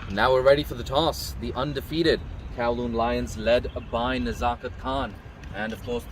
Now we're ready for the toss. The undefeated Kowloon Lions led by Nazakat Khan. And of course,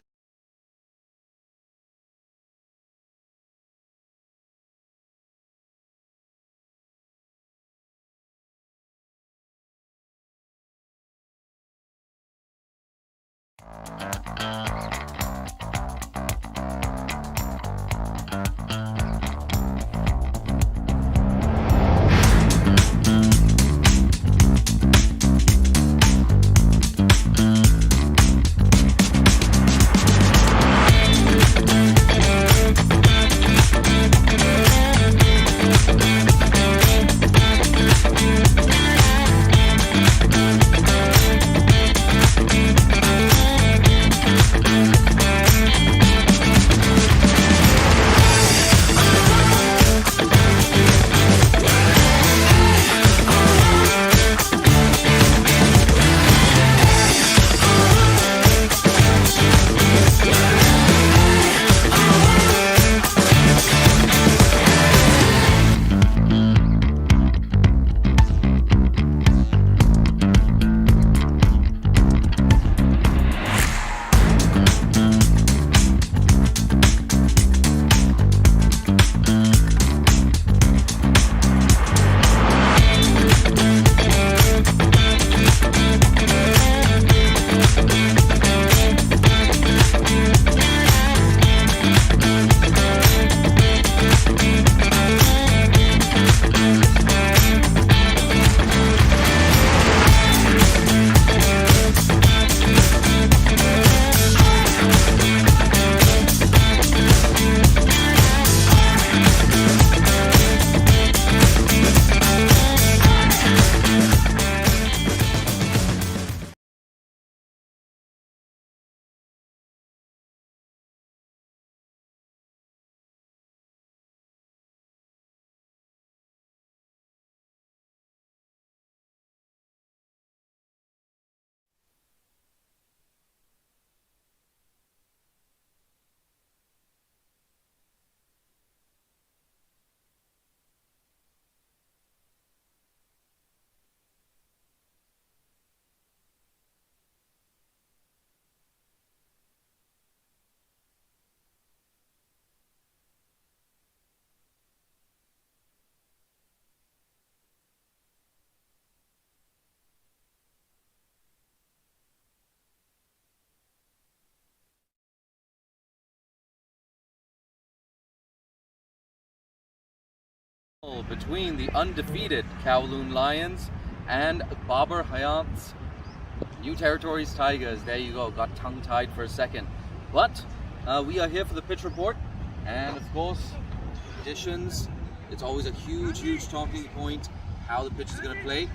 between the undefeated Kowloon Lions and Babar Hayat's New Territories Tigers. There you go, got tongue-tied for a second. But we are here for the pitch report, and of course, conditions. It's always a huge talking point, how the pitch is going to play.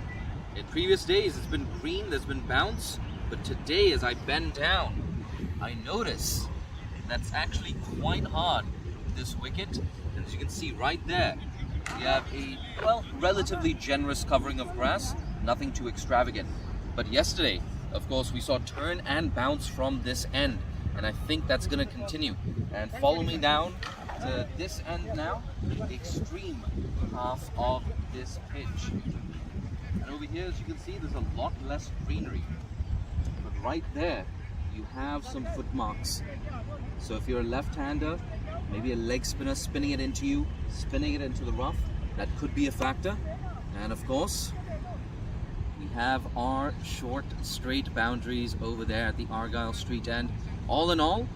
In previous days, it's been green, there's been bounce, but today, as I bend down, I notice that's actually quite hard, this wicket. And as you can see right there, we have a, well, relatively generous covering of grass, nothing too extravagant. But yesterday, of course, we saw turn and bounce from this end, and I think that's going to continue. And follow me down to this end now, the extreme half of this pitch. And over here, as you can see, there's a lot less greenery. But right there, you have some foot marks. So if you're a left-hander, maybe a leg spinner spinning it into you, spinning it into the rough, that could be a factor. And of course, we have our short, straight boundaries over there at the Argyle Street end. All in all,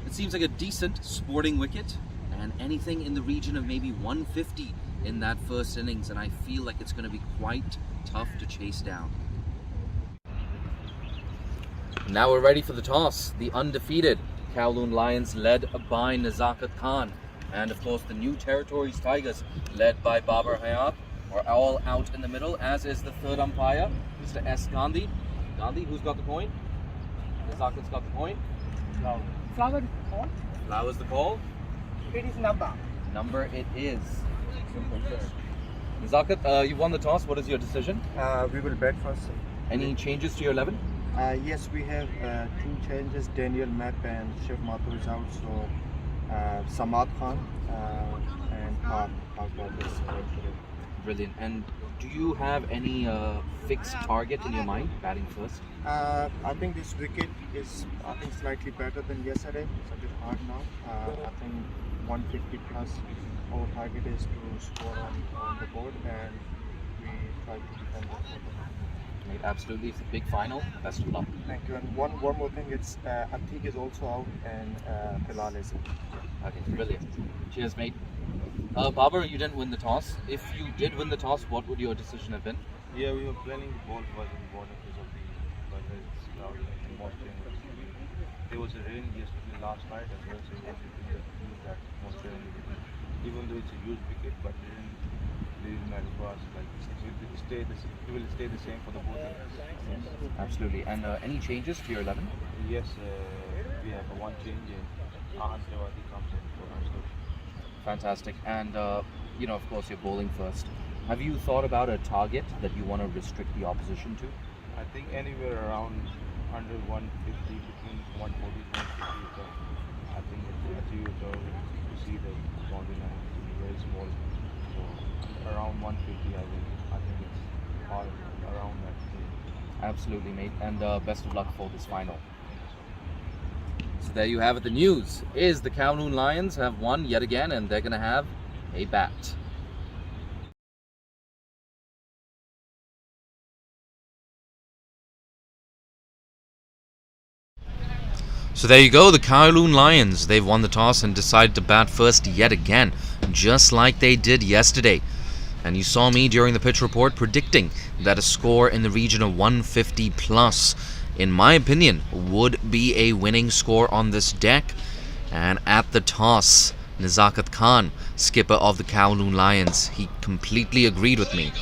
it seems like a decent sporting wicket, and anything in the region of maybe 150 in that first innings, and I feel like it's going to be quite tough to chase down. Now we're ready for the toss. The undefeated Kowloon Lions led by Nazakat Khan, and of course the New Territories Tigers led by Babar Hayat are all out in the middle, as is the third umpire, Mr. S. Gandhi. Gandhi, who's got the point? Nazakat's got the point. Flower. Flower is the call. Flower's the call. It is number. Number it is. Nazakat, you won the toss. What is your decision? We will bat first. Any changes to your 11? Yes, we have two changes. Daniel Mapp and Shiv Mathur is out, so Samad Khan and Park Park is today. Brilliant. And do you have any fixed target in your mind, batting first? I think this wicket is slightly better than yesterday. It's a bit hard now. I think 150 plus. Our target is to score on the board, and we try to defend it. Mate, absolutely. It's a big final. Best of luck. Thank you. And one more thing, it's Atik is also out, and Bilal is in. Okay, brilliant. Cheers, mate. Babar, you didn't win the toss. If you did win the toss, what would your decision have been? Yeah, we were planning the ball was in the border because of the weather. It's cloudy and moisture. There was a rain yesterday, last night as well, so we wanted to use that moisture in the wicket. Even though it's a huge wicket, but it didn't matter for us. Like it will stay the same for the both of us. Yes. Absolutely. And any changes to your 11? Yes, we have one change. Ahan Trivedi comes in for us. Fantastic. And of course, you're bowling first. Have you thought about a target that you want to restrict the opposition to? I think anywhere around under 150, between 140 and 150. So I think it's achievable to see the boundary line to be very small. So around 150, I think it's all around that. Absolutely, mate. And best of luck for this final. So there you have it. The news is the Kowloon Lions have won yet again, and they're going to have a bat. So there you go, the Kowloon Lions. They've won the toss and decided to bat first yet again, just like they did yesterday. And you saw me during the pitch report predicting that a score in the region of 150 plus, in my opinion, would be a winning score on this deck. And at the toss, Nizakat Khan, skipper of the Kowloon Lions, he completely agreed with me.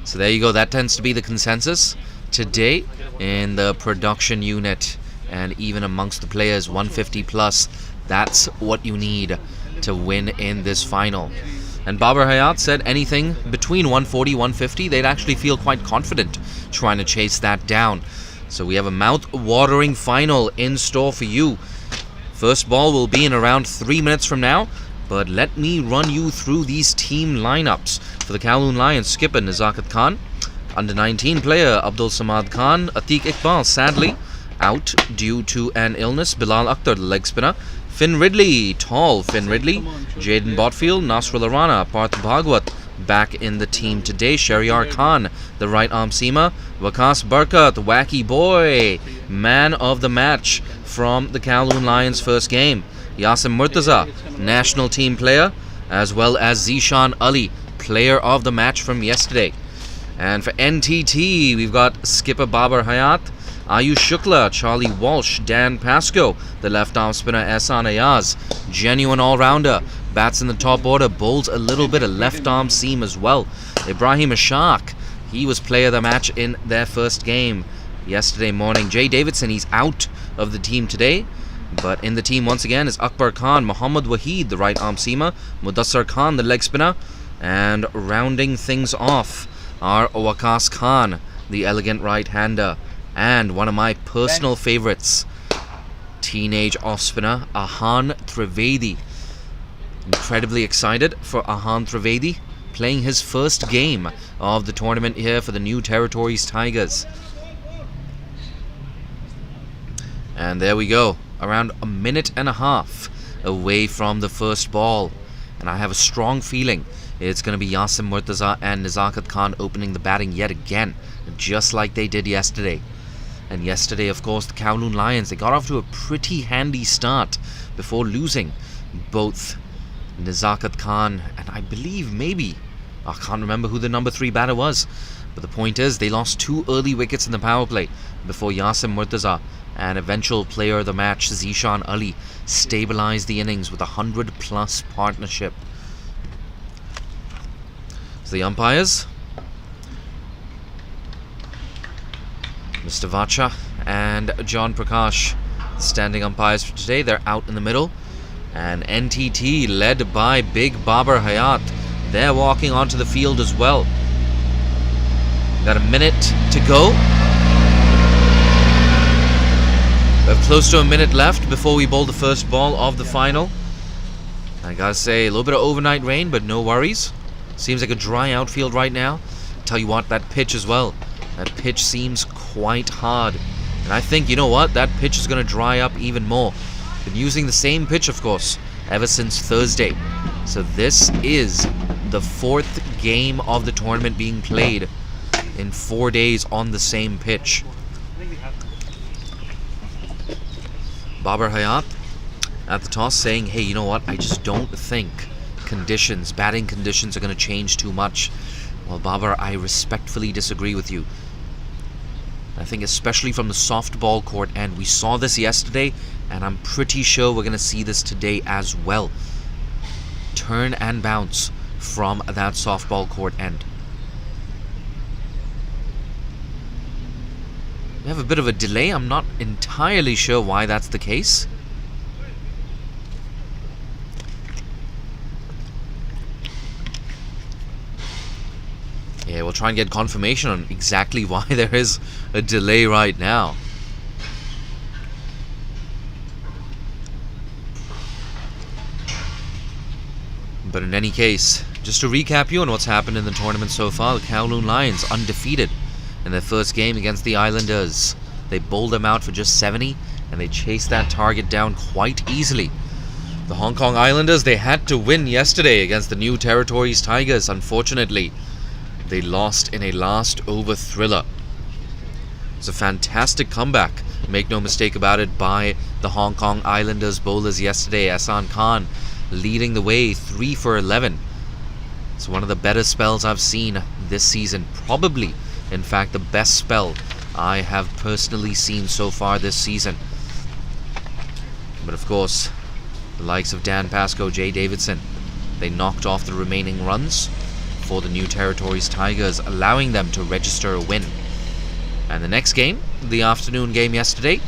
So there you go, that tends to be the consensus today in the production unit. And even amongst the players, 150 plus, that's what you need to win in this final. And Babar Hayat said anything between 140, 150, they'd actually feel quite confident trying to chase that down. So we have a mouth-watering final in store for you. First ball will be in around 3 minutes from now, but let me run you through these team lineups. For the Kowloon Lions, skipper Nizakat Khan, under 19 player Abdul Samad Khan, Atik Iqbal sadly out due to an illness, Bilal Akhtar, the leg spinner, Finn Ridley, tall Finn Ridley, Jaden Botfield, Nasrul Rana, Parth Bhagwat back in the team today, Shahryar Khan, the right arm seamer, Waqas Barkat, wacky boy, man of the match from the Kowloon Lions first game, Yasim Murtaza, national team player, as well as Zishan Ali, player of the match from yesterday. And for NTT, we've got skipper Babar Hayat, Ayush Shukla, Charlie Walsh, Dan Pascoe, the left-arm spinner Ehsan Ayaz, genuine all-rounder, bats in the top order, bowls a little bit of left-arm seam as well. Ibrahim Ashaq, he was player of the match in their first game yesterday morning. Jay Davidson, he's out of the team today, but in the team once again is Akbar Khan, Muhammad Waheed, the right-arm seamer, Mudassar Khan, the leg spinner, and rounding things off are Waqas Khan, the elegant right-hander. And one of my personal favorites, teenage off-spinner Ahan Trivedi. Incredibly excited for Ahan Trivedi, playing his first game of the tournament here for the New Territories Tigers. And there we go, around a minute and a half away from the first ball. And I have a strong feeling it's going to be Yasim Murtaza and Nizakat Khan opening the batting yet again, just like they did yesterday. And yesterday, of course, the Kowloon Lions, they got off to a pretty handy start before losing both Nizakat Khan and I believe maybe, I can't remember who the number 3 batter was. But the point is, they lost 2 early wickets in the power play before Yasim Murtaza and eventual player of the match, Zishan Ali, stabilized the innings with a 100-plus partnership. So the umpires, Mr. Vacha and John Prakash, standing umpires for today. They're out in the middle. And NTT, led by Big Babar Hayat, they're walking onto the field as well. Got a minute to go. We have close to a minute left before we bowl the first ball of the final. I gotta say, a little bit of overnight rain, but no worries. Seems like a dry outfield right now. Tell you what, that pitch as well. That pitch seems quite hard. And I think, you know what, that pitch is going to dry up even more. Been using the same pitch, of course, ever since Thursday. So this is the 4th game of the tournament being played in 4 days on the same pitch. Babar Hayat at the toss saying, hey, you know what, I just don't think batting conditions are going to change too much. Well, Babar, I respectfully disagree with you. I think especially from the softball court end. We saw this yesterday, and I'm pretty sure we're going to see this today as well. Turn and bounce from that softball court end. We have a bit of a delay. I'm not entirely sure why that's the case. Yeah, we'll try and get confirmation on exactly why there is a delay right now. But in any case, just to recap you on what's happened in the tournament so far, the Kowloon Lions undefeated in their first game against the Islanders. They bowled them out for just 70, and they chased that target down quite easily. The Hong Kong Islanders, they had to win yesterday against the New Territories Tigers, unfortunately. They lost in a last over thriller. It was a fantastic comeback, make no mistake about it, by the Hong Kong Islanders bowlers yesterday. Ahsan Khan leading the way, 3 for 11. It's one of the better spells I've seen this season. Probably, in fact, the best spell I have personally seen so far this season. But of course, the likes of Dan Pascoe, Jay Davidson, they knocked off the remaining runs for the New Territories Tigers, allowing them to register a win. And the next game, the afternoon game yesterday,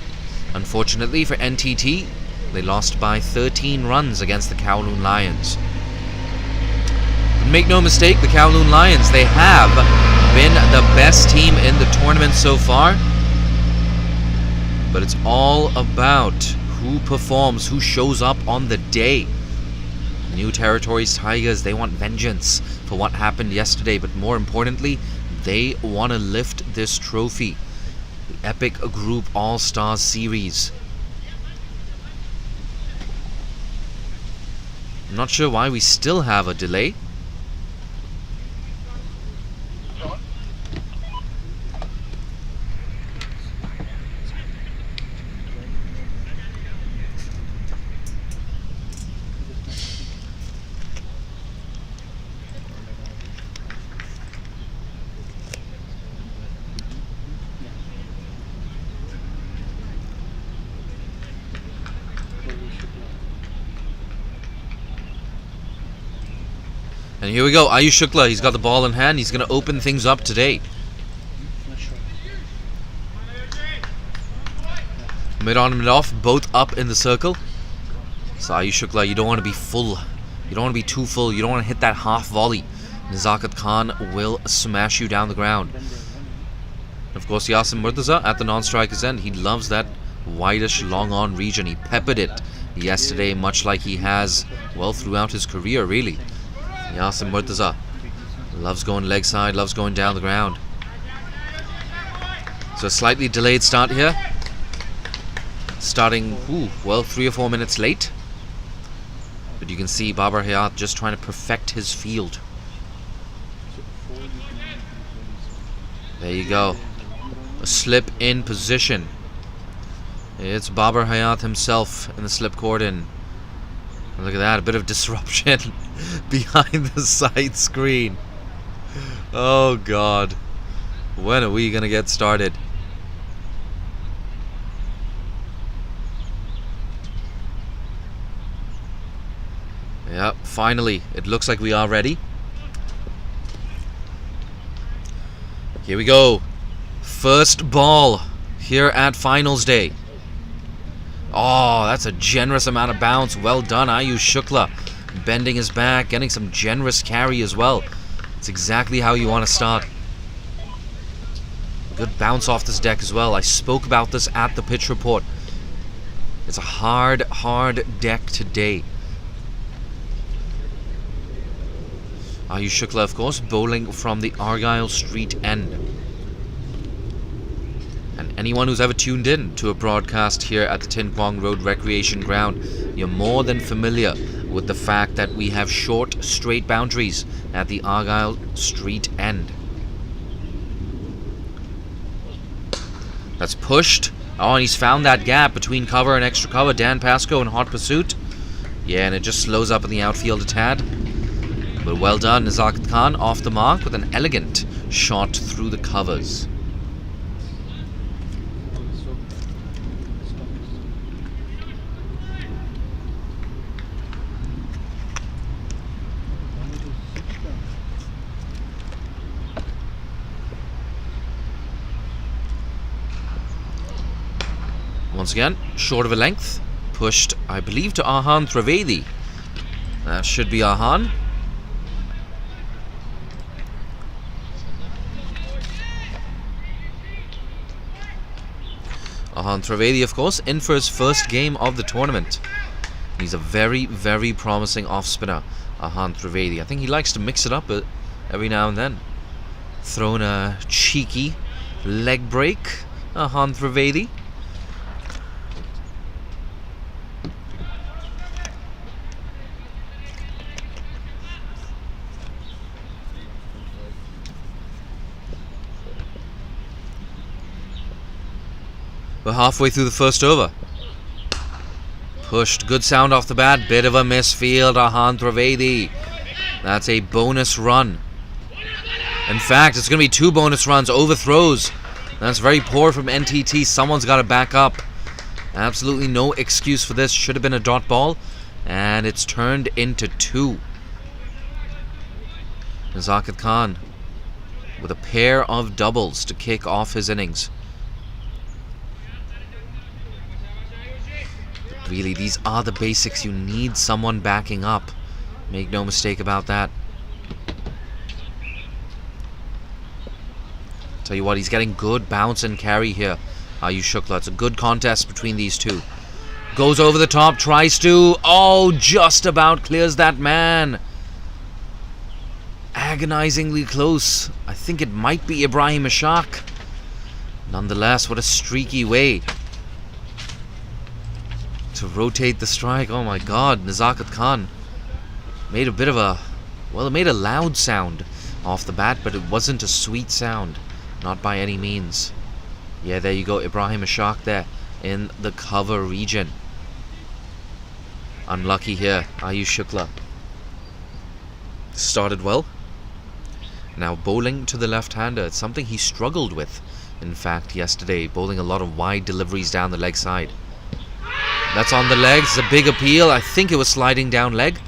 unfortunately for NTT, they lost by 13 runs against the Kowloon Lions. But make no mistake, the Kowloon Lions, they have been the best team in the tournament so far. But it's all about who performs, who shows up on the day. New Territories Tigers, they want vengeance for what happened yesterday, but more importantly, they want to lift this trophy, the Epic Group All-Stars Series. I'm not sure why we still have a delay. And here we go, Ayush Shukla, he's got the ball in hand, he's going to open things up today. Mid on, mid off, both up in the circle. So Ayush Shukla, you don't want to be full. You don't want to be too full, you don't want to hit that half volley. Nazakat Khan will smash you down the ground. Of course, Yasim Murtaza at the non-striker's end, he loves that wideish long-on region. He peppered it yesterday, much like he has, well, throughout his career, really. Yasim Murtaza loves going leg side, loves going down the ground. So a slightly delayed start here. Starting, well, 3 or 4 minutes late. But you can see Babar Hayat just trying to perfect his field. There you go. A slip in position. It's Babar Hayat himself in the slip cordon. Look at that, a bit of disruption behind the side screen. Oh God, when are we gonna get started? Yep, finally, it looks like we are ready. Here we go. First ball here at Finals Day. Oh, that's a generous amount of bounce. Well done, Ayush Shukla. Bending his back, getting some generous carry as well. It's exactly how you want to start. Good bounce off this deck as well. I spoke about this at the pitch report. It's a hard deck today. Ayush Shukla, of course, bowling from the Argyle Street end. And anyone who's ever tuned in to a broadcast here at the Tin Kwong Road Recreation Ground, you're more than familiar with the fact that we have short, straight boundaries at the Argyle Street end. That's pushed. Oh, and he's found that gap between cover and extra cover. Dan Pascoe in hot pursuit. Yeah, and it just slows up in the outfield a tad. But well done, Nazakat Khan off the mark with an elegant shot through the covers. Once again, short of a length. Pushed, I believe, to Arhan Trivedi. That should be Arhan. Arhan Trivedi, of course, in for his first game of the tournament. He's a very, very promising off-spinner, Arhan Trivedi. I think he likes to mix it up every now and then. Thrown a cheeky leg break, Arhan Trivedi. We're halfway through the first over. Pushed. Good sound off the bat. Bit of a misfield. Arhan Trivedi. That's a bonus run. In fact, it's going to be 2 bonus runs. Overthrows. That's very poor from NTT. Someone's got to back up. Absolutely no excuse for this. Should have been a dot ball. And it's turned into 2. Nazakat Khan with a pair of doubles to kick off his innings. Really, these are the basics. You need someone backing up. Make no mistake about that. Tell you what, he's getting good bounce and carry here. Ayush Shukla. It's a good contest between these two. Goes over the top, tries to... Oh, just about clears that man. Agonizingly close. I think it might be Ibrahim Ishaq. Nonetheless, what a streaky way to rotate the strike. Oh my god, Nazakat Khan made a bit of a... Well, it made a loud sound off the bat, but it wasn't a sweet sound. Not by any means. Yeah, there you go, Ibrahim Ishaq there in the cover region. Unlucky here, Ayush Shukla. Started well. Now bowling to the left-hander. It's something he struggled with, in fact, yesterday. Bowling a lot of wide deliveries down the leg side. That's on the legs. It's a big appeal. I think it was sliding down leg.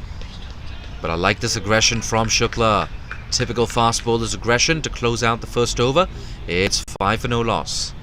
But I like this aggression from Shukla. Typical fast bowler's aggression to close out the first over. It's 5 for no loss.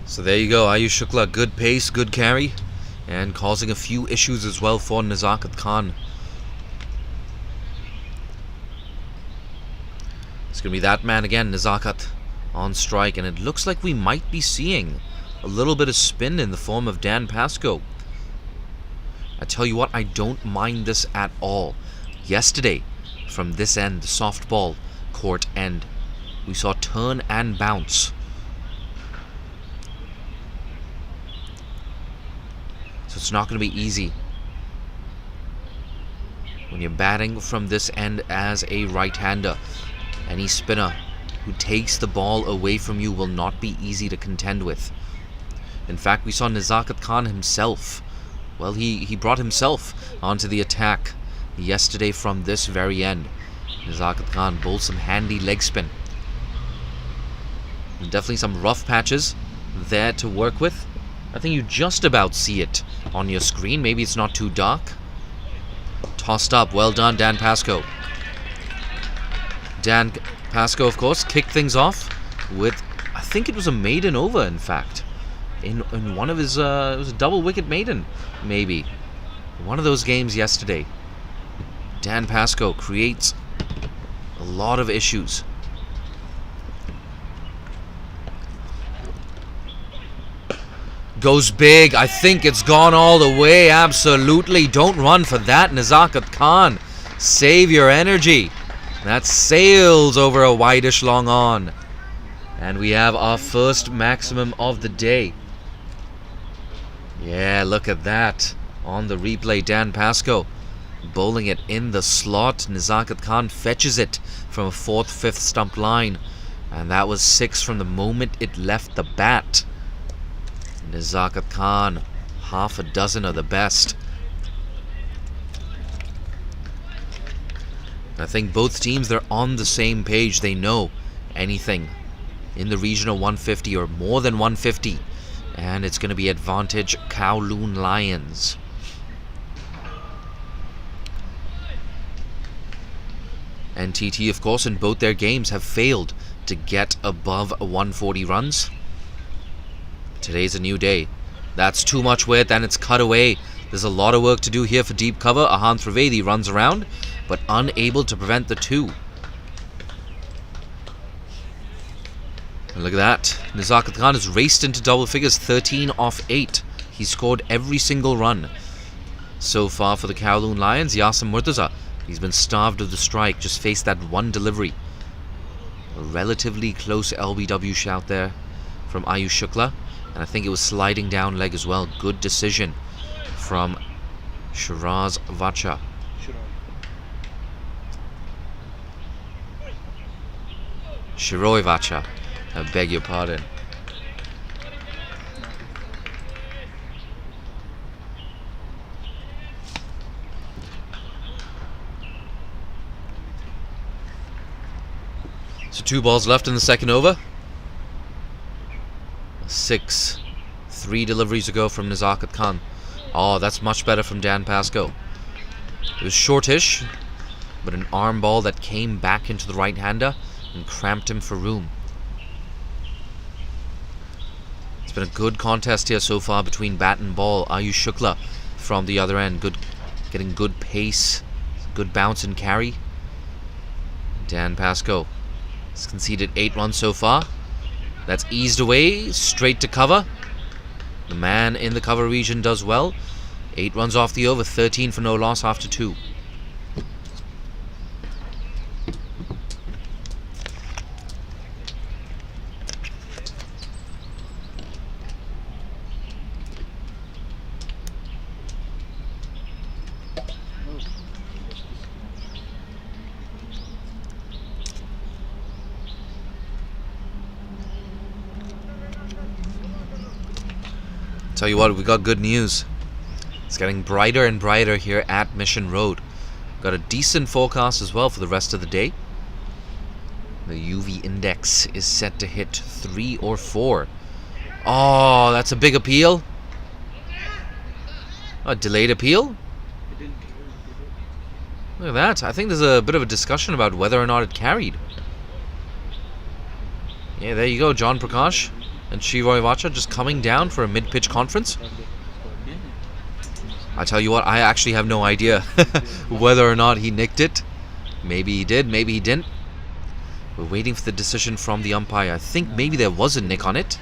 So there you go, Ayush Shukla, good pace, good carry, and causing a few issues as well for Nazakat Khan. It's going to be that man again, Nazakat, on strike, and it looks like we might be seeing a little bit of spin in the form of Dan Pascoe. I tell you what, I don't mind this at all. Yesterday, from this end, the softball court end, we saw turn and bounce. So it's not going to be easy when you're batting from this end as a right-hander. Any spinner who takes the ball away from you will not be easy to contend with. In fact, we saw Nazakat Khan himself. Well, he brought himself onto the attack yesterday from this very end. Nazakat Khan bowled some handy leg spin. And definitely some rough patches there to work with. I think you just about see it on your screen. Maybe it's not too dark. Tossed up. Well done, Dan Pascoe. Dan Pascoe, of course, kicked things off with, I think it was a maiden over, in fact. in one of his, it was a double wicket maiden, maybe. One of those games yesterday. Dan Pascoe creates a lot of issues. Goes big. I think it's gone all the way. Absolutely. Don't run for that, Nazakat Khan. Save your energy. That sails over a wideish long on. And we have our first maximum of the day. Yeah, look at that. On the replay, Dan Pascoe bowling it in the slot. Nazakat Khan fetches it from a 4th, 5th stump line. And that was 6 from the moment it left the bat. Nazakat Khan, half a dozen of the best. I think both teams, they're on the same page. They know anything in the region of 150 or more than 150. And it's going to be advantage Kowloon Lions. And TT, of course, in both their games have failed to get above 140 runs. Today's a new day. That's too much width and it's cut away. There's a lot of work to do here for deep cover. Ahan Trivedi runs around, but unable to prevent the 2. And look at that. Nazakat Khan has raced into double figures, 13 off 8. He scored every single run so far for the Kowloon Lions. Yasim Murtaza, he's been starved of the strike, just faced that one delivery. A relatively close LBW shout there from Ayush Shukla. And I think it was sliding down leg as well. Good decision from Shiraz Vacha. Shiroi Vacha. I beg your pardon. So 2 balls left in the second over. 6. 3 deliveries ago from Nazakat Khan. Oh, that's much better from Dan Pascoe. It was shortish, but an arm ball that came back into the right-hander and cramped him for room. It's been a good contest here so far between bat and ball. Ayush Shukla from the other end, getting good pace, good bounce and carry. Dan Pascoe has conceded 8 runs so far. That's eased away, straight to cover. The man in the cover region does well. 8 runs off the over, 13 for no loss after 2. Tell you what, we got good news. It's getting brighter and brighter here at Mission Road. Got a decent forecast as well for the rest of the day. The UV index is set to hit 3 or 4. Oh, that's a big appeal. A delayed appeal? Look at that. I think there's a bit of a discussion about whether or not it carried. Yeah, there you go, John Prakash and Shiroi Vacha just coming down for a mid-pitch conference. I tell you what, I actually have no idea whether or not he nicked it. Maybe he did, maybe he didn't. We're waiting for the decision from the umpire. I think maybe there was a nick on it,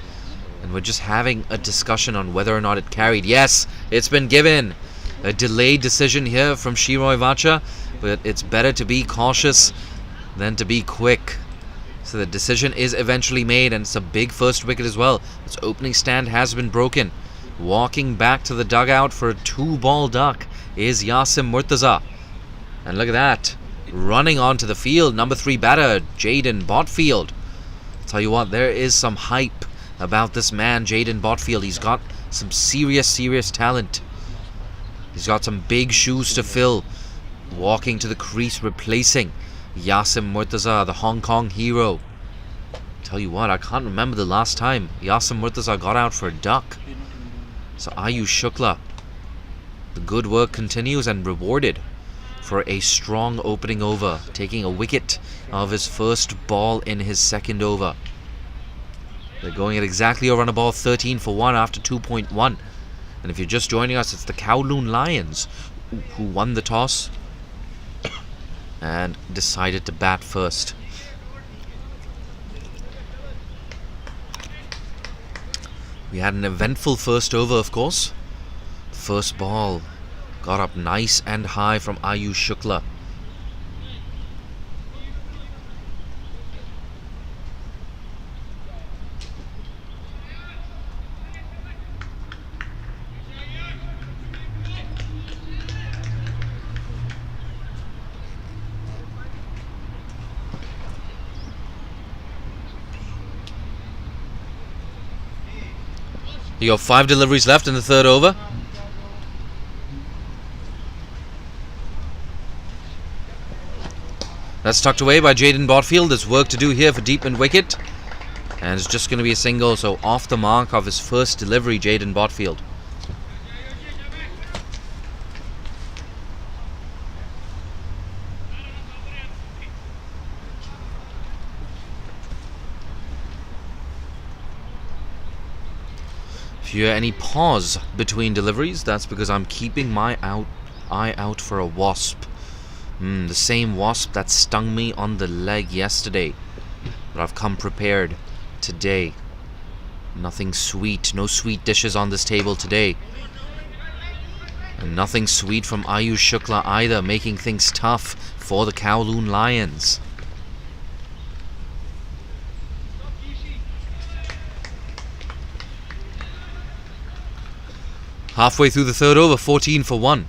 and we're just having a discussion on whether or not it carried. Yes, it's been given. A delayed decision here from Shiroi Vacha, but it's better to be cautious than to be quick. So the decision is eventually made, and it's a big first wicket as well. Its opening stand has been broken. Walking back to the dugout for a 2-ball duck is Yasim Murtaza. And look at that. Running onto the field, number 3 batter, Jaden Botfield. Tell you what, there is some hype about this man, Jaden Botfield. He's got some serious talent. He's got some big shoes to fill. Walking to the crease, replacing Yasim Murtaza, the Hong Kong hero. Tell you what, I can't remember the last time Yasim Murtaza got out for a duck. So Ayush Shukla, the good work continues and rewarded for a strong opening over, taking a wicket of his first ball in his second over. They're going at exactly over on the ball, 13 for 1 after 2.1. And if you're just joining us, it's the Kowloon Lions who won the toss and decided to bat first. We had an eventful first over, of course. First ball got up nice and high from Ayush Shukla. You got 5 deliveries left in the third over. That's tucked away by Jaden Botfield. There's work to do here for deep mid wicket. And it's just going to be a single, so off the mark of his first delivery, Jaden Botfield. If you hear any pause between deliveries, that's because I'm keeping my eye out for a wasp. The same wasp that stung me on the leg yesterday. But I've come prepared today. Nothing sweet, no sweet dishes on this table today. And nothing sweet from Ayush Shukla either, making things tough for the Kowloon Lions. Halfway through the third over, 14 for 1.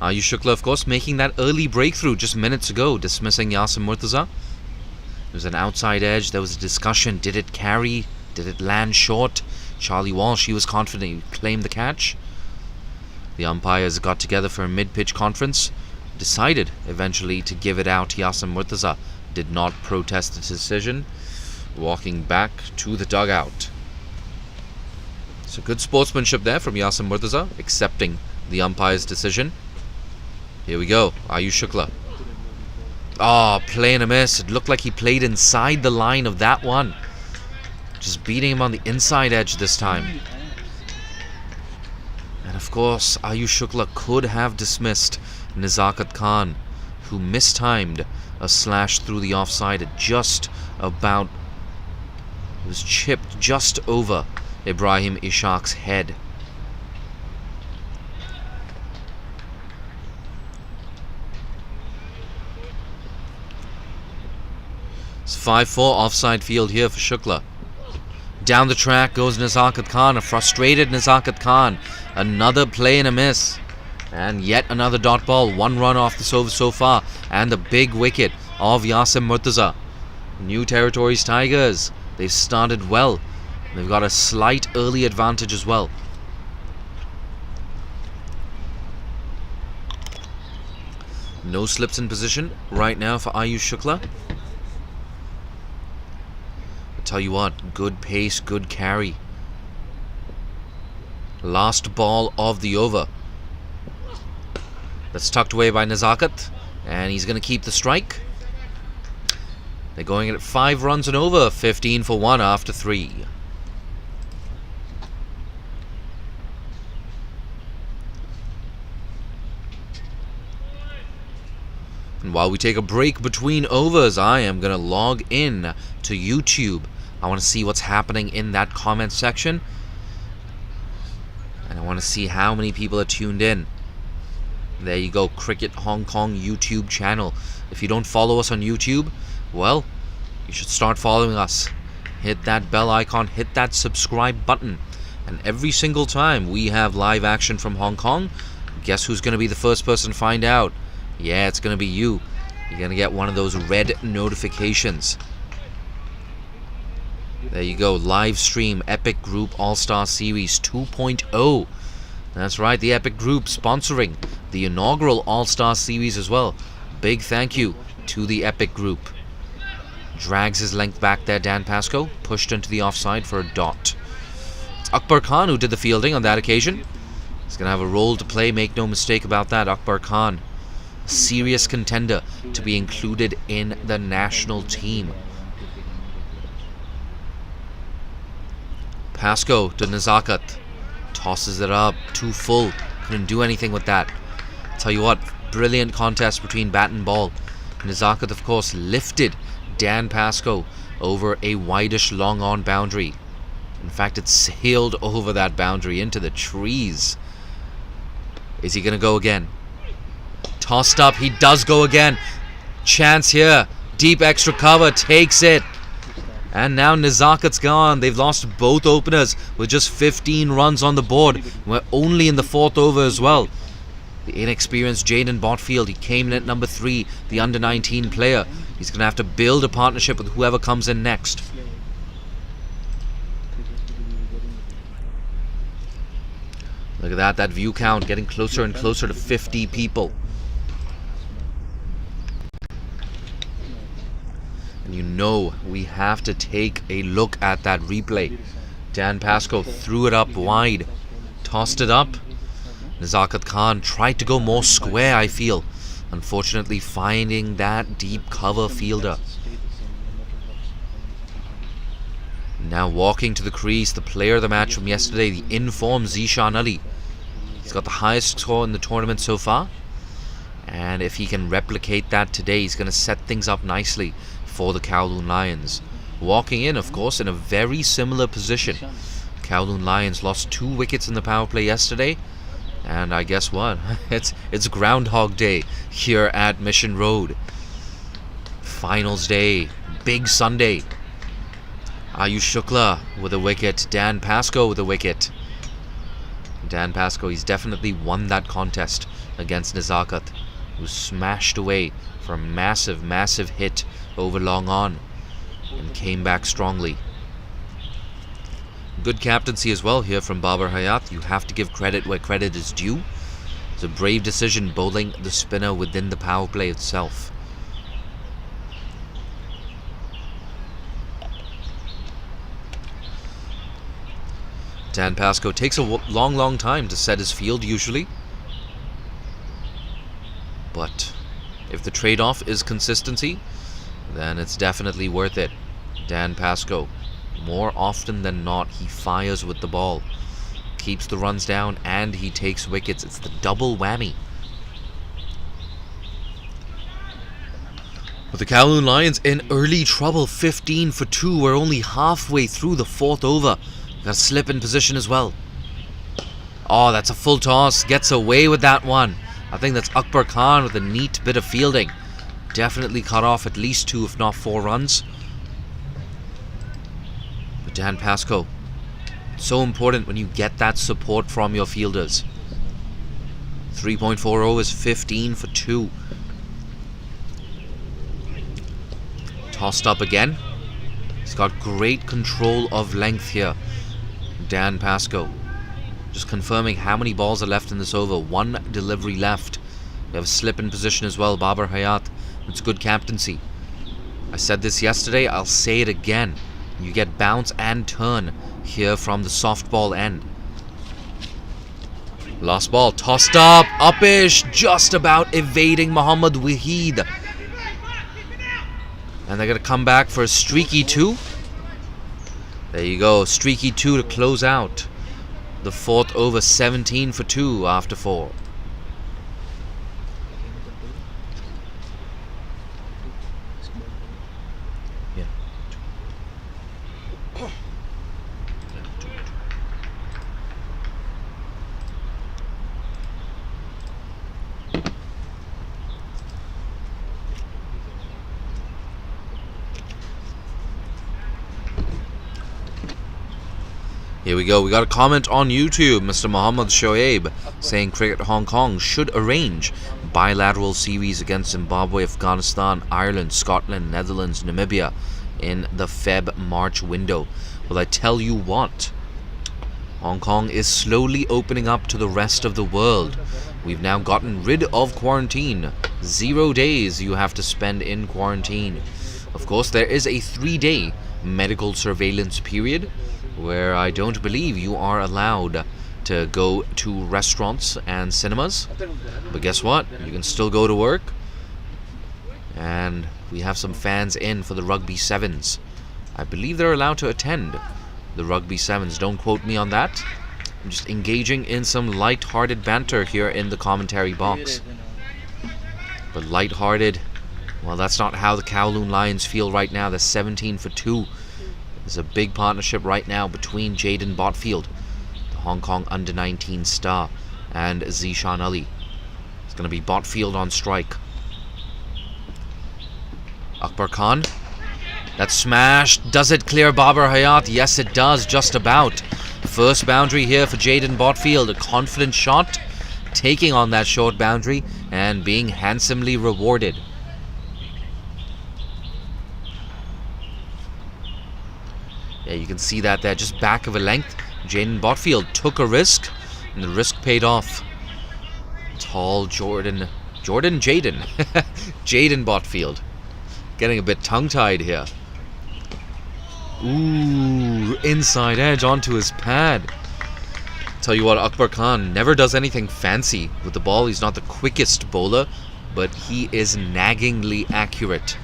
Ayush Shukla, of course, making that early breakthrough just minutes ago, dismissing Yasim Murtaza. It was an outside edge. There was a discussion. Did it carry? Did it land short? Charlie Walsh, he was confident he claimed the catch. The umpires got together for a mid-pitch conference, decided eventually to give it out. Yasim Murtaza did not protest the decision, walking back to the dugout. So good sportsmanship there from Yasim Murtaza, accepting the umpire's decision. Here we go, Ayush Shukla. Oh, playing a miss. It looked like he played inside the line of that one. Just beating him on the inside edge this time. And of course, Ayush Shukla could have dismissed Nizakat Khan, who mistimed a slash through the offside at just about... It was chipped just over Ibrahim Ishaq's head. It's 5-4 offside field here for Shukla. Down the track goes Nizakat Khan, a frustrated Nizakat Khan. Another play and a miss. And yet another dot ball. 1 run off the over so far. And the big wicket of Yasim Murtaza. New Territories Tigers. They've started well. They've got a slight early advantage as well. No slips in position right now for Ayush Shukla. I tell you what, good pace, good carry. Last ball of the over. That's tucked away by Nizakat. And he's going to keep the strike. They're going at 5 runs and over. 15 for 1 after 3. And while we take a break between overs, I am going to log in to YouTube. I want to see what's happening in that comment section. And I want to see how many people are tuned in. There you go, Cricket Hong Kong YouTube channel. If you don't follow us on YouTube, well, you should start following us. Hit that bell icon, hit that subscribe button. And every single time we have live action from Hong Kong, guess who's going to be the first person to find out? Yeah, it's going to be you. You're going to get one of those red notifications. There you go, live stream Epic Group All-Star Series 2.0. That's right, the Epic Group sponsoring the inaugural All-Star Series as well. Big thank you to the Epic Group. Drags his length back there, Dan Pascoe, pushed into the offside for a dot. It's Akbar Khan who did the fielding on that occasion. He's going to have a role to play, make no mistake about that. Akbar Khan, a serious contender to be included in the national team. Pascoe to Nezakat. Tosses it up. Too full. Couldn't do anything with that. Tell you what, brilliant contest between bat and ball. Nezakat, of course, lifted Dan Pascoe over a wideish long on boundary. In fact, it sailed over that boundary into the trees. Is he going to go again? Tossed up. He does go again. Chance here. Deep extra cover. Takes it. And now Nezakat's gone. They've lost both openers with just 15 runs on the board. We're only in the 4th over as well. The inexperienced Jaden Botfield, he came in at number 3, the under-19 player. He's going to have to build a partnership with whoever comes in next. Look at that view count getting closer and closer to 50 people. And you know we have to take a look at that replay. Dan Pascoe threw it up wide, tossed it up. Nezakat Khan tried to go more square, I feel. Unfortunately, finding that deep cover fielder. Now walking to the crease, the player of the match from yesterday, the in-form Zishan Ali. He's got the highest score in the tournament so far. And if he can replicate that today, he's going to set things up nicely for the Kowloon Lions. Walking in, of course, in a very similar position. Kowloon Lions lost 2 wickets in the power play yesterday. And I guess what? It's Groundhog Day here at Mission Road. Finals day. Big Sunday. Ayush Shukla with a wicket. Dan Pascoe with a wicket. Dan Pascoe, he's definitely won that contest against Nezakat, who smashed away for a massive, massive hit over long on and came back strongly. Good captaincy as well here from Babar Hayat. You have to give credit where credit is due. It's a brave decision bowling the spinner within the power play itself. Dan Pascoe takes a long time to set his field usually. But if the trade-off is consistency, then it's definitely worth it. Dan Pascoe, more often than not, he fires with the ball, keeps the runs down, and he takes wickets. It's the double whammy. But the Kowloon Lions in early trouble, 15 for 2. We're only halfway through the 4th over. Got a slip in position as well. Oh, that's a full toss. Gets away with that one. I think that's Akbar Khan with a neat bit of fielding. Definitely cut off at least 2, if not 4 runs. But Dan Pascoe, so important when you get that support from your fielders. 3.40 is 15 for 2. Tossed up again. He's got great control of length here. Dan Pascoe. Just confirming how many balls are left in this over. 1 delivery left. We have a slip in position as well. Babar Hayat. It's good captaincy. I said this yesterday. I'll say it again. You get bounce and turn here from the softball end. Last ball. Tossed up. Upish. Just about evading Muhammad Waheed. And they're going to come back for a streaky 2. There you go. Streaky 2 to close out the 4th over. 17 for 2 after 4. Yeah. Here we go. We got a comment on YouTube. Mr. Muhammad Shoaib saying Cricket Hong Kong should arrange bilateral series against Zimbabwe, Afghanistan, Ireland, Scotland, Netherlands, Namibia in the Feb-March window. Well, I tell you what, Hong Kong is slowly opening up to the rest of the world. We've now gotten rid of quarantine. 0 days you have to spend in quarantine. Of course, there is a 3-day medical surveillance period where I don't believe you are allowed to go to restaurants and cinemas. But guess what? You can still go to work. And we have some fans in for the Rugby Sevens. I believe they're allowed to attend. the Rugby Sevens. Don't quote me on that. I'm just engaging in some light-hearted banter here in the commentary box. But light-hearted, well, that's not how the Kowloon Lions feel right now. They're 17 for 2. There's a big partnership right now between Jaden Botfield, the Hong Kong under-19 star, and Zishan Ali. It's going to be Botfield on strike. Akbar Khan. That smash. Does it clear Babar Hayat? Yes, it does, just about. First boundary here for Jaden Botfield. A confident shot, taking on that short boundary and being handsomely rewarded. Yeah, you can see that there, just back of a length. Jaden Botfield took a risk, and the risk paid off. Tall Jaden Botfield. Getting a bit tongue-tied here. Ooh, inside edge onto his pad. Tell you what, Akbar Khan never does anything fancy with the ball. He's not the quickest bowler, but he is naggingly accurate.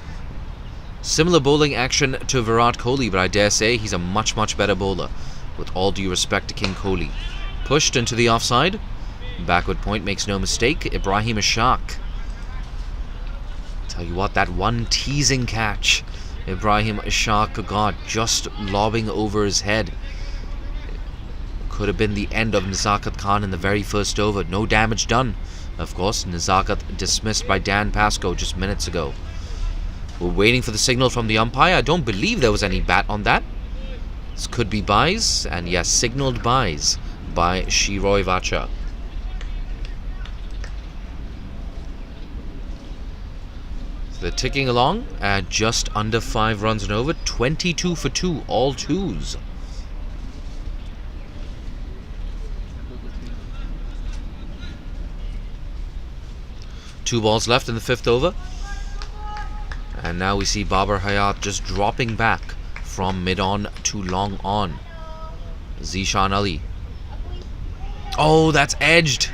Similar bowling action to Virat Kohli, but I dare say he's a much, much better bowler, with all due respect to King Kohli. Pushed into the offside. Backward point makes no mistake. Ibrahim Ishaq. Tell you what, that one teasing catch. Ibrahim Ishaq got just lobbing over his head. Could have been the end of Nazakat Khan in the very first over. No damage done. Of course, Nazakat dismissed by Dan Pascoe just minutes ago. We're waiting for the signal from the umpire. I don't believe there was any bat on that. This could be buys, and yes, signaled buys by Shiroy Vacha. So they're ticking along at just under 5 runs and over. 22 for 2, all twos. Two balls left in the 5th over. And now we see Babar Hayat just dropping back from mid-on to long on. Zishan Ali. Oh, that's edged.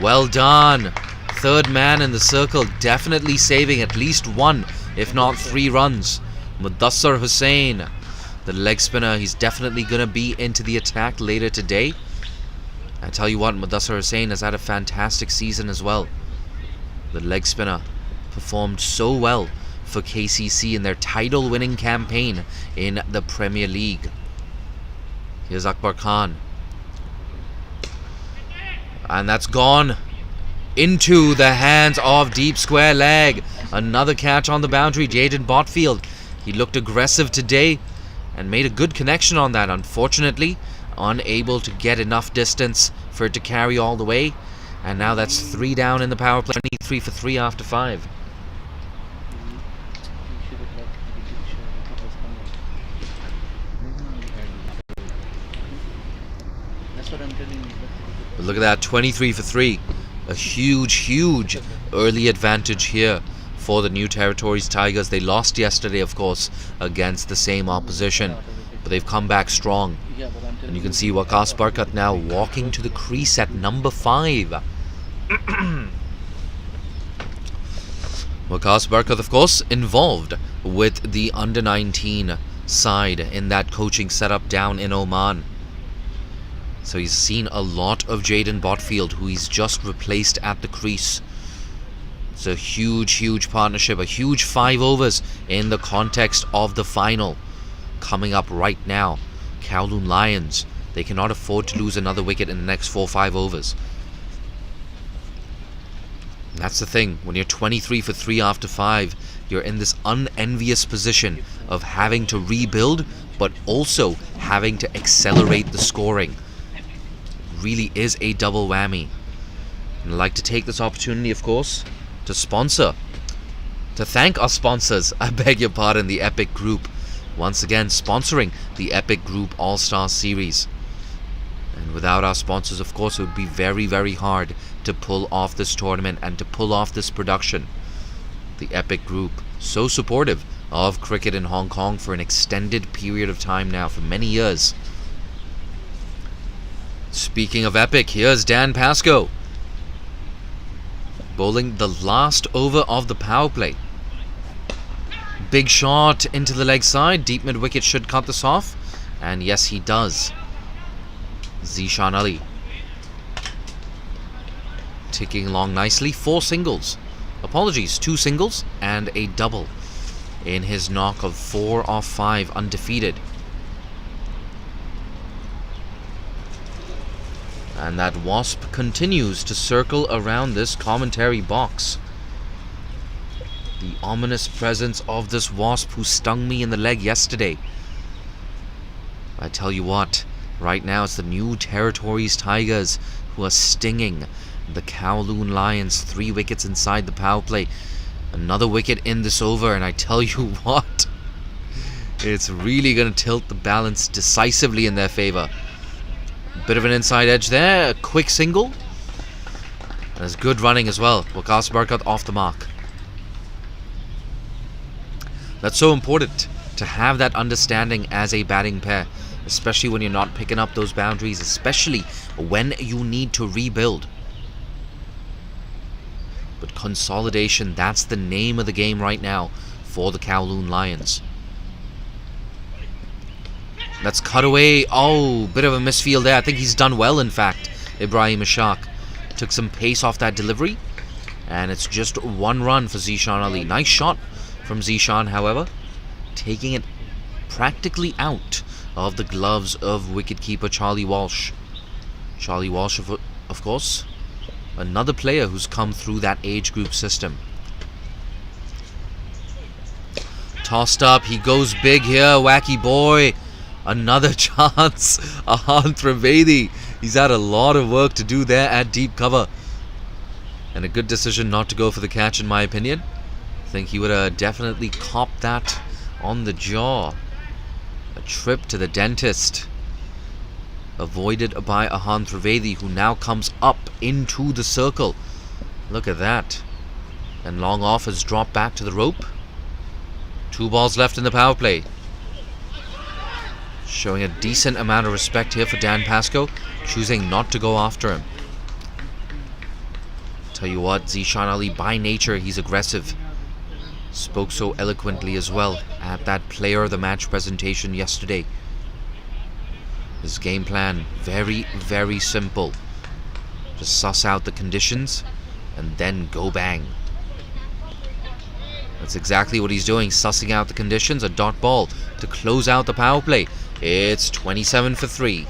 Well done. Third man in the circle, definitely saving at least 1, if not 3 runs. Mudassar Hussain, the leg spinner, he's definitely going to be into the attack later today. I tell you what, Mudassar Hussain has had a fantastic season as well. The leg spinner performed so well for KCC in their title-winning campaign in the Premier League. Here's Akbar Khan. And that's gone into the hands of deep square leg. Another catch on the boundary. Jaden Botfield. He looked aggressive today and made a good connection on that. Unfortunately, unable to get enough distance for it to carry all the way. And now that's 3 down in the power play. 3 for 3 after 5. But look at that, 23 for 3. A huge early advantage here for the New Territories Tigers. They lost yesterday, of course, against the same opposition, but they've come back strong. And you can see Waqas Barkat now walking to the crease at number 5. Waqas Barkat, of course, involved with the under-19 side in that coaching setup down in Oman. So he's seen a lot of Jaden Botfield, who he's just replaced at the crease. It's a huge partnership, a huge 5 overs in the context of the final coming up right now. Kowloon Lions, they cannot afford to lose another wicket in the next 4-5 overs. And that's the thing, when you're 23 for 3 after 5, you're in this unenvious position of having to rebuild, but also having to accelerate the scoring. Really is a double whammy. And I'd like to take this opportunity, of course, to thank our sponsors, I beg your pardon, the Epic Group, once again sponsoring the Epic Group All-Star Series. And without our sponsors, of course, it would be very hard to pull off this tournament and to pull off this production. The Epic Group, so supportive of cricket in Hong Kong for an extended period of time now, for many years. Speaking of Epic, here's Dan Pascoe bowling the last over of the power play. Big shot into the leg side. Deep mid wicket should cut this off. And yes, he does. Zishan Ali ticking along nicely. 4 singles. Apologies, 2 singles and a double in his knock of 4 off 5, undefeated. And that Wasp continues to circle around this commentary box. The ominous presence of this Wasp who stung me in the leg yesterday. I tell you what, right now it's the New Territories Tigers who are stinging the Kowloon Lions. 3 wickets inside the power play. Another wicket in this over, and I tell you what, it's really going to tilt the balance decisively in their favor. Bit of an inside edge there, a quick single. And it's good running as well. Waqas Barkat off the mark. That's so important to have that understanding as a batting pair, especially when you're not picking up those boundaries, especially when you need to rebuild. But consolidation, that's the name of the game right now for the Kowloon Lions. That's cut away. Oh, bit of a misfield there. I think he's done well, in fact. Ibrahim Ishaq took some pace off that delivery. And it's just 1 run for Zishan Ali. Nice shot from Zishan, however. Taking it practically out of the gloves of wicketkeeper Charlie Walsh. Charlie Walsh, of course, another player who's come through that age group system. Tossed up. He goes big here. Wacky boy. Another chance. Ahan Trivedi. He's had a lot of work to do there at deep cover. And a good decision not to go for the catch, in my opinion. I think he would have definitely copped that on the jaw. A trip to the dentist. Avoided by Ahan Trivedi, who now comes up into the circle. Look at that. And long off has dropped back to the rope. 2 balls left in the power play. Showing a decent amount of respect here for Dan Pascoe, choosing not to go after him. Tell you what, Zishan Ali, by nature, he's aggressive. Spoke so eloquently as well at that player of the match presentation yesterday. His game plan, very, very simple. Just suss out the conditions and then go bang. That's exactly what he's doing, sussing out the conditions. A dot ball to close out the power play. It's 27 for 3.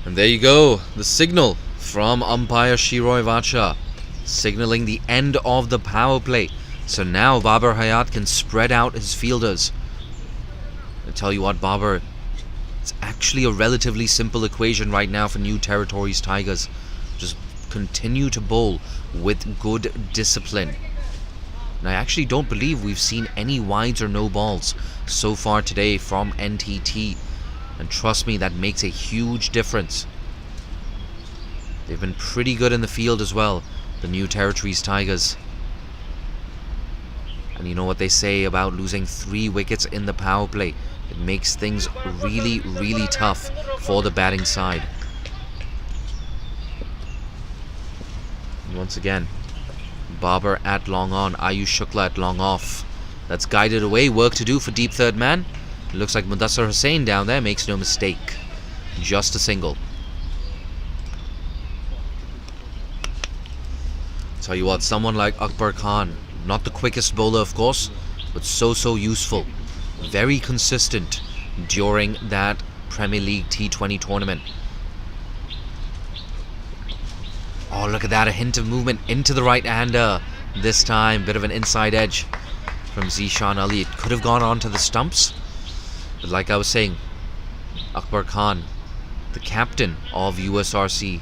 And there you go, the signal from umpire Shiroy Vacha, signaling the end of the power play. So now Babar Hayat can spread out his fielders. I tell you what, Babar, it's actually a relatively simple equation right now for New Territories Tigers. Just continue to bowl with good discipline. And I actually don't believe we've seen any wides or no balls so far today from NTT. And trust me, that makes a huge difference. They've been pretty good in the field as well, the New Territories Tigers. And you know what they say about losing 3 wickets in the power play. It makes things really, really tough for the batting side. And once again, Babar at long on, Ayush Shukla at long off. That's guided away, work to do for deep third man. It looks like Mudassar Hussain down there makes no mistake. Just a single. Tell you what, someone like Akbar Khan, not the quickest bowler of course, but so useful. Very consistent during that Premier League T20 tournament. Oh, look at that, a hint of movement into the right-hander. This time, bit of an inside edge from Zishan Ali. It could have gone on to the stumps. But like I was saying, Akbar Khan, the captain of USRC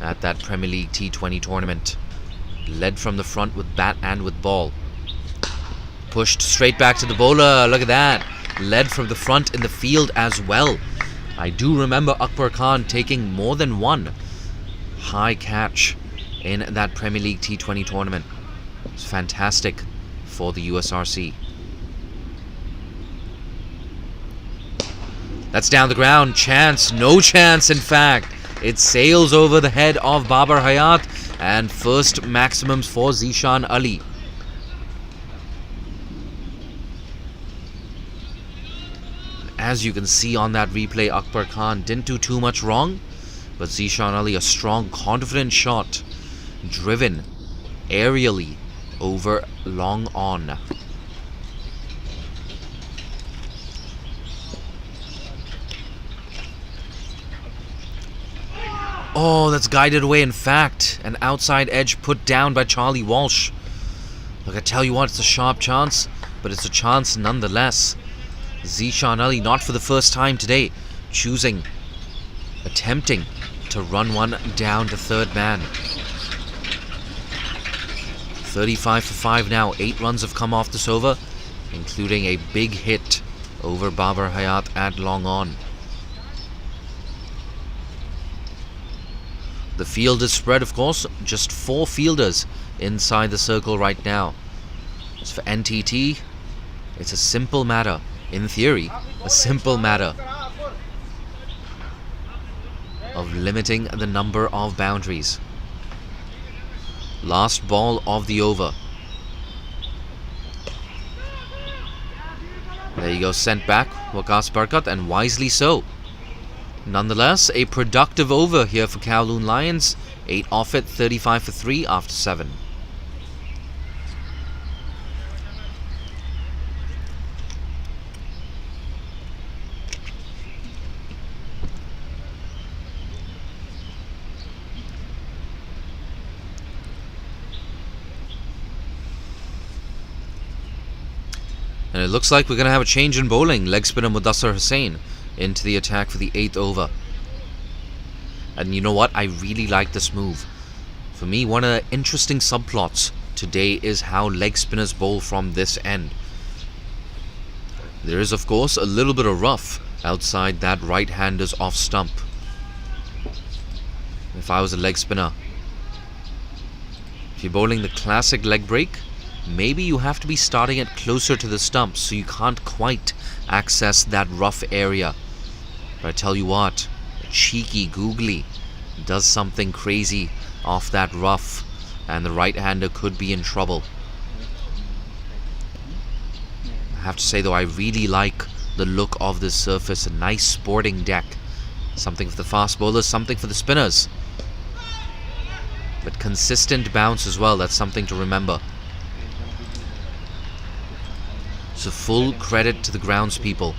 at that Premier League T20 tournament, led from the front with bat and with ball. Pushed straight back to the bowler. Look at that. Led from the front in the field as well. I do remember Akbar Khan taking more than one high catch in that Premier League T20 tournament. It's fantastic for the USRC. That's down the ground. Chance. No chance, in fact. It sails over the head of Babar Hayat, and first maximums for Zishan Ali. As you can see on that replay, Akbar Khan didn't do too much wrong, but Zishan Ali, a strong, confident shot, driven aerially over long on. Oh, that's guided away. In fact, an outside edge put down by Charlie Walsh. Look, I tell you what, it's a sharp chance, but it's a chance nonetheless. Zishan Ali, not for the first time today, attempting to run one down to third man. 35 for 5 now. 8 runs have come off this over, including a big hit over Babar Hayat at long on. The field is spread, of course, just 4 fielders inside the circle right now. As for NTT, it's a simple matter. In theory, a simple matter of limiting the number of boundaries. Last ball of the over. There you go, sent back Waqas Barkat, and wisely so. Nonetheless, a productive over here for Kowloon Lions. 8 off it, 35 for 3 after 7. And it looks like we're going to have a change in bowling. Leg spinner Mudassar Hussain into the attack for the 8th over. And you know what? I really like this move. For me, one of the interesting subplots today is how leg spinners bowl from this end. There is, of course, a little bit of rough outside that right-hander's off stump. If I was a leg spinner, if you're bowling the classic leg break, maybe you have to be starting it closer to the stump so you can't quite access that rough area. But I tell you what, a cheeky googly does something crazy off that rough, and the right-hander could be in trouble. I have to say though, I really like the look of this surface. A nice sporting deck. Something for the fast bowlers, something for the spinners. But consistent bounce as well, that's something to remember. So full credit to the grounds people,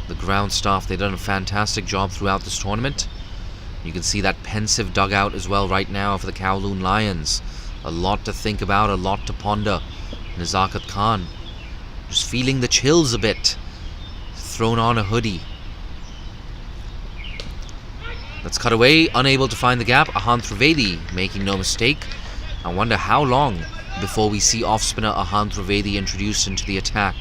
the ground staff. They've done a fantastic job throughout this tournament. You can see that pensive dugout as well right now for the Kowloon Lions. A lot to think about, a lot to ponder. Nazakat Khan just feeling the chills a bit, thrown on a hoodie. Let's cut away, unable to find the gap. Ahan Trivedi making no mistake. I wonder how long before we see off-spinner Ahan Trivedi introduced into the attack.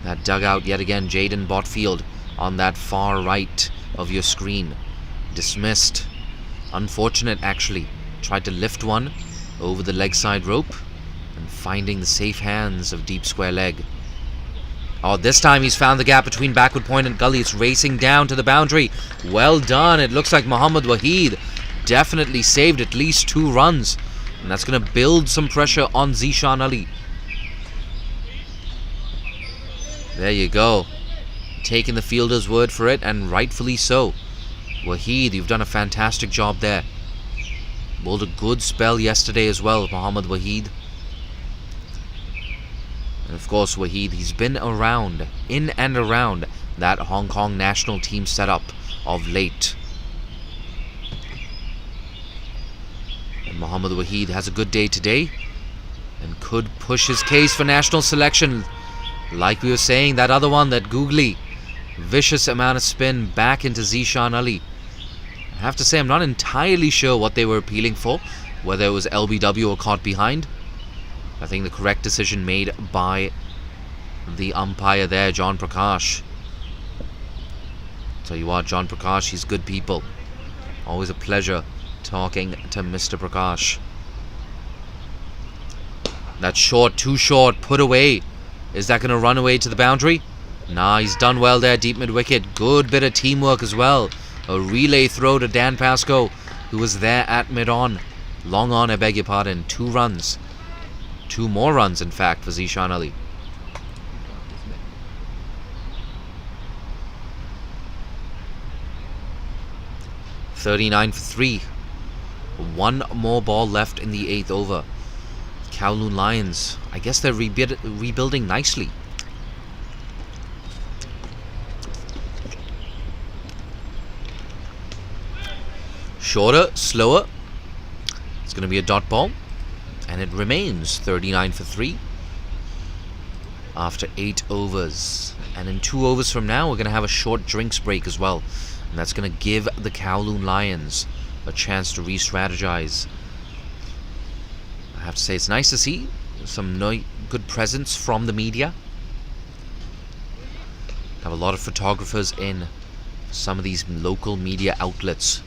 That dugout yet again, Jaden Botfield on that far right of your screen. Dismissed. Unfortunate actually. Tried to lift one over the leg side rope and finding the safe hands of deep square leg. Oh, this time he's found the gap between backward point and gully. It's racing down to the boundary. Well done. It looks like Muhammad Waheed definitely saved at least 2 runs. And that's going to build some pressure on Zishan Ali. There you go. Taking the fielder's word for it, and rightfully so. Waheed, you've done a fantastic job there. Bowled a good spell yesterday as well, Muhammad Waheed. And of course, Waheed, he's been around, in and around that Hong Kong national team setup of late. And Muhammad Waheed has a good day today and could push his case for national selection. Like we were saying, that other one, that googly, vicious amount of spin back into Zishan Ali. I have to say, I'm not entirely sure what they were appealing for, whether it was LBW or caught behind. I think the correct decision made by the umpire there, John Prakash. Tell you what, John Prakash, he's good people. Always a pleasure talking to Mr. Prakash. That's short, too short, put away. Is that going to run away to the boundary? Nah, he's done well there, deep mid-wicket. Good bit of teamwork as well A relay throw to Dan Pascoe, who was there at mid-on. Long on, I beg your pardon. 2 runs. 2 more runs, in fact, for Zishan Ali. .39 for 3. 1 more ball left in the 8th over. Kowloon Lions, I guess they're rebuilding nicely. Shorter, slower. It's going to be a dot ball. And it remains 39 for 3 after 8 overs. And in 2 overs from now, we're going to have a short drinks break as well. And that's going to give the Kowloon Lions a chance to re-strategize. I have to say, it's nice to see some good presence from the media. Have a lot of photographers in some of these local media outlets.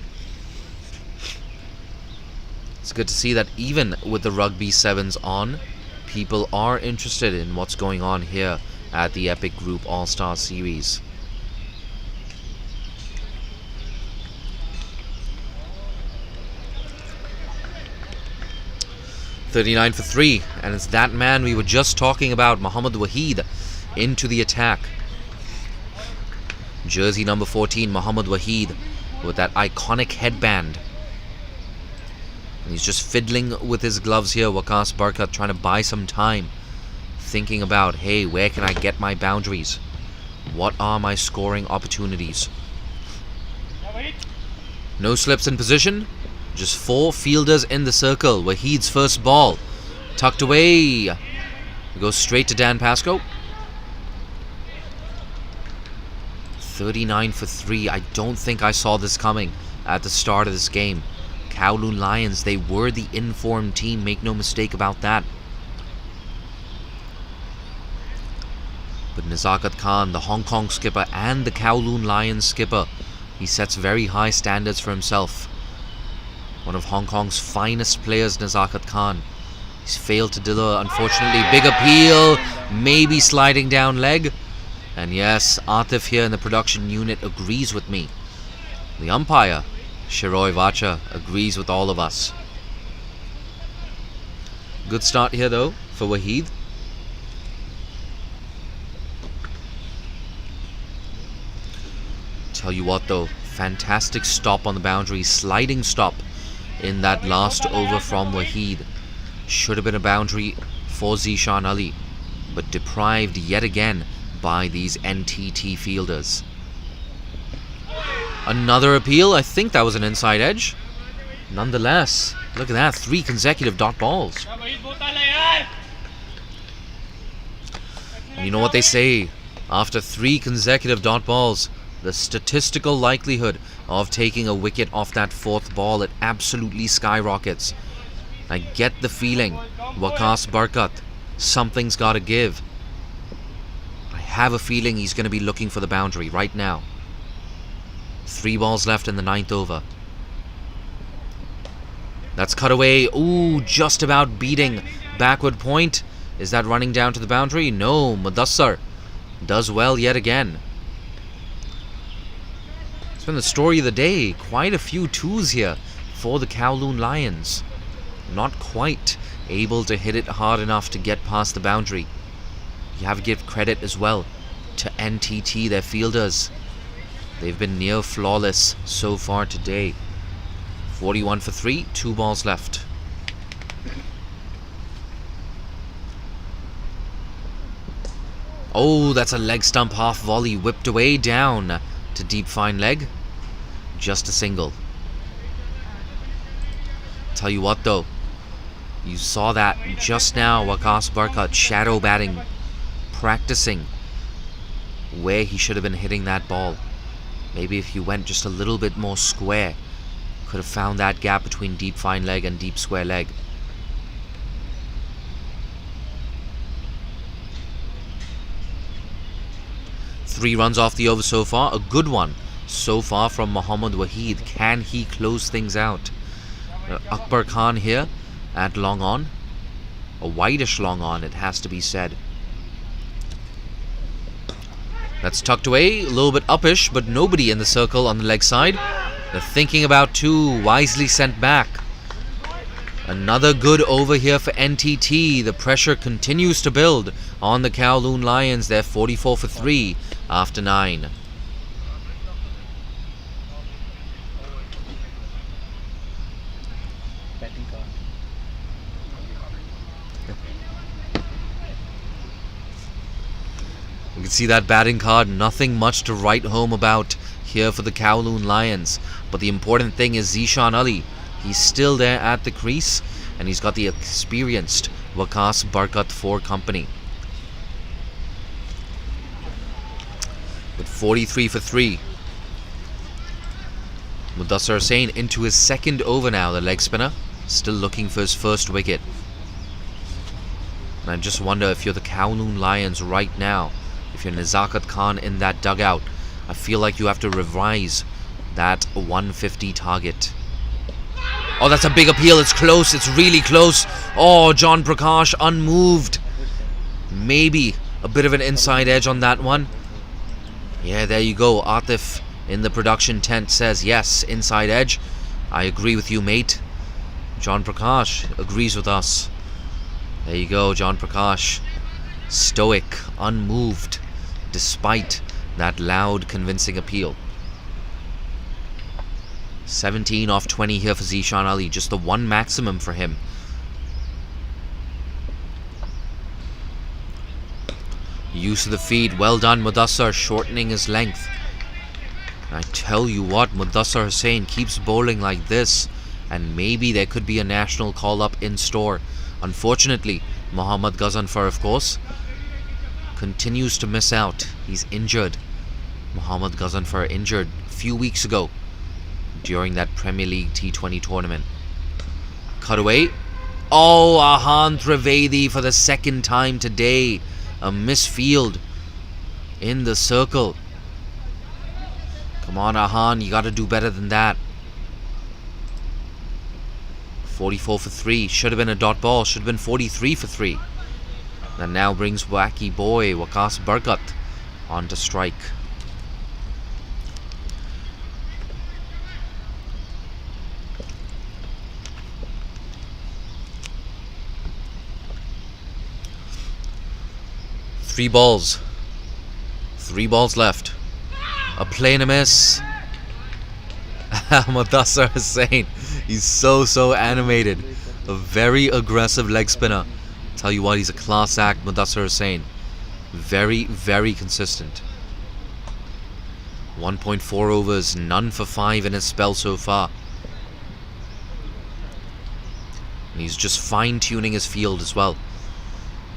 It's good to see that even with the Rugby Sevens on, people are interested in what's going on here at the Epic Group All-Star Series. .39 for 3, and it's that man we were just talking about, Mohammad Waheed, into the attack. Jersey number 14, Mohammad Waheed, with that iconic headband. And he's just fiddling with his gloves here, Waqas Barkat, trying to buy some time, thinking about, hey, where can I get my boundaries? What are my scoring opportunities? No slips in position. Just 4 fielders in the circle. Waheed's first ball. Tucked away. It goes straight to Dan Pascoe. 39 for 3. I don't think I saw this coming at the start of this game. Kowloon Lions, they were the informed team. Make no mistake about that. But Nazakat Khan, the Hong Kong skipper and the Kowloon Lions skipper, he sets very high standards for himself. One of Hong Kong's finest players, Nazakat Khan. He's failed to deliver, unfortunately. Big appeal, maybe sliding down leg. And yes, Atif here in the production unit agrees with me. The umpire, Shiroi Vacha, agrees with all of us. Good start here though for Waheed. Tell you what though, fantastic stop on the boundary, sliding stop in that last over from Waheed. Should have been a boundary for Zishan Ali, but deprived yet again by these NTT fielders. Another appeal. I think that was an inside edge. Nonetheless, look at that, 3 consecutive dot balls. And you know what they say, after 3 consecutive dot balls, the statistical likelihood of taking a wicket off that 4th ball, it absolutely skyrockets. I get the feeling, Waqas Barkat, something's got to give. I have a feeling he's going to be looking for the boundary right now. 3 balls left in the 9th over. That's cut away. Ooh, just about beating backward point. Is that running down to the boundary? No, Mudassar does well yet again. It's been the story of the day. Quite a few 2s here for the Kowloon Lions. Not quite able to hit it hard enough to get past the boundary. You have to give credit as well to NTT, their fielders. They've been near flawless so far today. 41 for 3, 2 balls left. Oh, that's a leg stump half volley, whipped away down to deep fine leg. Just a single. Tell you what though, you saw that just now, Waqas Barkat shadow batting, practicing where he should have been hitting that ball. Maybe if he went just a little bit more square, could have found that gap between deep fine leg and deep square leg. Three runs off the over so far, a good one so far from Mohammad Waheed. Can he close things out? Akbar Khan here at long on, a whitish long on, it has to be said. That's tucked away, a little bit uppish, but nobody in the circle on the leg side. They're thinking about two, wisely sent back. Another good over here for NTT. The pressure continues to build on the Kowloon Lions. They're 44 for 3 after 9. You can see that batting card, nothing much to write home about here for the Kowloon Lions. But the important thing is Zishan Ali. He's still there at the crease, and he's got the experienced Waqas Barkat for company. With 43 for 3. Mudassar Hussain into his second over now, the leg spinner. Still looking for his first wicket. And I just wonder if you're the Kowloon Lions right now, if you're Nazakat Khan in that dugout, I feel like you have to revise that 150 target. Oh, that's a big appeal. It's close. It's really close. Oh, John Prakash unmoved. Maybe a bit of an inside edge on that one. Yeah, there you go. Atif in the production tent says, yes, inside edge. I agree with you, mate. John Prakash agrees with us. There you go, John Prakash. Stoic, unmoved, despite that loud, convincing appeal. 17 off 20 here for Zishan Ali. Just the one maximum for him. Use of the feed. Well done, Mudassar, shortening his length. I tell you what, Mudassar Hussain keeps bowling like this, and maybe there could be a national call-up in store. Unfortunately, Mohammad Ghazanfar, of course, continues to miss out. He's injured. Mohammad Ghazanfar injured a few weeks ago during that Premier League T20 tournament. Cutaway. Oh, Ahan Trivedi for the second time today. A misfield in the circle. Come on, Ahan, you got to do better than that. 44 for 3. Should have been a dot ball. Should have been 43 for 3. That now brings wacky boy Waqas Barkat on to strike. Three balls left. A play and a miss. Mudassar Hussain, he's so animated. A very aggressive leg spinner. Tell you what, he's a class act, Mudassar Hussain. Very consistent. 1.4 overs, none for 5 in his spell so far. And he's just fine-tuning his field as well.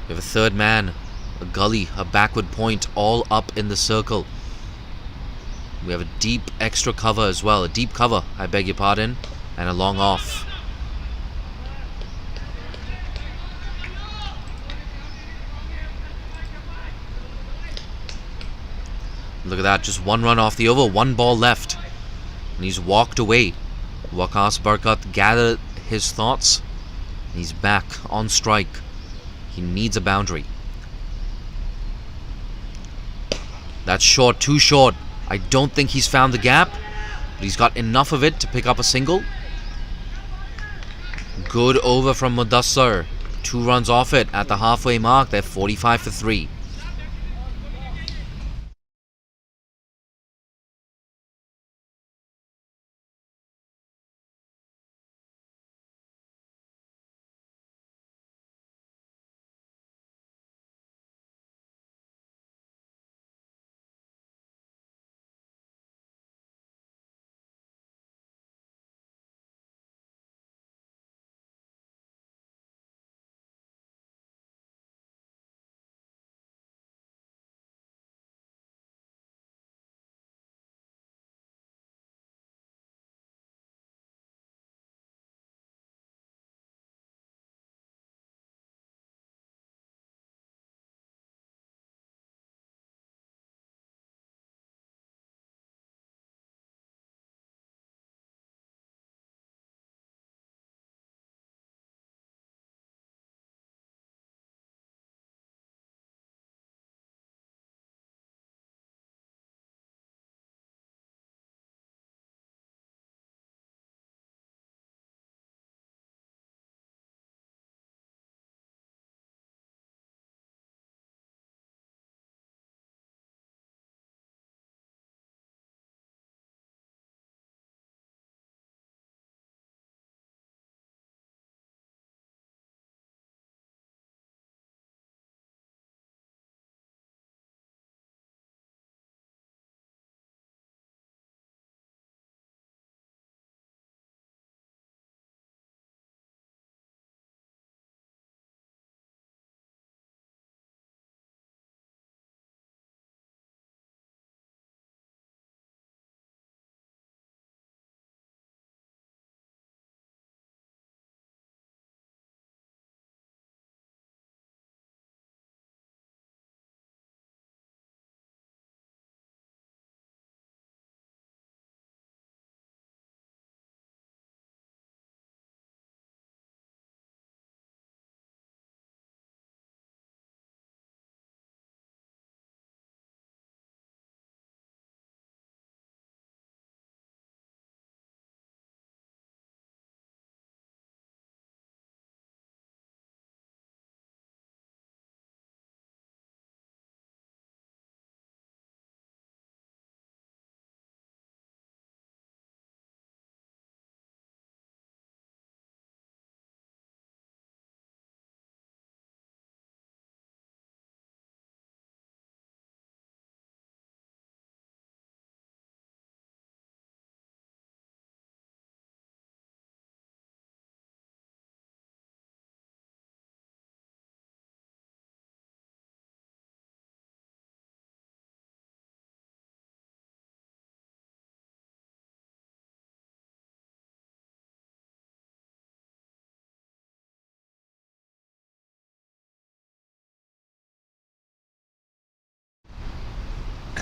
We have a third man, a gully, a backward point, all up in the circle. We have a deep extra cover as well. A deep cover, I beg your pardon. And a long off. Look at that, just one run off the over, one ball left. And he's walked away. Waqas Barkat gathered his thoughts. And he's back on strike. He needs a boundary. That's short, too short. I don't think he's found the gap, but he's got enough of it to pick up a single. Good over from Mudassar. 2 runs off it at the halfway mark. They're 45 for 3.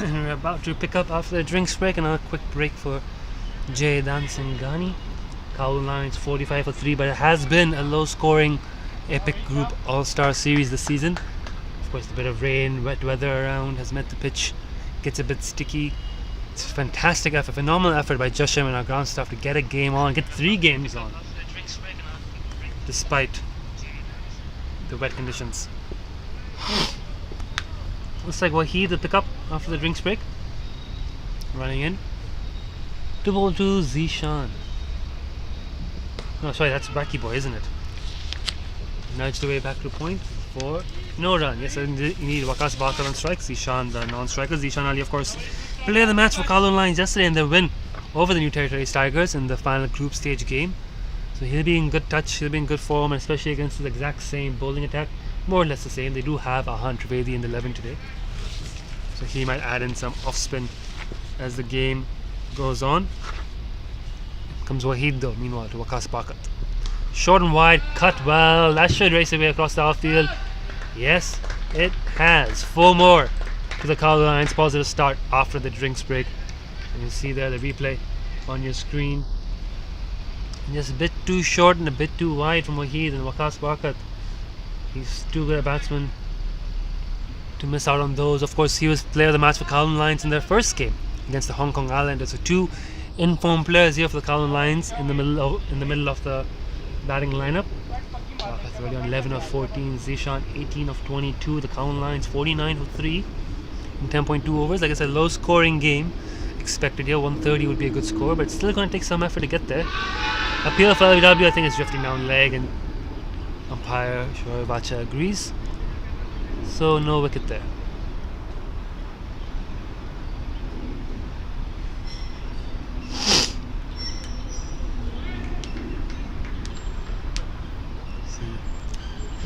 And we're about to pick up after the drinks break. Another quick break for Jay Dansingani. Kowloon Lions 45 for 3, but it has been a low-scoring epic group all-star series this season. Of course, a bit of rain, wet weather around has meant the pitch gets a bit sticky. It's a fantastic effort, phenomenal effort by Joshim and our ground staff to get a game on, get 3 games on, despite the wet conditions. Looks like Waheed will pick up after the drinks break. Running in. 2-2 Zishan. No, sorry, that's Bracky Boy, isn't it? Nudged away back to point for no run. Yes, you need Waqas Bakar on strike. Zishan, the non-striker. Zishan Ali, of course, player of the match for Kowloon Lions yesterday in their win over the New Territories Tigers in the final group stage game. So he'll be in good touch, he'll be in good form, and especially against the exact same bowling attack. More or less the same. They do have Ahan Trivedi in the 11 today. So he might add in some off-spin as the game goes on. Comes Waheed though, meanwhile, to Waqas Bakat. Short and wide, cut well. That should race away across the outfield. Yes, it has. 4 more to the Kowloon Lions. Positive start after the drinks break. And you see there the replay on your screen. Just a bit too short and a bit too wide from Waheed and Waqas Bakat. He's too good a batsman to miss out on those. Of course, he was player of the match for Kowloon Lions in their first game against the Hong Kong Islanders. So 2 informed players here for the Kowloon Lions in the middle of the batting lineup. That's already on 11 of 14. Zishan 18 of 22. The Kowloon Lions 49 for 3 in 10.2 overs. Like I said, low scoring game expected here. 130 would be a good score, but it's still going to take some effort to get there. Appeal for LBW, I think, is drifting down leg, and umpire Shoaib Bacha agrees. So no wicket there.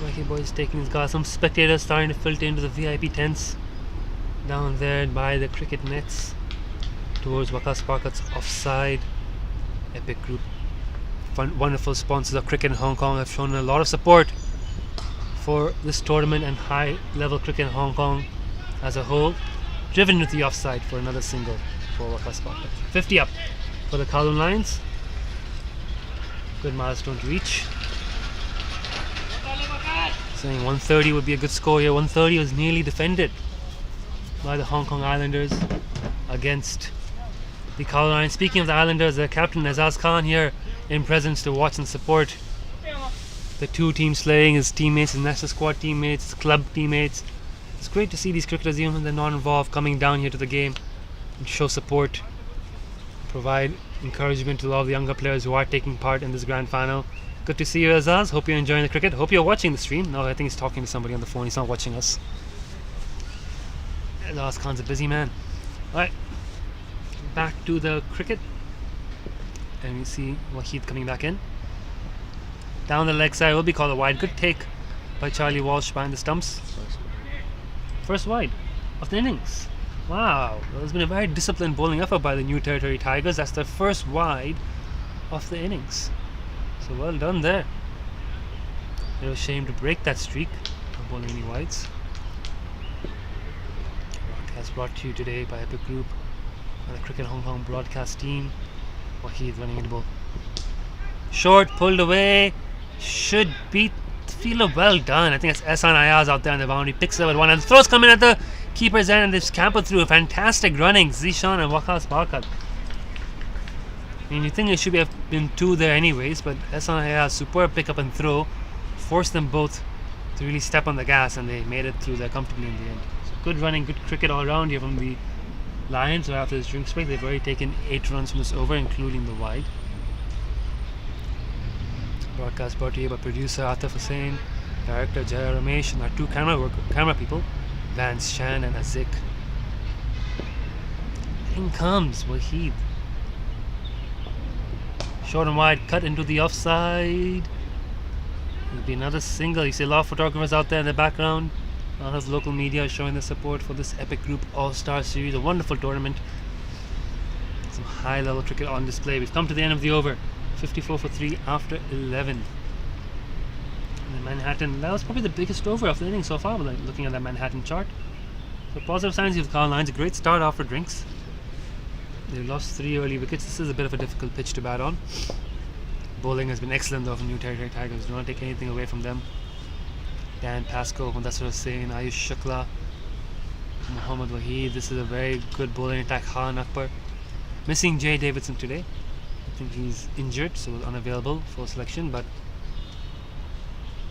Wacky Boy is taking his gas. Some spectators starting to filter into the VIP tents down there by the cricket nets towards Waqas Bakat's offside. Epic group. Wonderful sponsors of cricket in Hong Kong have shown a lot of support for this tournament and high level cricket in Hong Kong as a whole. Driven into the offside for another single for Waqas Bakat. 50 up for the Kowloon Lions. Good milestone to reach. Saying 130 would be a good score here. 130 was nearly defended by the Hong Kong Islanders against the Kowloon Lions. Speaking of the Islanders, the captain Azaz Khan here in presence to watch and support the 2 teams slaying, his teammates, his national squad teammates, his club teammates. It's great to see these cricketers, even when they're not involved, coming down here to the game and show support, provide encouragement to all the younger players who are taking part in this grand final. Good to see you, Azaz. Hope you're enjoying the cricket. Hope you're watching the stream. No, I think he's talking to somebody on the phone. He's not watching us. Azaz Khan's a busy man. Alright, back to the cricket. And we see Waheed coming back in. Down the leg side will be called a wide. Good take by Charlie Walsh behind the stumps. First wide of the innings. Wow, there's been a very disciplined bowling effort by the New Territory Tigers. That's their first wide of the innings. So well done there. They were ashamed to break that streak of bowling any wides. Broadcast brought to you today by Epic Group and the Cricket Hong Kong broadcast team. Waheed running into the ball. Short, pulled away. Should beat the fielder. Well done. I think it's Ehsan Ayaz out there on the boundary. Picks it up at one, and the throws come in at the keeper's end, and they've scampered through. Fantastic running. Zishan and Waqas Bakat. I mean, you think it should have been 2 there anyways, but Ehsan Ayaz, superb pick up and throw, forced them both to really step on the gas, and they made it through there comfortably in the end. So good running, good cricket all around here from the Lions. So after this drinks break, they've already taken 8 runs from this over, including the wide. Broadcast brought to you by producer Atif Hussain, director Jaya Ramesh, and our 2 camera people, Vance Chan and Azik. In comes Waheed. Short and wide, cut into the offside. There'll be another single. You see a lot of photographers out there in the background. A lot of local media showing their support for this Epic Group All-Star Series. A wonderful tournament. Some high-level cricket on display. We've come to the end of the over. 54 for 3 after 11. And Manhattan, that was probably the biggest over of the inning so far, looking at that Manhattan chart. So positive signs with Carl Lines. A great start off for Drinks. They lost 3 early wickets. This is a bit of a difficult pitch to bat on. Bowling has been excellent though from New Territory Tigers. Do not take anything away from them. Dan Pascoe, Mudassir Hussain, Ayush Shukla, Muhammad Waheed. This is a very good bowling attack. Khan Akbar. Missing Jay Davidson today. I think he's injured, so unavailable for selection, but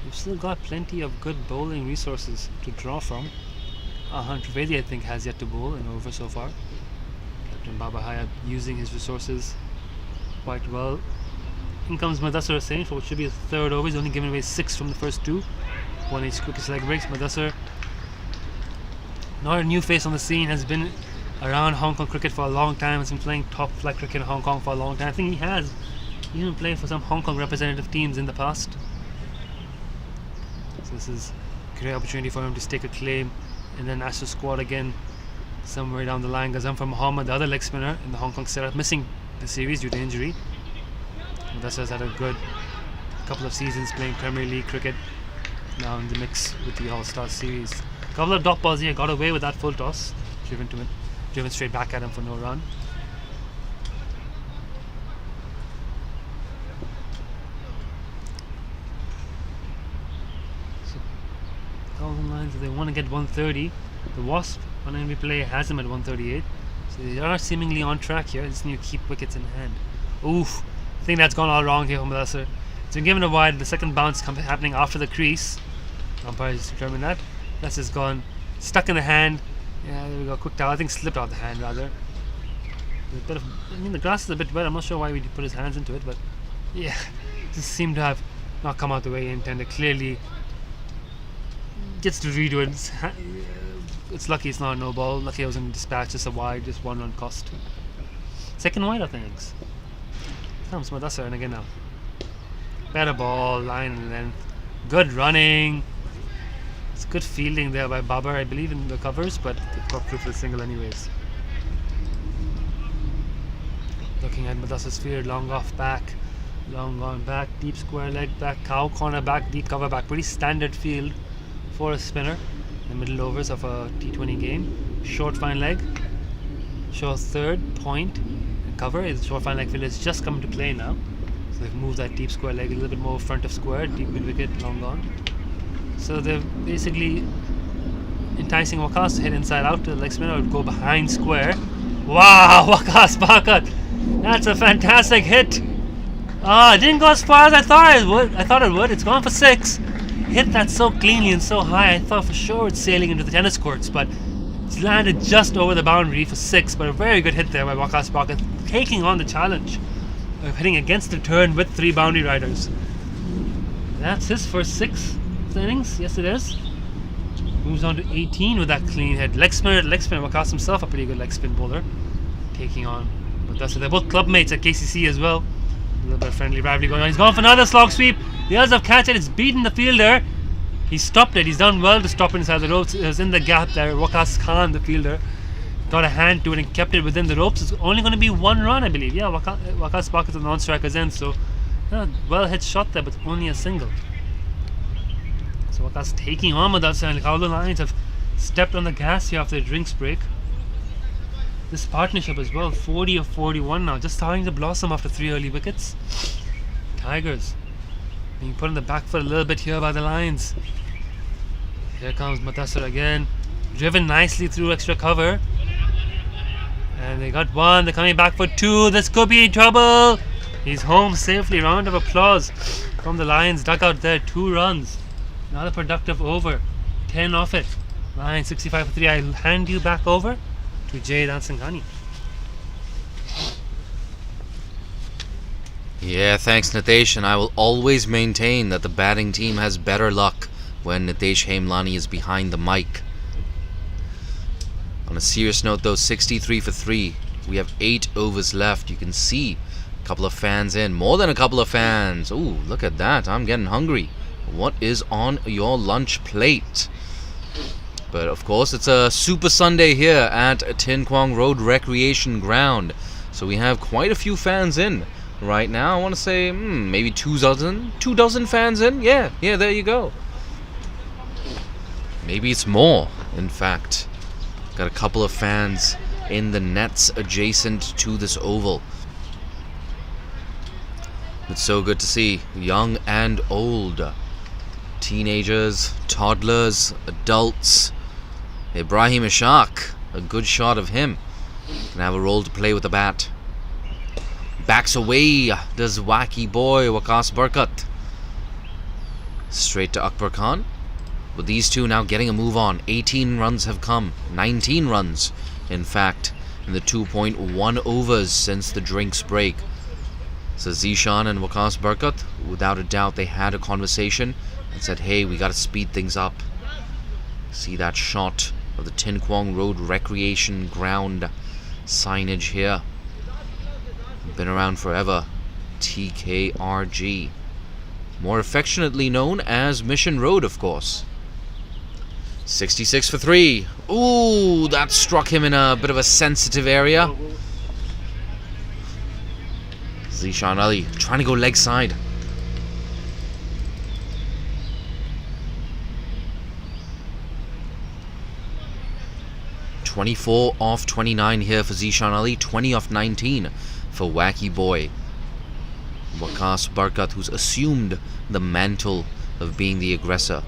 we've still got plenty of good bowling resources to draw from. Ahan Trivedi, I think, has yet to bowl in over so far. Captain Baba Hayat using his resources quite well. In comes Mudassir Hussain for what should be his 3rd over. He's only given away 6 from the first 2. 1 each quickest leg breaks. Mudassir, not a new face on the scene, has been around Hong Kong cricket for a long time. Has been playing top flight cricket in Hong Kong for a long time. I think he has even played for some Hong Kong representative teams in the past. So this is a great opportunity for him to stake a claim and then Ashes squad again somewhere down the line. Gazamfar Muhammad, the other leg spinner in the Hong Kong setup, missing the series due to injury. Mudassir's had a good couple of seasons playing Premier League cricket. Now in the mix with the All-Star series. A couple of dot balls here, got away with that full toss. Driven straight back at him for no run. So, Golden Lions, if they want to get 130, the Wasp on NB Play has them at 138. So they are seemingly on track here. They just need to keep wickets in hand. Oof, I think that's gone all wrong here for Mudassir. It's been given a wide. The second bounce happening after the crease. Umpire has determined that. That's just gone stuck in the hand. Yeah, there we go. Quick towel. I think slipped out the hand rather. A bit of, I mean, the grass is a bit wet. I'm not sure why we put his hands into it, but yeah, just seemed to have not come out the way he intended. Clearly, gets to redo it. It's lucky it's not a no ball. Lucky I was in dispatch. Just a wide, just 1 run cost. Second wide, I think. Comes Mudassir, and again now. Better ball, line and length. Good running. It's good fielding there by Babar, I believe, in the covers, but they got through for the single anyways. Looking at Mudassir's field, long off back, long on back, deep square leg back, cow corner back, deep cover back. Pretty standard field for a spinner in the middle overs of a T20 game. Short fine leg, short 3rd, point, and cover. His short fine leg field has just come into play now. So they've moved that deep square leg a little bit more front of square, deep mid wicket, long gone. So they're basically enticing Waqas to hit inside out to the leg spinner, would go behind square. Wow, Waqas Bakat! That's a fantastic hit! It didn't go as far as I thought it would. It's gone for 6. Hit that so cleanly and so high, I thought for sure it's sailing into the tennis courts, but it's landed just over the boundary for 6. But a very good hit there by Waqas Bakat, taking on the challenge of hitting against the turn with 3 boundary riders. That's his first 6 innings. Yes, it is. Moves on to 18 with that clean hit. Leg spinner. Waqas himself a pretty good leg spin bowler, taking on Mudassir. They're both club mates at KCC as well. A little bit of friendly rivalry going on. He's gone for another slog sweep. The others have catch it. It's beaten the fielder. He stopped it. He's done well to stop it inside the ropes. It was in the gap there. Waqas Khan, the fielder, got a hand to it and kept it within the ropes. It's only going to be 1 run, I believe. Yeah, Waqas Bakat is the non-striker's end, so well hit shot there, but only a single. So Waqas taking on Mudassir, and Golden Lions have stepped on the gas here after the drinks break. This partnership as well, 40 of 41 now, just starting to blossom after 3 early wickets. Tigers being put on the back foot a little bit here by the Lions. Here comes Mudassir again, driven nicely through extra cover. And they got 1, they're coming back for 2, this could be trouble. He's home safely, round of applause from the Lions dugout there, 2 runs. Another productive over, 10 off it. Lions 65 for 3. I'll hand you back over to Jay Dansanghani. Yeah, thanks Nitesh, and I will always maintain that the batting team has better luck when Nitesh Hemlani is behind the mic. On a serious note though, 63 for 3. We have 8 overs left. You can see a couple of fans in, more than a couple of fans. Ooh, look at that, I'm getting hungry. What is on your lunch plate? But of course it's a Super Sunday here at Tin Kwong Road Recreation Ground, so we have quite a few fans in right now. I want to say maybe 2 dozen fans in. Yeah, there you go. Maybe it's more, in fact. Got a couple of fans in the nets adjacent to this oval. It's so good to see, young and old, teenagers, toddlers, adults. Ibrahim Ishaq, a good shot of him, can have a role to play with the bat. Backs away does wacky boy Waqas Barkat. Straight to Akbar Khan. With these two now getting a move on. 18 runs have come. 19 runs, in fact, in the 2.1 overs since the drinks break. So Zishan and Waqas Barkat, without a doubt, they had a conversation and said, hey, we got to speed things up. See that shot of the Tin Kwong Road Recreation Ground signage here. Been around forever. TKRG. More affectionately known as Mission Road, of course. 66 for 3. Ooh, that struck him in a bit of a sensitive area. Zishan Ali trying to go leg side. (24 off 29 here for Zishan Ali, 20 off 19 for Wacky Boy Waqas Barkat, who's assumed the mantle of being the aggressor.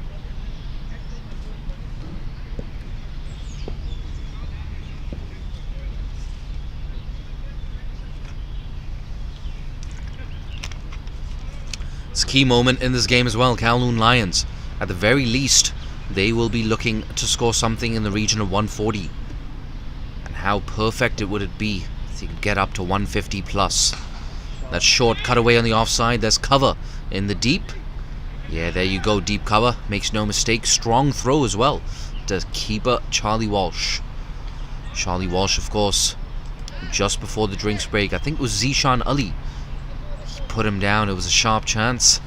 It's a key moment in this game as well. Kowloon Lions, at the very least, they will be looking to score something in the region of 140. And how perfect it would it be if you could get up to 150 plus. That short cutaway on the offside. There's cover in the deep. Yeah, there you go, deep cover. Makes no mistake. Strong throw as well to keeper Charlie Walsh. Charlie Walsh, of course, just before the drinks break, I think it was Zishan Ali. He put him down. It was a sharp chance,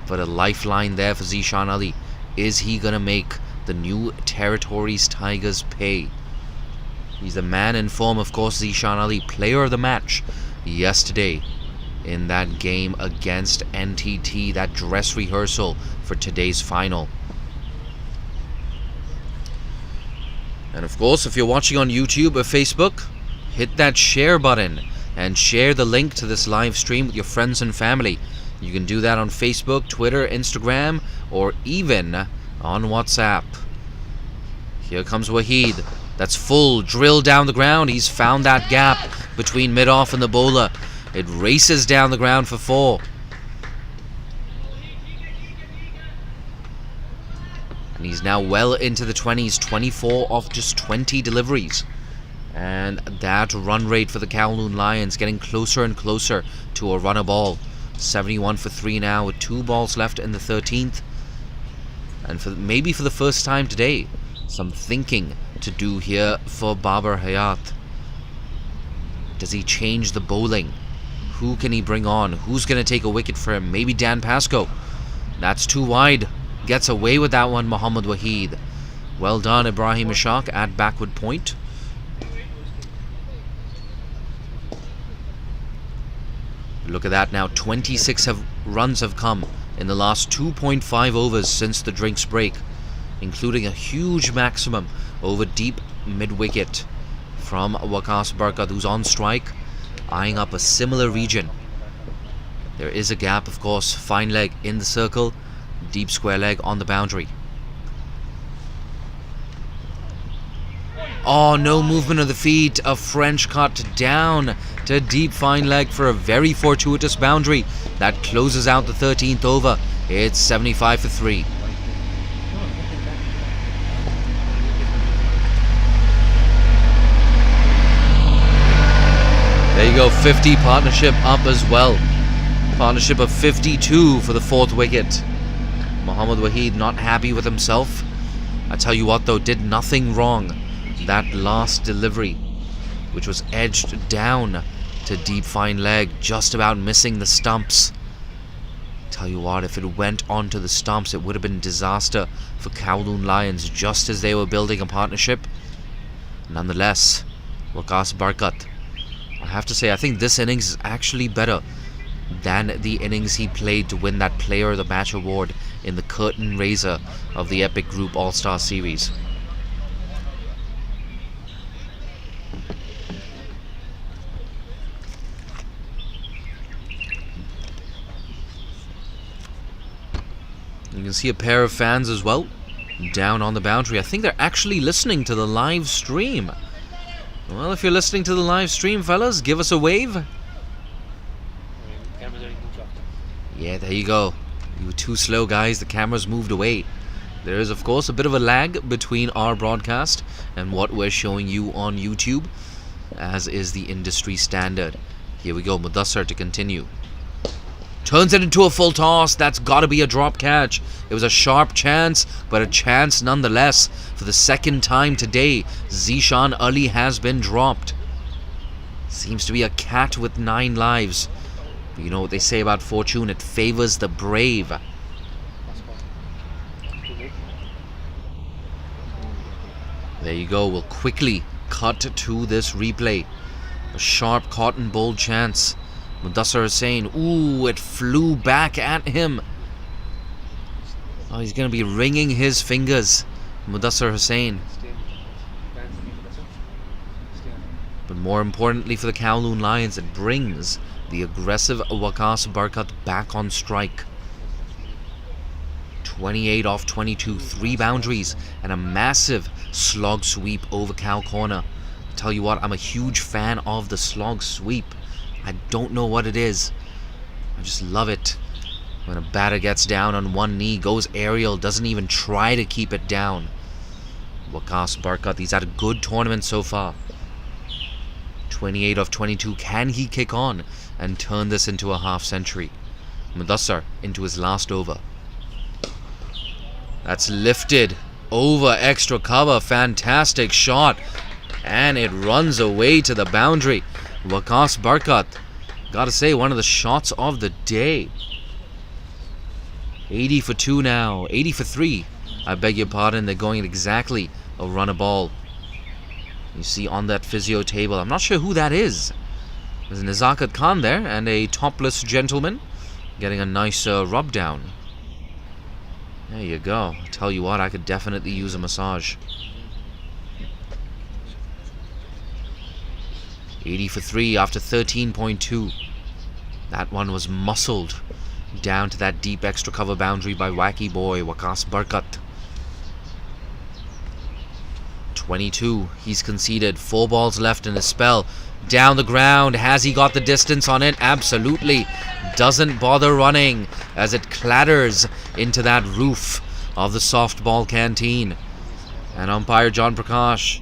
but a lifeline there for Zishan Ali. Is he going to make the New Territories Tigers pay? He's the man in form, of course, Zishan Ali, player of the match yesterday in that game against NTT, that dress rehearsal for today's final. And of course, if you're watching on YouTube or Facebook, hit that share button and share the link to this live stream with your friends and family. You can do that on Facebook, Twitter, Instagram, or even on WhatsApp. Here comes Waheed. That's full, drill down the ground. He's found that gap between mid-off and the bowler. It races down the ground for 4. And he's now well into the 20s, 24 off just 20 deliveries. And that run rate for the Kowloon Lions getting closer and closer to a runner ball. 71 for 3 now with 2 balls left in the 13th. And maybe for the first time today, some thinking to do here for Babar Hayat. Does he change the bowling? Who can he bring on? Who's going to take a wicket for him? Maybe Dan Pascoe. That's too wide. Gets away with that one, Muhammad Waheed. Well done, Ibrahim Ishaq at backward point. Look at that now. 26 runs have come in the last 2.5 overs since the drinks break, including a huge maximum over deep mid-wicket from Waqas Barkat, who's on strike, eyeing up a similar region. There is a gap, of course. Fine leg in the circle, deep square leg on the boundary. Oh, no movement of the feet. A French cut down to deep fine leg for a very fortuitous boundary. That closes out the 13th over. It's 75 for 3. There you go, 50 partnership up as well. Partnership of 52 for the 4th wicket. Muhammad Waheed not happy with himself. I tell you what though, did nothing wrong. That last delivery, which was edged down to deep fine leg, just about missing the stumps. Tell you what, if it went onto the stumps, it would have been disaster for Kowloon Lions, just as they were building a partnership. Nonetheless, Waqas Barkat, I have to say, I think this innings is actually better than the innings he played to win that Player of the Match award in the curtain raiser of the Epic Group All-Star Series. You can see a pair of fans as well down on the boundary. I think they're actually listening to the live stream. Well, if you're listening to the live stream, fellas, give us a wave. Yeah, there you go. You were too slow, guys. The camera's moved away. There is, of course, a bit of a lag between our broadcast and what we're showing you on YouTube, as is the industry standard. Here we go, Mudassar to continue. Turns it into a full toss. That's got to be a drop catch. It was a sharp chance, but a chance nonetheless. For the second time today, Zishan Ali has been dropped. Seems to be a cat with 9 lives. But you know what they say about fortune, it favors the brave. There you go. We'll quickly cut to this replay. A sharp cotton bowl chance. Mudassar Hussain, ooh, it flew back at him. Oh, he's going to be wringing his fingers, Mudassar Hussain. But more importantly for the Kowloon Lions, it brings the aggressive Waqas Barkat back on strike. 28 off 22, 3 boundaries, and a massive slog sweep over cow corner. Tell you what, I'm a huge fan of the slog sweep. I don't know what it is. I just love it. When a batter gets down on one knee, goes aerial, doesn't even try to keep it down. Waqas Barkat, he's had a good tournament so far. 28 of 22. Can he kick on and turn this into a half century? Mudassar into his last over. That's lifted over extra cover. Fantastic shot. And it runs away to the boundary. Waqas Barkat, gotta say, one of the shots of the day. 80 for 2 now. 80 for 3. I beg your pardon. They're going at exactly a run a ball. You see on that physio table, I'm not sure who that is. There's Nazakat Khan there and a topless gentleman getting a nice rub down. There you go. I tell you what, I could definitely use a massage. 80 for 3 after 13.2. That one was muscled down to that deep extra cover boundary by wacky boy Waqas Barkat. 22. He's conceded. 4 balls left in his spell. Down the ground. Has he got the distance on it? Absolutely. Doesn't bother running as it clatters into that roof of the softball canteen. And umpire John Prakash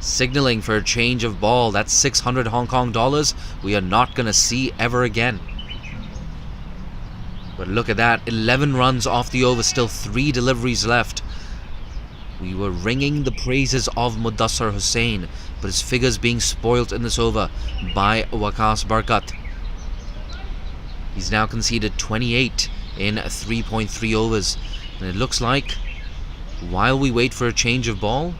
signaling for a change of ball. That's 600 Hong Kong dollars we are not going to see ever again. But look at that. 11 runs off the over. Still 3 deliveries left. We were ringing the praises of Mudassar Hussain, but his figures being spoilt in this over by Waqas Barkat. He's now conceded 28 in 3.3 overs. And it looks like, while we wait for a change of ball,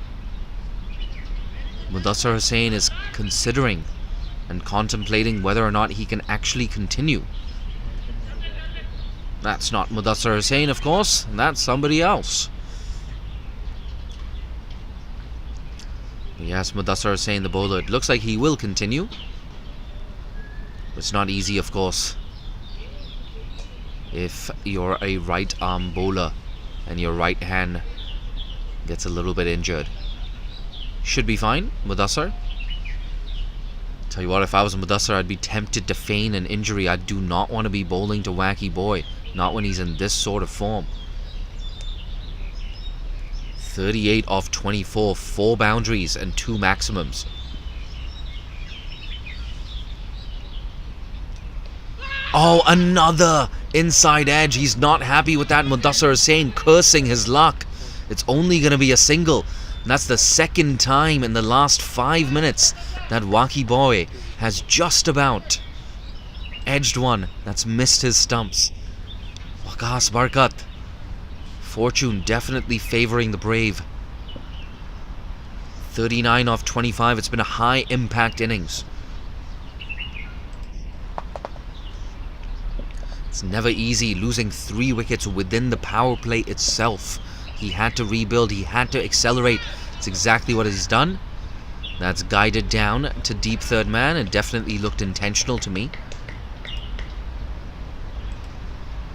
Mudassar Hussain is considering and contemplating whether or not he can actually continue. That's not Mudassar Hussain, of course. That's somebody else. Yes, Mudassar Hussain, the bowler. It looks like he will continue. It's not easy, of course, if you're a right arm bowler and your right hand gets a little bit injured. Should be fine, Mudassar. Tell you what, if I was Mudassar, I'd be tempted to feign an injury. I do not want to be bowling to wacky boy, not when he's in this sort of form. 38 off 24, 4 boundaries and 2 maximums. Oh, another inside edge. He's not happy with that. Mudassar Hussain cursing his luck. It's only going to be a single. And that's the second time in the last 5 minutes that Wacky Boy has just about edged one that's missed his stumps. Waqas Barkat. Fortune definitely favoring the brave. 39 off 25. It's been a high impact innings. It's never easy losing 3 wickets within the power play itself. He had to rebuild. He had to accelerate. It's exactly what he's done. That's guided down to deep third man and definitely looked intentional to me.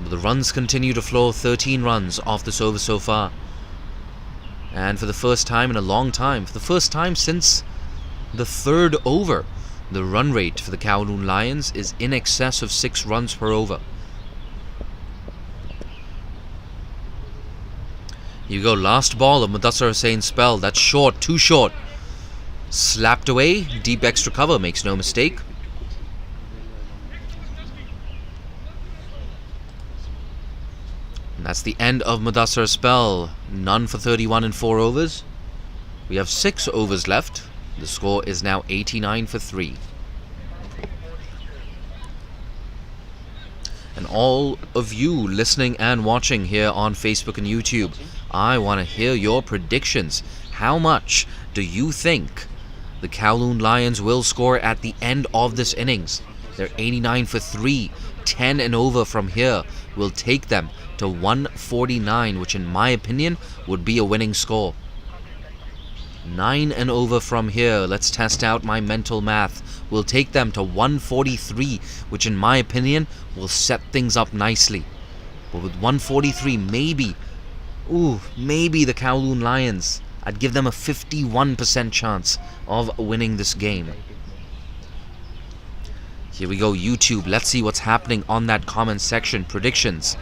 But the runs continue to flow. 13 runs off this over so far. And for the first time in a long time, for the first time since the third over, the run rate for the Kowloon Lions is in excess of 6 runs per over. Here you go, last ball of Mudassar Hussein's spell. That's short, too short. Slapped away, deep extra cover, makes no mistake. And that's the end of Mudassar's spell. None for 31 in 4 overs. We have 6 overs left. The score is now 89 for 3. And all of you listening and watching here on Facebook and YouTube, I want to hear your predictions. How much do you think the Kowloon Lions will score at the end of this innings? They're 89 for 3. 10 and over from here will take them to 149, which in my opinion would be a winning score. 9 and over from here, let's test out my mental math, will take them to 143, which in my opinion will set things up nicely. But with 143, maybe the Kowloon Lions, I'd give them a 51% chance of winning this game. Here we go, YouTube. Let's see what's happening on that comment section. Predictions.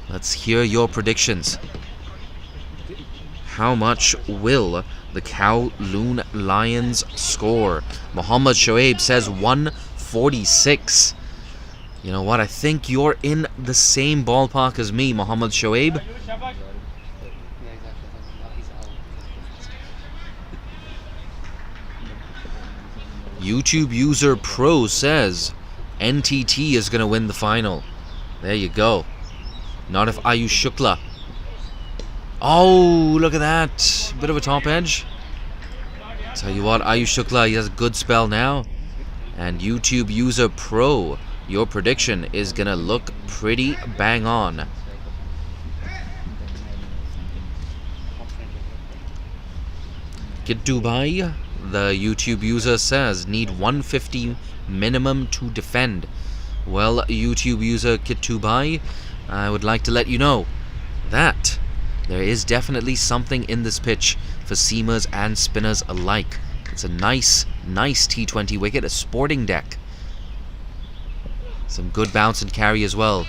Let's hear your predictions. How much will the Kowloon Lions score? Muhammad Shoaib says 146. You know what? I think you're in the same ballpark as me, Muhammad Shoaib. YouTube user Pro says NTT is going to win the final. There you go. Not if Ayush Shukla. Oh, look at that. Bit of a top edge. Tell you what, Ayush Shukla, he has a good spell now. And YouTube user Pro, your prediction is going to look pretty bang on. Kid Dubai, the YouTube user says, need 150 minimum to defend. Well, YouTube user Kid Dubai, I would like to let you know that there is definitely something in this pitch for seamers and spinners alike. It's a nice T20 wicket, a sporting deck. Some good bounce and carry as well.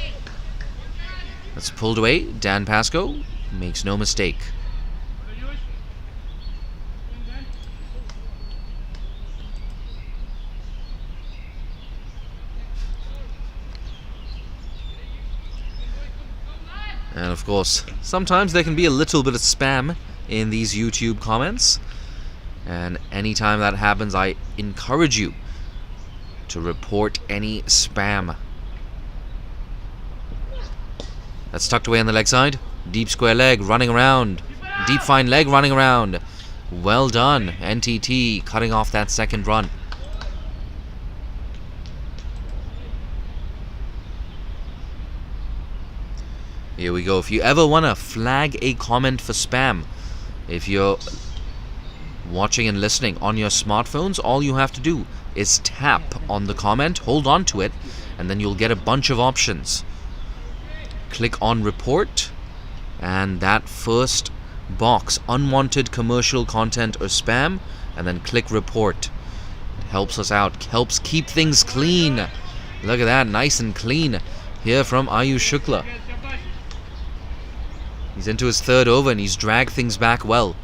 That's pulled away. Dan Pascoe makes no mistake. And of course, sometimes there can be a little bit of spam in these YouTube comments. And anytime that happens, I encourage you to report any spam. That's tucked away on the leg side. Deep square leg running around. Deep fine leg running around. Well done. NTT cutting off that second run. Here we go. If you ever want to flag a comment for spam, if you're watching and listening on your smartphones, all you have to do is tap on the comment, hold on to it, and then you'll get a bunch of options. Click on report, and that first box, unwanted commercial content or spam, and then click report. It helps us out, helps keep things clean. Look at that, nice and clean here from Ayush Shukla. He's into his third over and he's dragged things back well.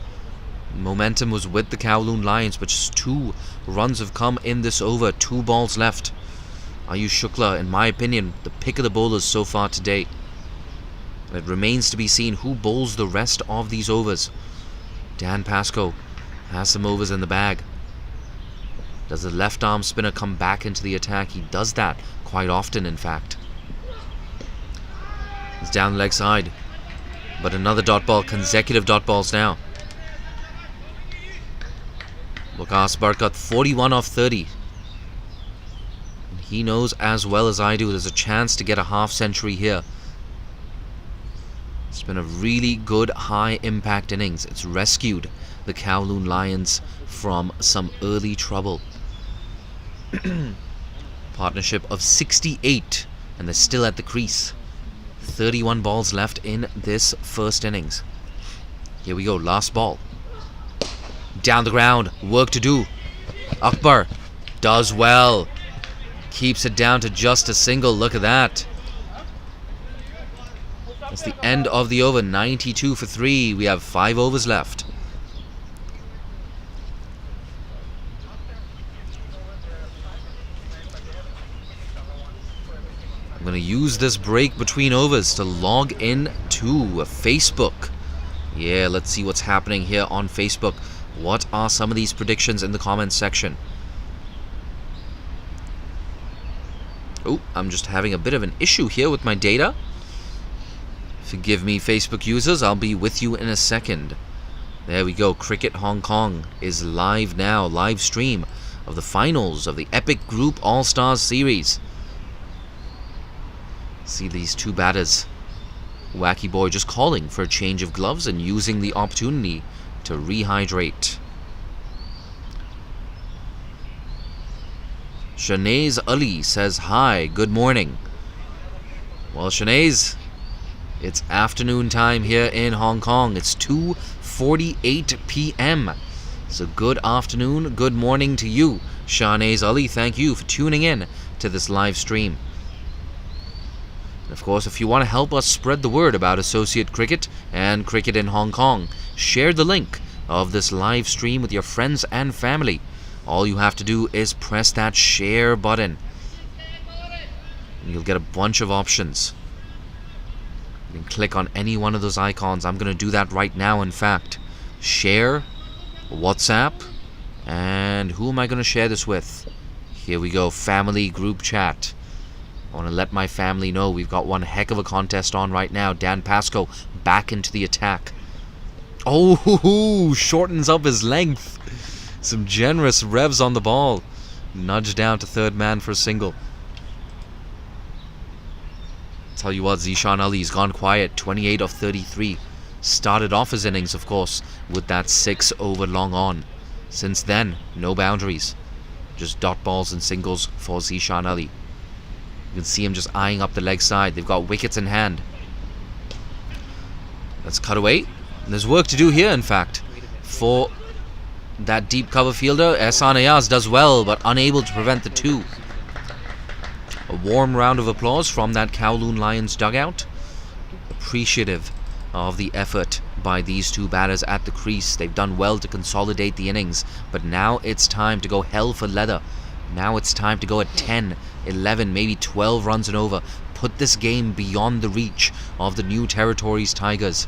Momentum was with the Kowloon Lions, but just 2 runs have come in this over. 2 balls left. Ayush Shukla, in my opinion, the pick of the bowlers so far today. It remains to be seen who bowls the rest of these overs. Dan Pascoe has some overs in the bag. Does the left arm spinner come back into the attack? He does that quite often, in fact. He's down the leg side. But another dot ball, consecutive dot balls now. Waqas Barkat, 41 off 30. And he knows as well as I do there's a chance to get a half century here. It's been a really good high impact innings. It's rescued the Kowloon Lions from some early trouble. Partnership of 68 and they're still at the crease. 31 balls left in this first innings. Here we go, last ball. Down the ground, work to do. Akbar does well. Keeps it down to just a single. Look at that. That's the end of the over. 92 for 3. We have 5 overs left. I'm going to use this break between overs to log in to Facebook. Yeah, let's see what's happening here on Facebook. What are some of these predictions in the comments section? Oh, I'm just having a bit of an issue here with my data. Forgive me, Facebook users. I'll be with you in a second. There we go. Cricket Hong Kong is live now. Live stream of the finals of the Epic Group All-Stars Series. See these two batters. Wacky Boy just calling for a change of gloves and using the opportunity to rehydrate. Shanaze Ali says, hi, good morning. Well, Shanaze, it's afternoon time here in Hong Kong. It's 2:48 p.m. So good afternoon, good morning to you, Shanaze Ali. Thank you for tuning in to this live stream. And of course, if you want to help us spread the word about associate cricket and cricket in Hong Kong, share the link of this live stream with your friends and family. All you have to do is press that share button. And you'll get a bunch of options. You can click on any one of those icons. I'm going to do that right now, in fact. Share, WhatsApp, and who am I going to share this with? Here we go, family group chat. I want to let my family know we've got one heck of a contest on right now. Dan Pascoe back into the attack. Oh, shortens up his length. Some generous revs on the ball. Nudged down to third man for a single. Tell you what, Zishan Ali's gone quiet. 28 of 33. Started off his innings, of course, with that 6 over long on. Since then, no boundaries. Just dot balls and singles for Zishan Ali. You can see him just eyeing up the leg side. They've got wickets in hand. Let's cut away. There's work to do here, in fact, for that deep cover fielder. Ehsan Ayaz does well, but unable to prevent the 2. A warm round of applause from that Kowloon Lions dugout. Appreciative of the effort by these two batters at the crease. They've done well to consolidate the innings, but now it's time to go hell for leather. Now it's time to go at 10, 11, maybe 12 runs and over. Put this game beyond the reach of the New Territories Tigers.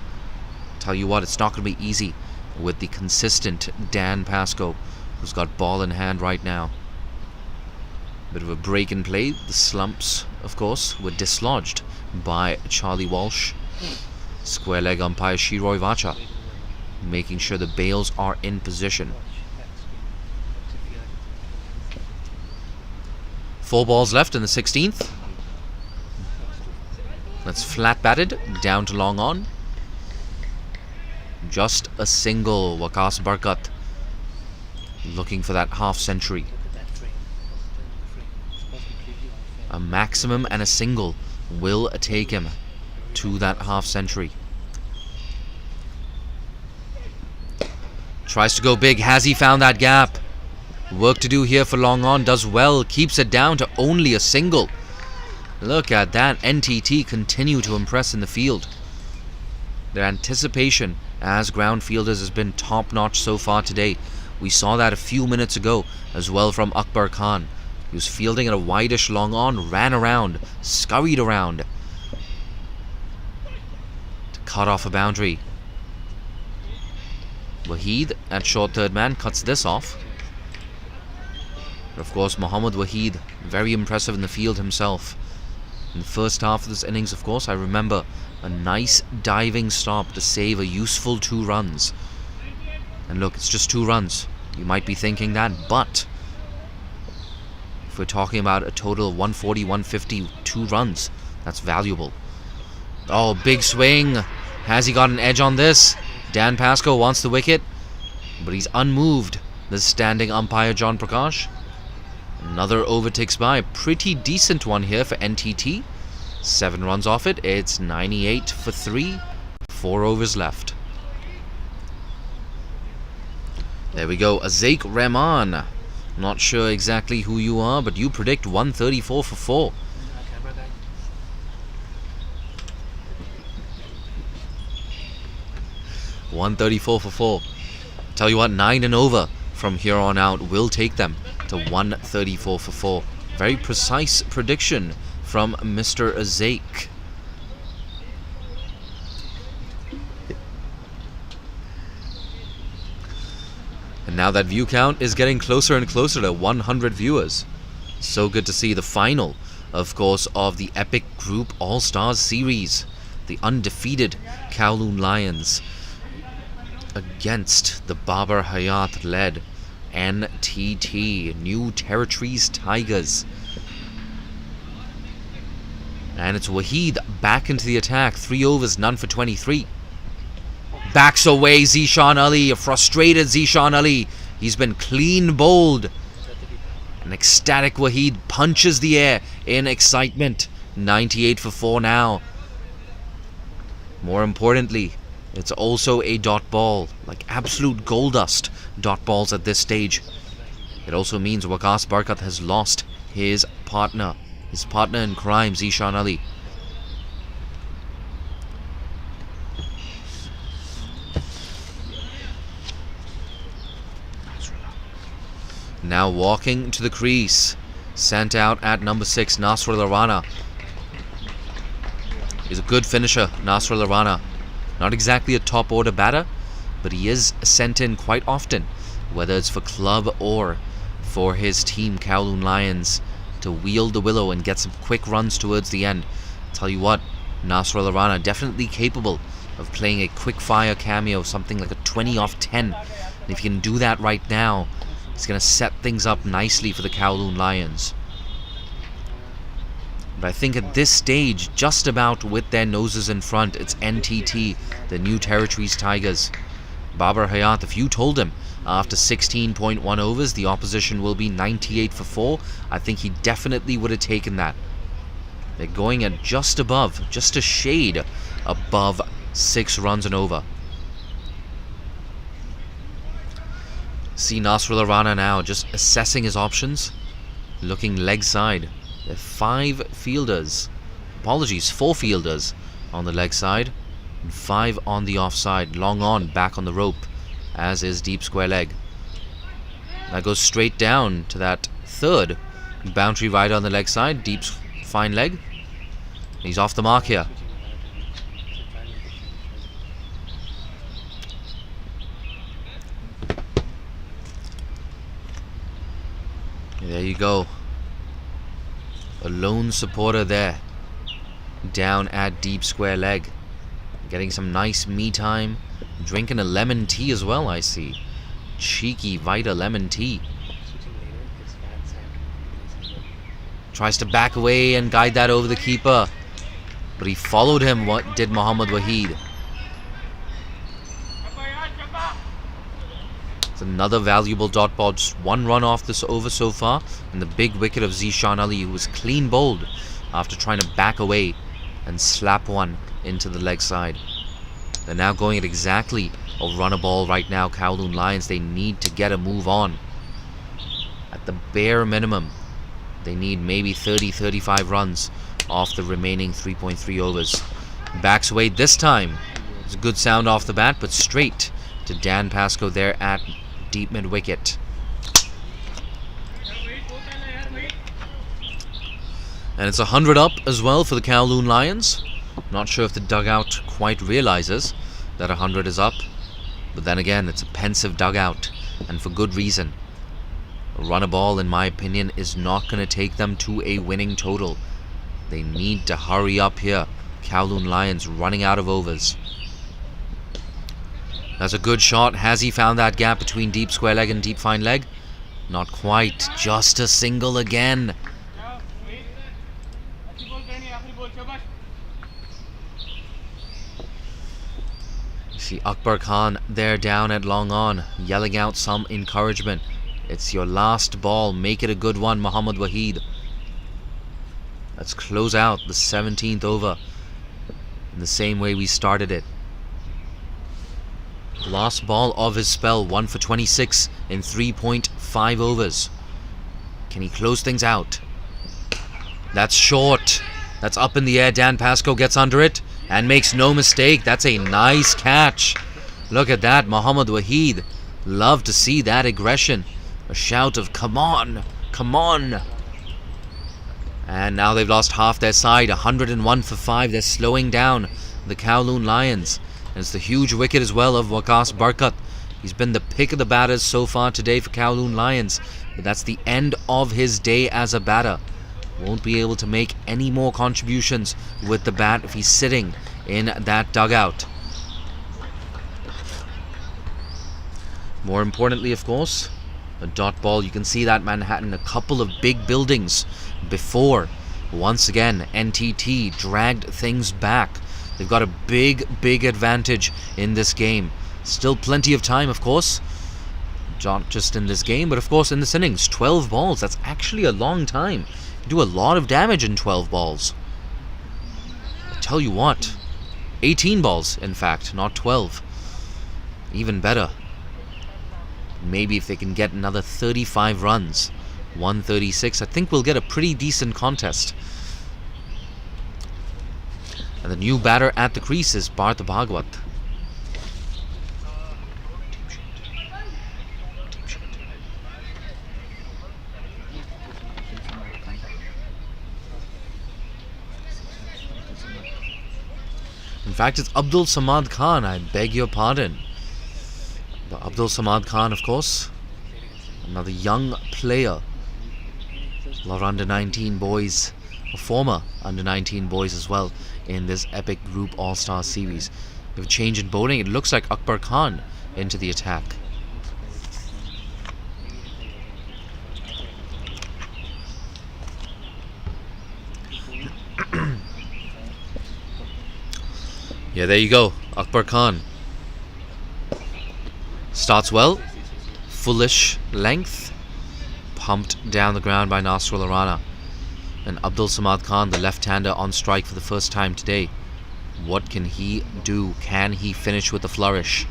Tell you what, it's not going to be easy with the consistent Dan Pascoe, who's got ball in hand right now. Bit of a break in play. The slumps, of course, were dislodged by Charlie Walsh. Square leg umpire Shiroy Vacha making sure the bails are in position. 4 balls left in the 16th. That's flat batted down to long on. Just a single. Waqas Barkat looking for that half century. A maximum and a single will take him to that half century. Tries to go big. Has he found that gap? Work to do here for long on. Does well. Keeps it down to only a single. Look at that. NTT continue to impress in the field. Their anticipation as ground fielders has been top notch so far today. We saw that a few minutes ago as well from Akbar Khan. He was fielding at a wideish long on, ran around, scurried around to cut off a boundary. Waheed at short third man cuts this off. But of course, Mohammad Waheed, very impressive in the field himself. In the first half of this innings, of course, I remember a nice diving stop to save a useful 2 runs. And look, it's just 2 runs. You might be thinking that, but if we're talking about a total of 140, 150, 2 runs, that's valuable. Oh, big swing. Has he got an edge on this? Dan Pascoe wants the wicket, but he's unmoved. The standing umpire John Prakash. Another over ticks by. Pretty decent one here for NTT. 7 runs off it. It's 98 for 3. 4 overs left. There we go. Azaik Rahman. Not sure exactly who you are, but you predict 134 for 4. 134 for 4. Tell you what, 9 and over from here on out will take them to 134 for 4. Very precise prediction from Mr. Azaik. And now that view count is getting closer and closer to 100 viewers. So good to see the final, of course, of the epic Group All-Stars series. The undefeated Kowloon Lions against the Babar Hayat-led NTT, New Territories Tigers. And it's Waheed back into the attack. 3 overs, none for 23. Backs away Zishan Ali, a frustrated Zishan Ali. He's been clean bowled. An ecstatic Waheed punches the air in excitement. 98 for 4 now. More importantly, it's also a dot ball, like absolute gold dust dot balls at this stage. It also means Waqas Barkat has lost his partner in crime, Zishan Ali. Now walking to the crease, sent out at number 6, Nasrullah Rana. He's a good finisher, Nasrullah Rana. Not exactly a top order batter, but he is sent in quite often, whether it's for club or for his team, Kowloon Lions, to wield the willow and get some quick runs towards the end. Tell you what, Nasrullah Rana definitely capable of playing a quick fire cameo, something like a 20 off 10. And if he can do that right now, it's going to set things up nicely for the Kowloon Lions. But I think at this stage, just about with their noses in front, it's NTT, the New Territories Tigers. Babar Hayat, if you told him after 16.1 overs the opposition will be 98 for 4, I think he definitely would have taken that. They're going at just above, just a shade above 6 runs and over. See Nasrullah Rana now just assessing his options, looking leg side. There are 4 fielders on the leg side and 5 on the offside. Long on, back on the rope, as is deep square leg. That goes straight down to that 3rd boundary right on the leg side, deep fine leg. He's off the mark here. There you go. A lone supporter there, down at deep square leg, getting some nice me time, drinking a lemon tea as well, I see. Cheeky Vita lemon tea. Tries to back away and guide that over the keeper, but he followed him. What did Mohammad Waheed? It's another valuable dot ball, just 1 run off this over so far, and the big wicket of Zishan Ali, who was clean bowled after trying to back away and slap one into the leg side. They're now going at exactly a run a ball right now, Kowloon Lions. They need to get a move on. At the bare minimum, they need maybe 30-35 runs off the remaining 3.3 overs. Backs away this time. It's a good sound off the bat, but straight to Dan Pascoe there at deep mid wicket. And it's 100 up as well for the Kowloon Lions. Not sure if the dugout quite realizes that 100 is up, but then again, it's a pensive dugout, and for good reason. A run a ball, in my opinion, is not going to take them to a winning total. They need to hurry up here. Kowloon Lions running out of overs. That's a good shot. Has he found that gap between deep square leg and deep fine leg? Not quite. Just a single again. See Akbar Khan there down at long on, yelling out some encouragement. It's your last ball. Make it a good one, Mohammad Waheed. Let's close out the 17th over in the same way we started it. Last ball of his spell, 1 for 26 in 3.5 overs. Can he close things out? That's short. That's up in the air. Dan Pascoe gets under it and makes no mistake. That's a nice catch. Look at that, Mohammad Waheed. Love to see that aggression. A shout of come on, come on. And now they've lost half their side, 101 for 5. They're slowing down the Kowloon Lions. And it's the huge wicket as well of Waqas Barkat. He's been the pick of the batters so far today for Kowloon Lions. But that's the end of his day as a batter. Won't be able to make any more contributions with the bat if he's sitting in that dugout. More importantly, of course, a dot ball. You can see that Manhattan, a couple of big buildings before. Once again, NTT dragged things back. They've got a big advantage in this game. Still plenty of time, of course. Not just in this game, but of course in this innings. 12 balls, that's actually a long time. You do a lot of damage in 12 balls. I tell you what, 18 balls, in fact, not 12. Even better. Maybe if they can get another 35 runs, 136, I think we'll get a pretty decent contest. And the new batter at the crease is Parth Bhagwat. In fact, it's Abdul Samad Khan, I beg your pardon. But Abdul Samad Khan, of course, another young player. A lot of under-19 boys, or former under-19 boys as well, in this epic group all-star series. We have a change in bowling. It looks like Akbar Khan into the attack. Yeah, there you go, Akbar Khan. Starts well, fullish length, pumped down the ground by Nasrul Rana. And Abdul Samad Khan, the left-hander, on strike for the first time today. What can he do? Can he finish with a flourish?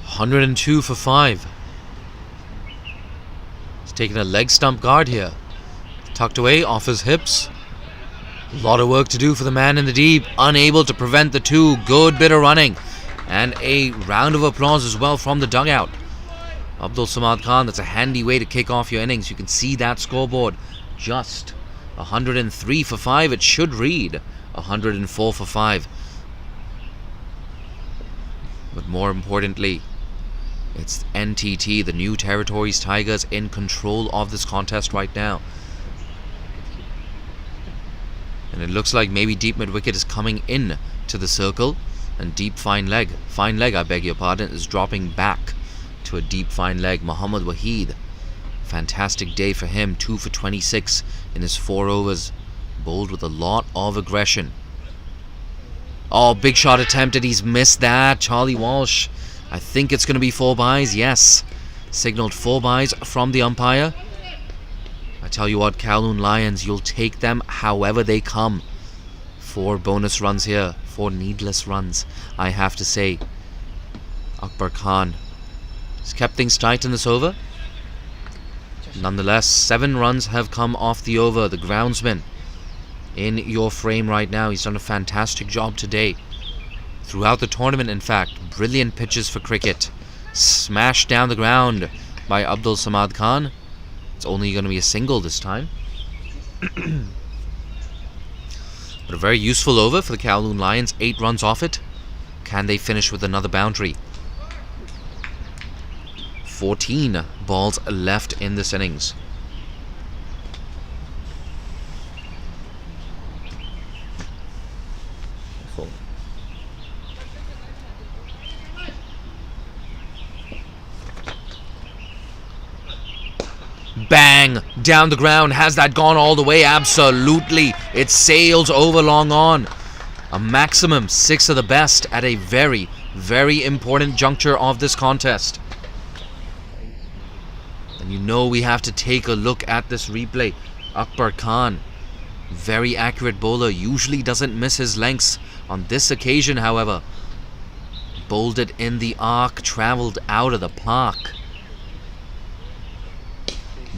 $102 for 5. He's taking a leg stump guard here. Tucked away off his hips. A lot of work to do for the man in the deep. Unable to prevent the two. Good bit of running. And a round of applause as well from the dugout. Abdul Samad Khan, that's a handy way to kick off your innings. You can see that scoreboard. Just 103 for 5. It should read 104 for 5. But more importantly, it's NTT, the New Territories Tigers, in control of this contest right now. And it looks like maybe deep mid-wicket is coming in to the circle. And deep fine leg, I beg your pardon, is dropping back to a deep fine leg. Mohammad Waheed, fantastic day for him. 2 for 26 in his 4 overs. Bowled with a lot of aggression. Oh, big shot attempted. He's missed that. Charlie Walsh. I think it's going to be 4 byes. Yes. Signaled 4 byes from the umpire. I tell you what, Kowloon Lions, you'll take them however they come. 4 bonus runs here. 4 needless runs, I have to say. Akbar Khan has kept things tight in this over. Nonetheless, 7 runs have come off the over. The groundsman in your frame right now. He's done a fantastic job today. Throughout the tournament, in fact, brilliant pitches for cricket. Smashed down the ground by Abdul Samad Khan. It's only going to be a single this time. But a very useful over for the Kowloon Lions. 8 runs off it. Can they finish with another boundary? 14 balls left in this innings. Bang! Down the ground. Has that gone all the way? Absolutely. It sails over long on. A maximum 6 of the best at a very, very important juncture of this contest. And you know we have to take a look at this replay. Akbar Khan, very accurate bowler, usually doesn't miss his lengths. On this occasion, however, bowled it in the arc, travelled out of the park.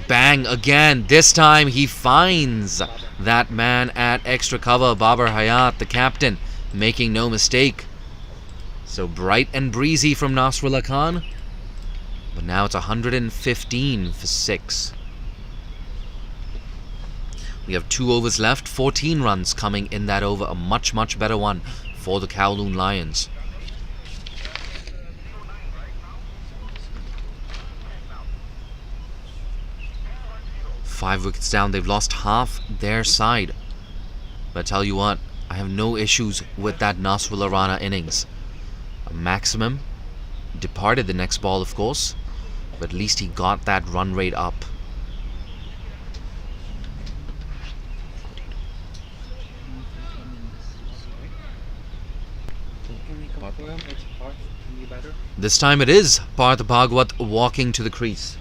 Bang again. This time he finds that man at extra cover. Babar Hayat, the captain, making no mistake. So bright and breezy from Nasrullah Khan. But now it's 115 for 6. We have 2 overs left. 14 runs coming in that over. A much, much better one for the Kowloon Lions. Five wickets down. They've lost half their side. But I tell you what, I have no issues with that Nasrullah Rana innings. A maximum. Departed the next ball, of course. But at least he got that run rate up. This time it is Parth Bhagwat walking to the crease.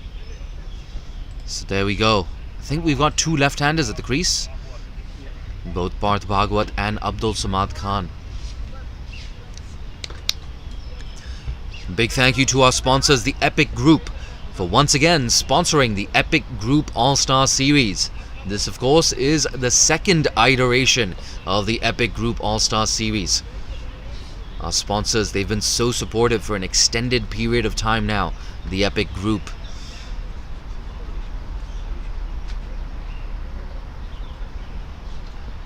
So there we go. I think we've got 2 left-handers at the crease. Both Parth Bhagwat and Abdul Samad Khan. Big thank you to our sponsors, the Epic Group, for once again sponsoring the Epic Group All-Star Series. This, of course, is the second iteration of the Epic Group All-Star Series. Our sponsors, they've been so supportive for an extended period of time now. The Epic Group.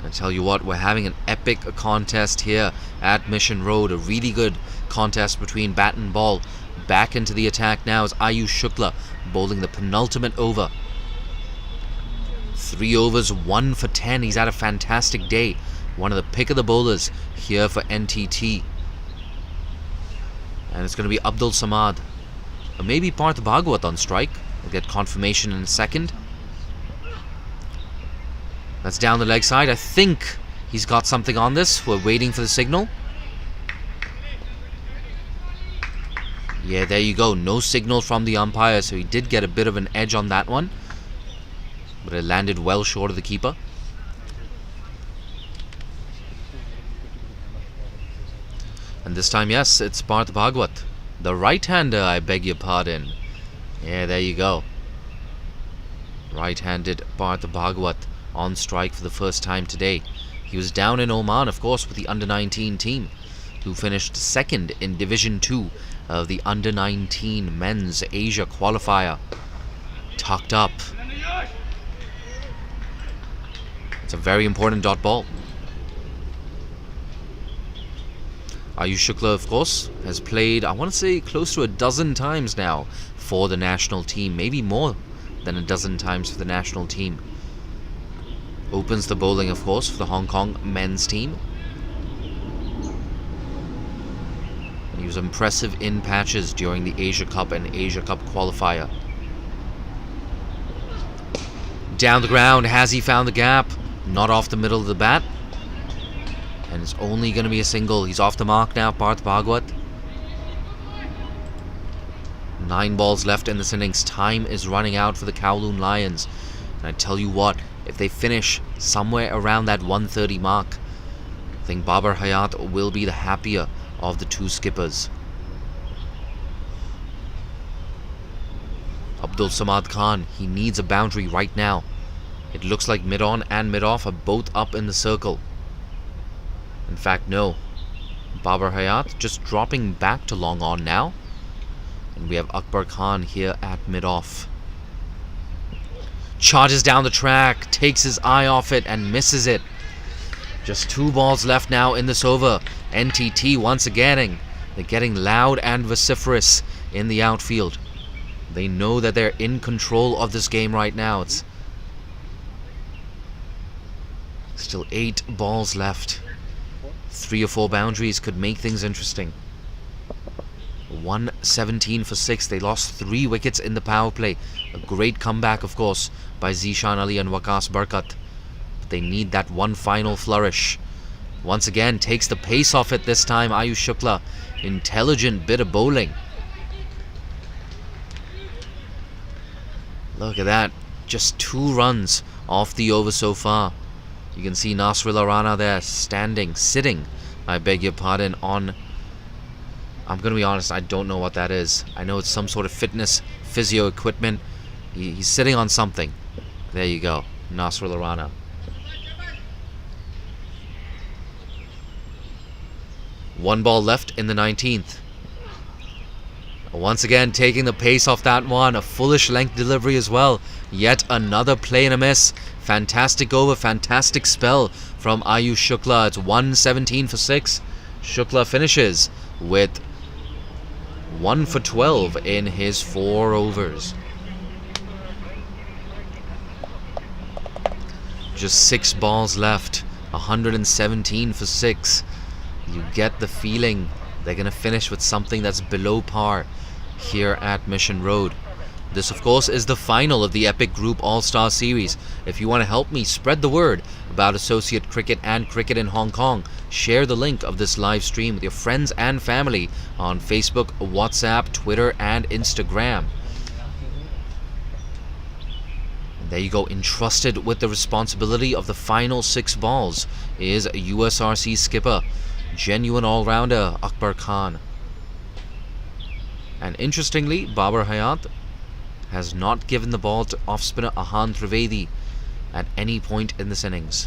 I tell you what, we're having an epic contest here at Mission Road. A really good contest between bat and ball. Back into the attack now is Ayush Shukla bowling the penultimate over. 3 overs, 1 for 10. He's had a fantastic day. One of the pick of the bowlers here for NTT. And it's going to be Abdul Samad. Or maybe Parth Bhagwat on strike. We'll get confirmation in a second. That's down the leg side. I think he's got something on this. We're waiting for the signal. Yeah, there you go. No signal from the umpire, so he did get a bit of an edge on that one. But it landed well short of the keeper. And this time, yes, it's Parth Bhagwat. The right-hander, I beg your pardon. Yeah, there you go. Right-handed Parth Bhagwat on strike for the first time today. He was down in Oman, of course, with the under-19 team, who finished second in Division 2 of the under-19 Men's Asia Qualifier. Tucked up. It's a very important dot ball. Ayush Shukla, of course, has played, I want to say, close to a dozen times now for the national team. Maybe more than a dozen times for the national team. Opens the bowling, of course, for the Hong Kong men's team. And he was impressive in patches during the Asia Cup and Asia Cup qualifier. Down the ground, has he found the gap? Not off the middle of the bat. And it's only going to be a single. He's off the mark now, Parth Bhagwat. 9 balls left in this innings. Time is running out for the Kowloon Lions. And I tell you what, if they finish somewhere around that 130 mark, I think Babar Hayat will be the happier of the 2 skippers. Abdul Samad Khan, he needs a boundary right now. It looks like mid-on and mid-off are both up in the circle. In fact, no. Babar Hayat just dropping back to long on now. And we have Akbar Khan here at mid-off. Charges down the track, takes his eye off it and misses it. Just 2 balls left now in this over. NTT once again, they're getting loud and vociferous in the outfield. They know that they're in control of this game right now. It's still 8 balls left. 3 or 4 boundaries could make things interesting. 117 for 6. They lost 3 wickets in the power play. A great comeback, of course, by Zishan Ali and Waqas Barkat. But they need that one final flourish. Once again, takes the pace off it this time, Ayush Shukla. Intelligent bit of bowling. Look at that. Just 2 runs off the over so far. You can see Nasrullah Rana there, sitting, I beg your pardon, on... I'm going to be honest, I don't know what that is. I know it's some sort of fitness, physio equipment. He's sitting on something. There you go, Nasrullah Rana. One ball left in the 19th. Once again, taking the pace off that one. A foolish length delivery as well. Yet another play and a miss. Fantastic over, fantastic spell from Ayush Shukla. It's 117 for 6. Shukla finishes with 1 for 12 in his 4 overs. Just 6 balls left. 117 for 6. You get the feeling they're going to finish with something that's below par here at Mission Road. This, of course, is the final of the Epic Group All-Star Series. If you want to help me spread the word about associate cricket and cricket in Hong Kong, share the link of this live stream with your friends and family on Facebook, WhatsApp, Twitter, and Instagram. And there you go. Entrusted with the responsibility of the final 6 balls is USRC skipper, genuine all-rounder Akbar Khan. And interestingly, Babar Hayat has not given the ball to off-spinner Ahan Trivedi at any point in this innings.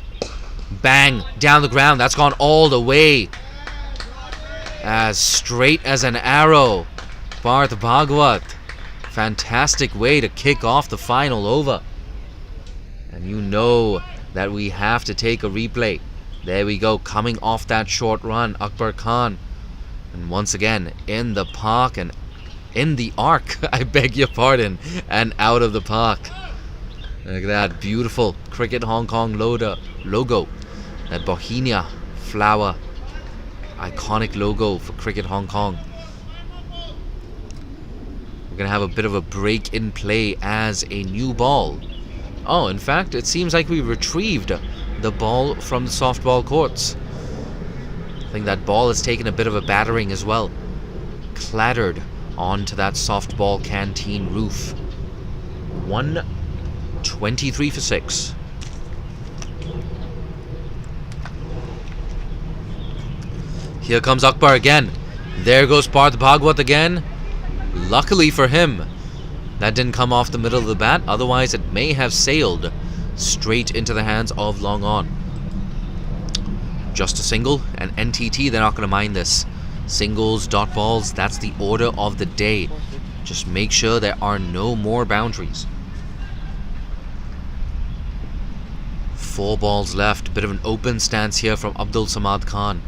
Bang! Down the ground. That's gone all the way. As straight as an arrow. Parth Bhagwat. Fantastic way to kick off the final over. And you know that we have to take a replay. There we go, coming off that short run, Akbar Khan. And once again, in the park and in the arc, I beg your pardon, and out of the park. Look at that beautiful Cricket Hong Kong logo. That Bohemia flower. Iconic logo for Cricket Hong Kong. We're going to have a bit of a break in play as a new ball. Oh, in fact, it seems like we retrieved the ball from the softball courts. I think that ball has taken a bit of a battering as well. Clattered onto that softball canteen roof. 123 for 6. Here comes Akbar again. There goes Parth Bhagwat again. Luckily for him, that didn't come off the middle of the bat. Otherwise, it may have sailed straight into the hands of Long On. Just a single, and NTT, they're not going to mind this. Singles, dot balls, that's the order of the day. Just make sure there are no more boundaries. 4 balls left. Bit of an open stance here from Abdul Samad Khan.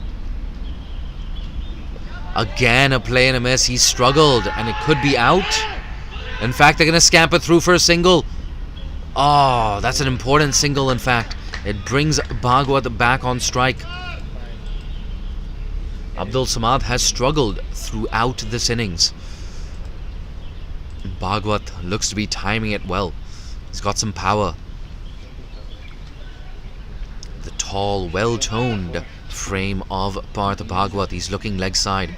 Again, a play and a miss. He struggled, and it could be out. In fact, they're going to scamper through for a single. Oh, that's an important single, in fact. It brings Bhagwat back on strike. Abdul Samad has struggled throughout this innings. Bhagwat looks to be timing it well. He's got some power. The tall, well-toned frame of Parth Bhagwat. He's looking leg side.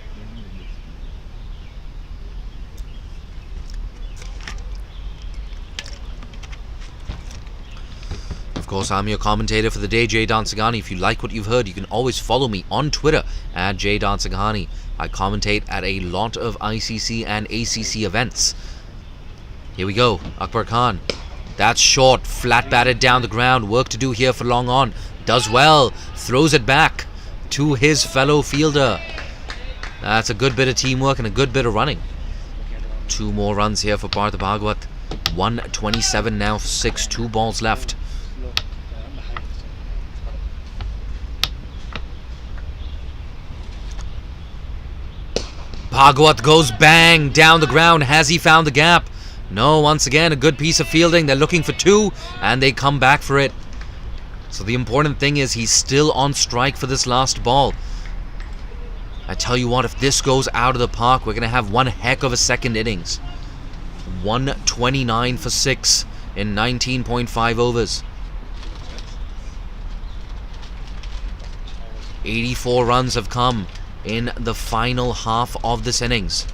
Of course, I'm your commentator for the day, Jay Dansagani. If you like what you've heard, you can always follow me on Twitter at Jay Dansagani. I commentate at a lot of ICC and ACC events. Here we go, Akbar Khan. That's short, flat batted down the ground. Work to do here for Long On. Does well, throws it back to his fellow fielder. That's a good bit of teamwork and a good bit of running. 2 more runs here for Parth Bhagwat. 127 now for 6, 2 balls left. Bhagwat goes bang down the ground. Has he found the gap? No, once again, a good piece of fielding. They're looking for 2, and they come back for it. So the important thing is he's still on strike for this last ball. I tell you what, if this goes out of the park, we're going to have one heck of a second innings. 129 for 6 in 19.5 overs. 84 runs have come in the final half of this innings.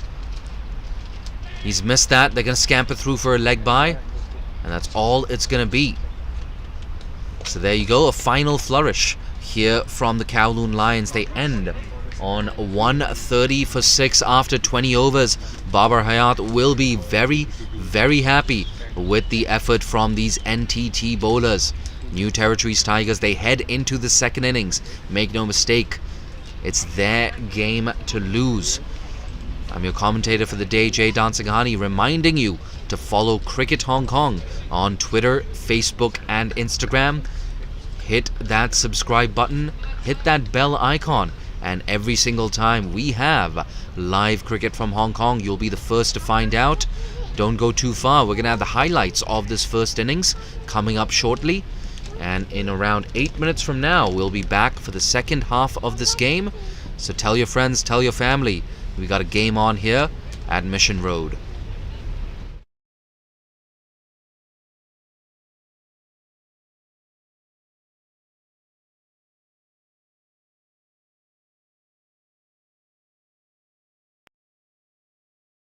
He's missed that. They're going to scamper through for a leg by, and that's all it's going to be. So there you go, a final flourish here from the Kowloon Lions. They end on 130 for 6 after 20 overs. Babar Hayat will be very, very happy with the effort from these NTT bowlers. New Territories Tigers, they head into the second innings. Make no mistake, it's their game to lose. I'm your commentator for the day, Jay Dansinghani, reminding you to follow Cricket Hong Kong on Twitter, Facebook and Instagram. Hit that subscribe button, hit that bell icon, and every single time we have live cricket from Hong Kong, you'll be the first to find out. Don't go too far. We're going to have the highlights of this first innings coming up shortly. And in around 8 minutes from now, we'll be back for the second half of this game. So tell your friends, tell your family, we got a game on here at Mission Road.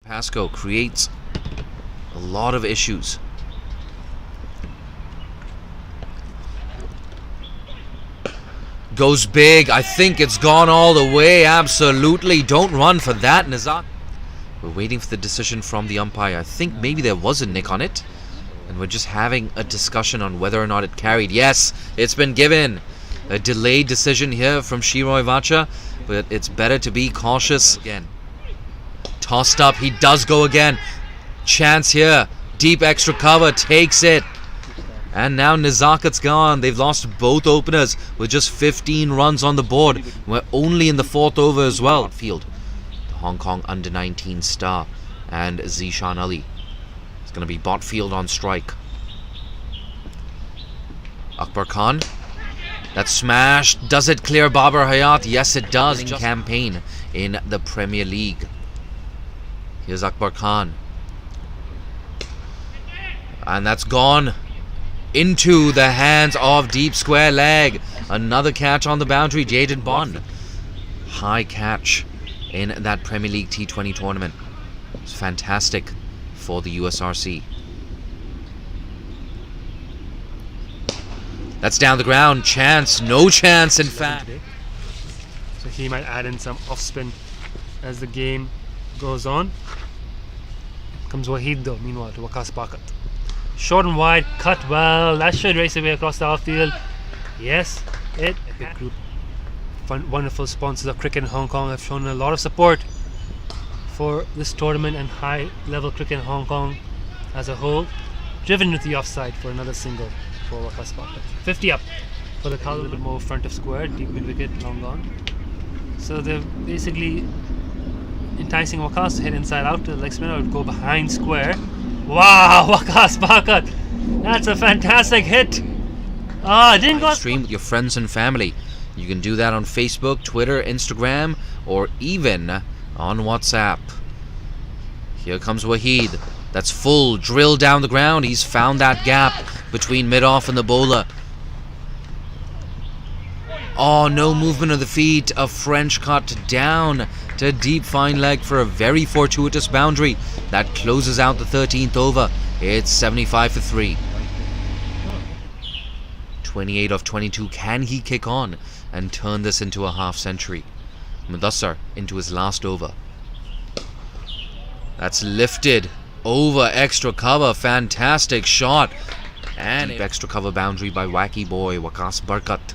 Pascoe creates a lot of issues. Goes big. I think it's gone all the way. Absolutely. Don't run for that, Nizak. We're waiting for the decision from the umpire. I think maybe there was a nick on it, and we're just having a discussion on whether or not it carried. Yes, it's been given. A delayed decision here from Shiroy Vacha, but it's better to be cautious. Again. Tossed up. He does go again. Chance here. Deep extra cover. Takes it. And now Nizakat's gone. They've lost both openers with just 15 runs on the board. We're only in the 4th over as well. Field, the Hong Kong under-19 star, and Zishan Ali. It's going to be Botfield on strike. Akbar Khan. That's smashed. Does it clear Babar Hayat? Yes, it does. Campaign in the Premier League. Here's Akbar Khan. And that's gone into the hands of deep square leg. Another catch on the boundary. Jaden Bond. High catch in that Premier League T20 tournament. It's fantastic for the USRC. That's down the ground. Chance. No chance, in fact. So he might add in some off spin as the game goes on. Comes Waheed though, meanwhile, to Waqas Bakat. Short and wide, cut well. That should race away across the outfield. Yes, it. Epic group. Wonderful sponsors of cricket in Hong Kong have shown a lot of support for this tournament and high level cricket in Hong Kong as a whole. Driven with the offside for another single for Waqas Bakat. 50 up for the Kowloon. A little bit more front of square, deep mid wicket, long gone. So they're basically enticing Waqas to hit inside out to the leg spinner or go behind square. Wow, Waqas Bakat. That's a fantastic hit. Didn't go. Stream with your friends and family. You can do that on Facebook, Twitter, Instagram, or even on WhatsApp. Here comes Waheed. That's full. Drill down the ground. He's found that gap between mid-off and the bowler. Oh, no movement of the feet. A French cut down to deep fine leg for a very fortuitous boundary. That closes out the 13th over. It's 75 for 3. 28 of 22. Can he kick on and turn this into a half century? Mudassar into his last over. That's lifted over extra cover. Fantastic shot. And deep extra cover boundary by wacky boy Waqas Bakat.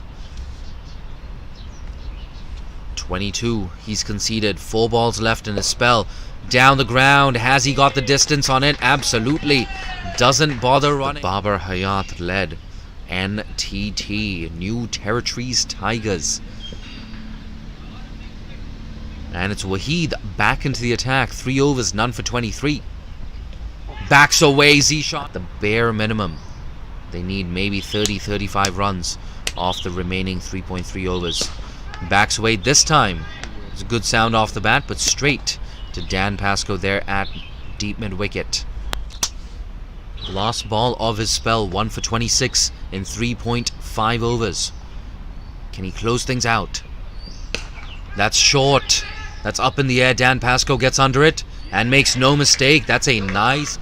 22. He's conceded. 4 balls left in his spell. Down the ground. Has he got the distance on it? Absolutely. Doesn't bother running. Babar Hayat led NTT, New Territories Tigers. And it's Waheed back into the attack. 3 overs, none for 23. Backs away. Z-shot. The bare minimum. They need maybe 30-35 runs off the remaining 3.3 overs. Backs away this time. It's a good sound off the bat, but straight to Dan Pascoe there at deep mid wicket. Last ball of his spell, 1 for 26 in 3.5 overs. Can he close things out? That's short. That's up in the air. Dan Pascoe gets under it and makes no mistake. That's a nice...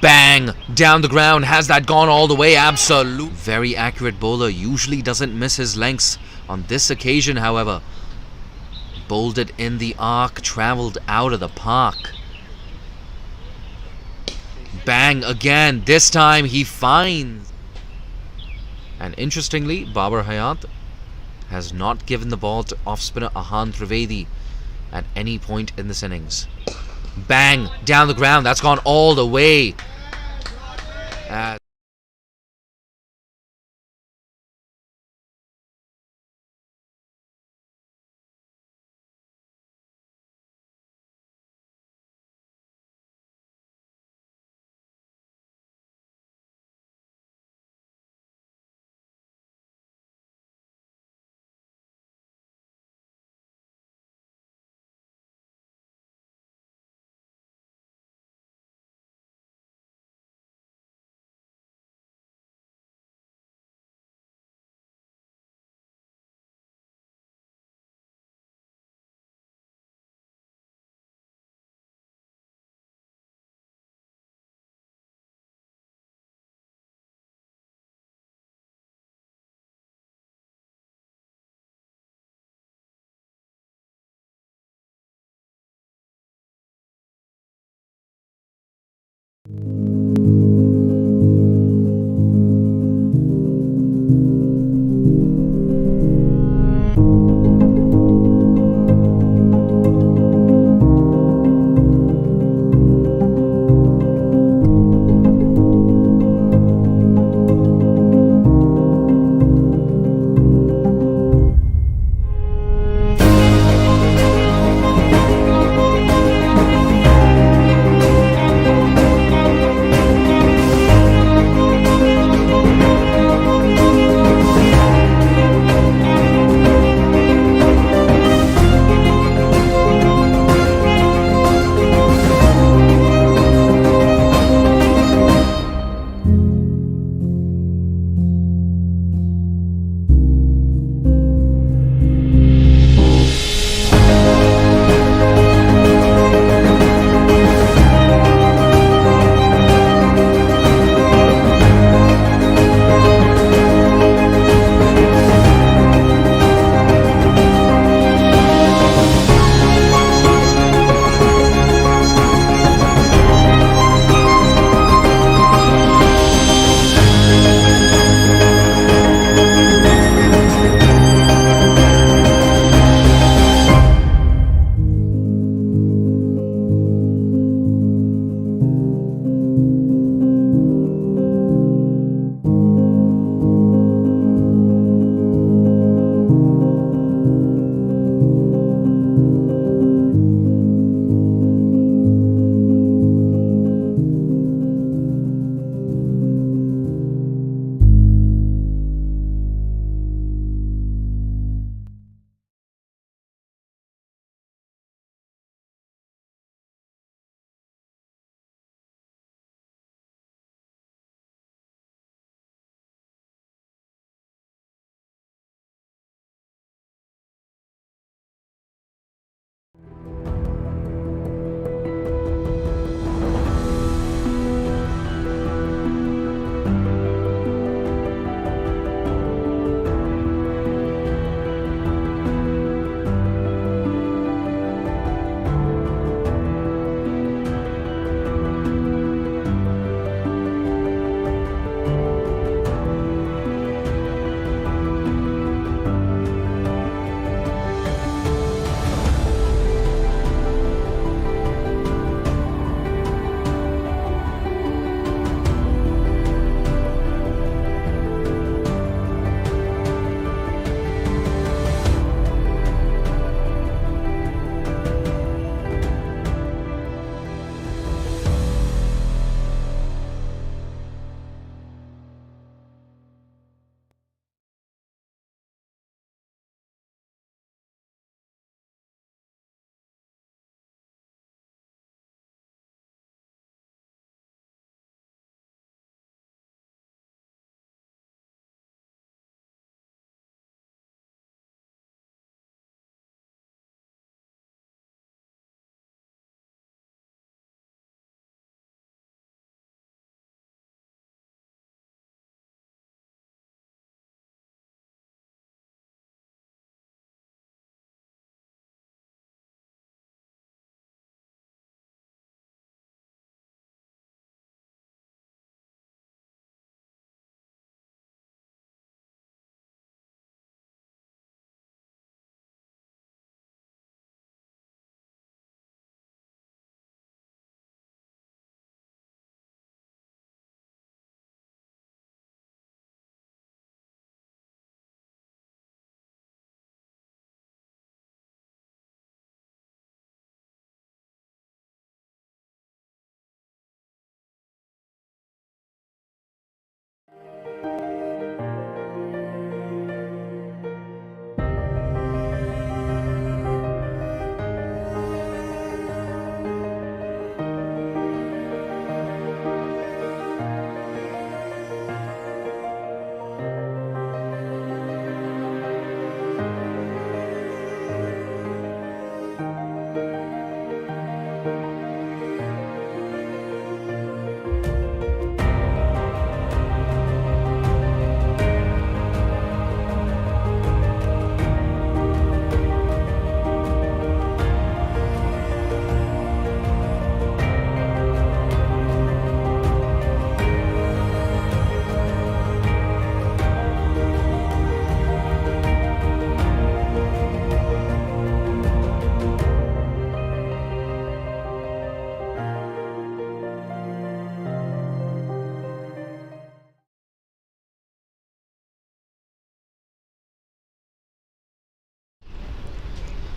Bang! Down the ground. Has that gone all the way? Absolute. Very accurate bowler. Usually doesn't miss his lengths. On this occasion, however, bowled it in the arc. Travelled out of the park. Bang again. This time he finds. And interestingly, Babar Hayat has not given the ball to off-spinner Ahan Trivedi at any point in this innings. Bang! Down the ground. That's gone all the way.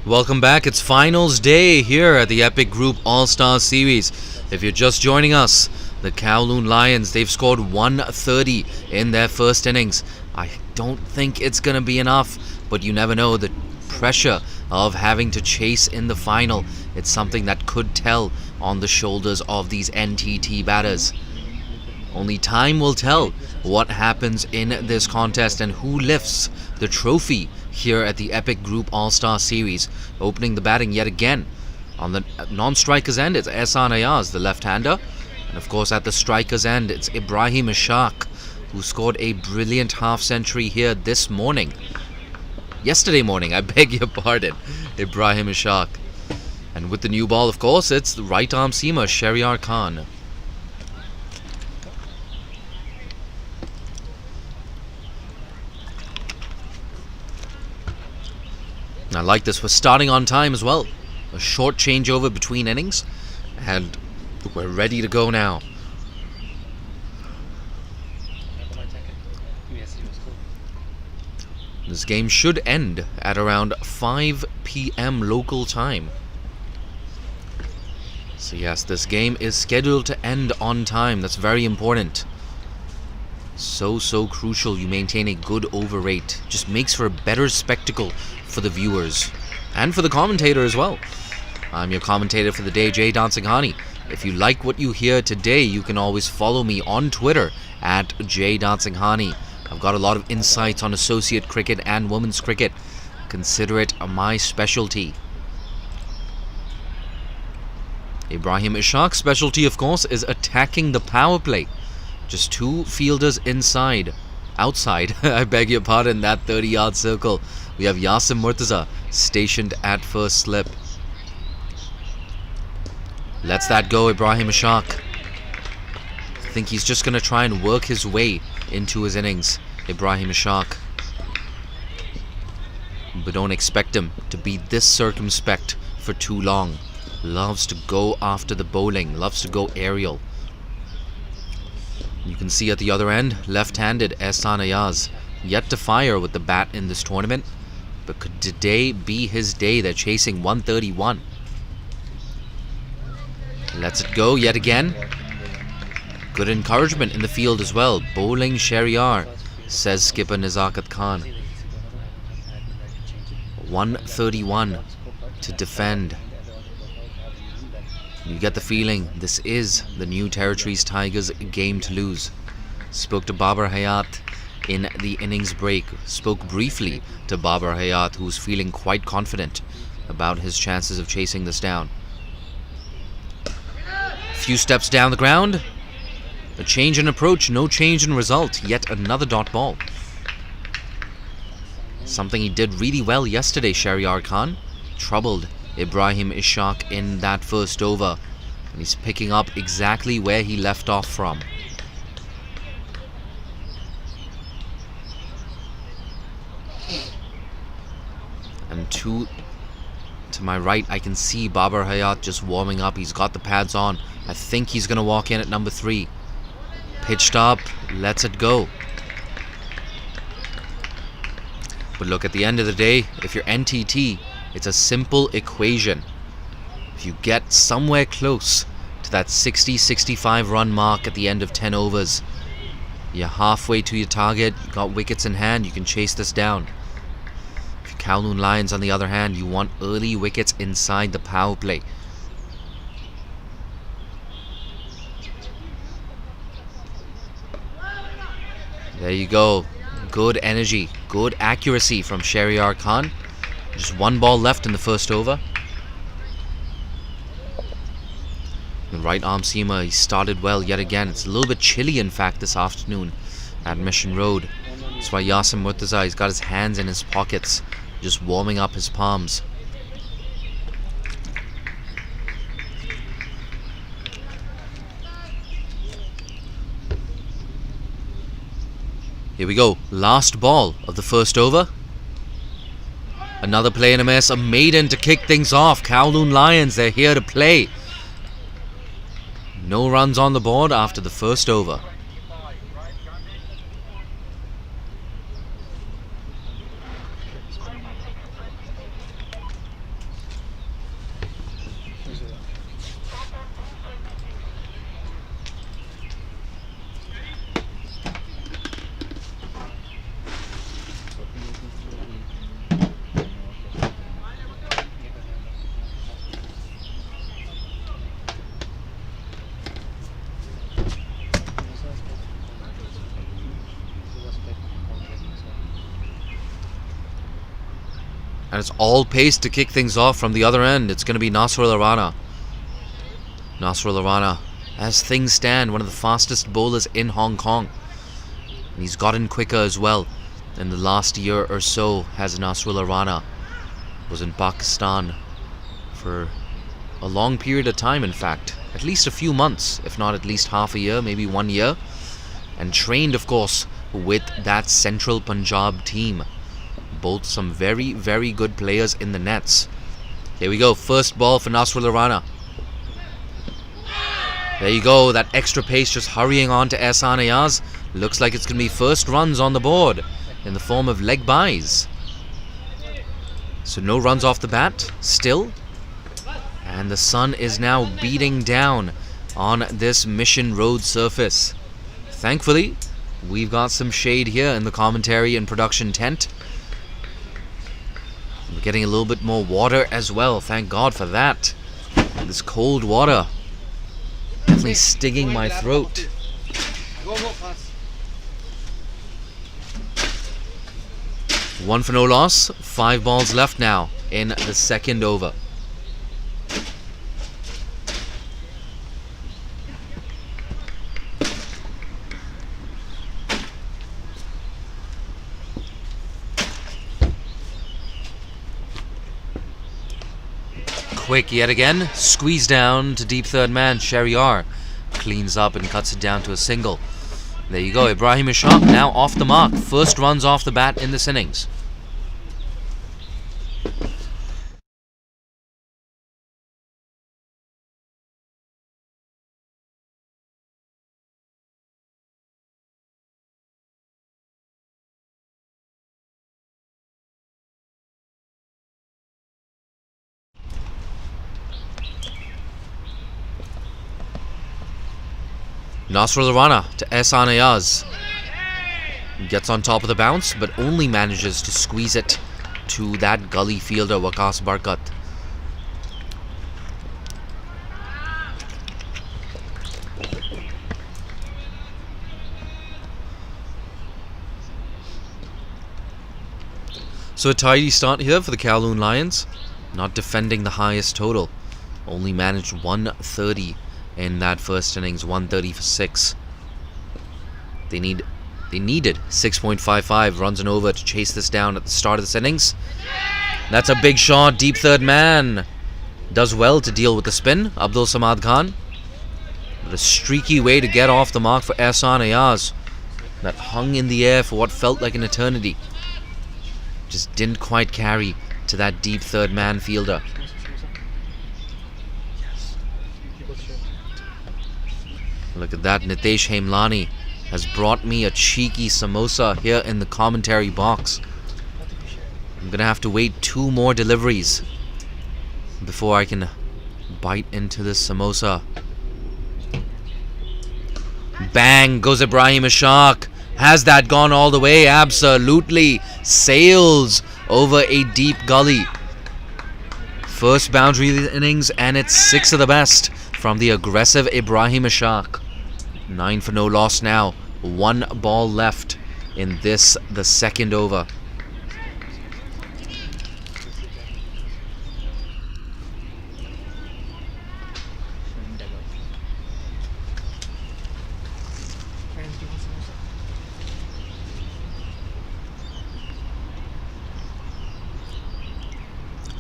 Welcome back. It's finals day here at the Epic Group All-Star Series. If you're just joining us, the Kowloon Lions, they've scored 130 in their first innings. I don't think it's going to be enough, but you never know. The pressure of having to chase in the final, it's something that could tell on the shoulders of these NTT batters. Only time will tell what happens in this contest and who lifts the trophy here at the Epic Group All-Star Series. Opening the batting yet again. On the non-striker's end, it's Ehsan Ayaz, the left-hander. And of course at the striker's end, it's Ibrahim Ishaq, who scored a brilliant half-century here this morning. Yesterday morning, I beg your pardon, Ibrahim Ishaq. And with the new ball, of course, it's the right-arm seamer, Shahryar Khan. I like this. We're starting on time as well. A short changeover between innings, and we're ready to go now. This game should end at around 5 p.m. local time. So yes, this game is scheduled to end on time. That's very important. So crucial you maintain a good over rate. Just makes for a better spectacle for the viewers and for the commentator as well. I'm your commentator for the day, Jay Dansinghani. If you like what you hear today, you can always follow me on Twitter at Jay Dansinghani. I've got a lot of insights on associate cricket and women's cricket. Consider it my specialty. Ibrahim Ishaq's specialty, of course, is attacking the power play. Just two fielders outside, I beg your pardon, that 30-yard circle. We have Yasim Murtaza stationed at first slip. Lets that go, Ibrahim Ishaq. I think he's just going to try and work his way into his innings, Ibrahim Ishaq. But don't expect him to be this circumspect for too long. Loves to go after the bowling, loves to go aerial. You can see at the other end, left-handed Ehsan Ayaz, yet to fire with the bat in this tournament. But could today be his day? They're chasing 131. Lets it go yet again. Good encouragement in the field as well. Bowling Shahryar, says skipper Nizakat Khan. 131 to defend. You get the feeling this is the New Territories Tigers game to lose. Spoke to Babar Hayat in the innings break. Spoke briefly to Babar Hayat, who's feeling quite confident about his chances of chasing this down. A few steps down the ground. A change in approach, no change in result. Yet another dot ball. Something he did really well yesterday, Shahryar Khan. Troubled Ibrahim Ishaq in that first over. And he's picking up exactly where he left off from. And to my right, I can see Babar Hayat just warming up. He's got the pads on. I think he's going to walk in at number 3. Pitched up, lets it go. But look, at the end of the day, if you're NTT, it's a simple equation. If you get somewhere close to that 60-65 run mark at the end of 10 overs, you're halfway to your target, you got wickets in hand, you can chase this down. If you're Kowloon Lions, on the other hand, you want early wickets inside the power play. There you go. Good energy, good accuracy from Shahryar Khan. Just one ball left in the first over. The right arm seamer, he started well yet again. It's a little bit chilly, in fact, this afternoon at Mission Road. That's why Yasim Murtaza, he's got his hands in his pockets, just warming up his palms. Here we go, last ball of the first over. Another play in a miss, a maiden to kick things off. Kowloon Lions, they're here to play. No runs on the board after the first over. And it's all pace to kick things off from the other end. It's going to be Nasrullah Rana. Nasrullah Rana, as things stand, one of the fastest bowlers in Hong Kong. And he's gotten quicker as well in the last year or so, has Nasrullah Rana. Was in Pakistan for a long period of time, in fact. At least a few months, if not at least half a year, maybe 1 year. And trained, of course, with that Central Punjab team. Both some very, very good players in the nets. Here we go, first ball for Nasrullah Rana. There you go, that extra pace just hurrying on to Ehsan Ayaz. Looks like it's going to be first runs on the board in the form of leg byes. So no runs off the bat, still. And the sun is now beating down on this Mission Road surface. Thankfully, we've got some shade here in the commentary and production tent. We're getting a little bit more water as well, thank God for that. This cold water definitely stinging my throat. One for no loss, 5 balls left now in the second over. Quick yet again, squeeze down to deep third man. Shahryar cleans up and cuts it down to a single. There you go, Ibrahim Ishaq now off the mark. First runs off the bat in this innings. Nasrullah Rana to Ehsan Ayaz. Gets on top of the bounce, but only manages to squeeze it to that gully fielder, Waqas Barkat. So a tidy start here for the Kowloon Lions. Not defending the highest total. Only managed 130 in that first innings, 130 for 6. They needed 6.55 runs and over to chase this down at the start of this innings. That's a big shot, deep third man. Does well to deal with the spin, Abdul Samad Khan. But a streaky way to get off the mark for Ehsan Ayaz. That hung in the air for what felt like an eternity. Just didn't quite carry to that deep third man fielder. Look at that, Nitesh Hemlani has brought me a cheeky samosa here in the commentary box. I'm gonna have to wait 2 more deliveries before I can bite into this samosa. Bang goes Ibrahim Ishaq. Has that gone all the way? Absolutely. Sails over a deep gully. First boundary of the innings, and it's 6 of the best from the aggressive Ibrahim Ishaq. 9 for no loss now. 1 ball left in this, the second over.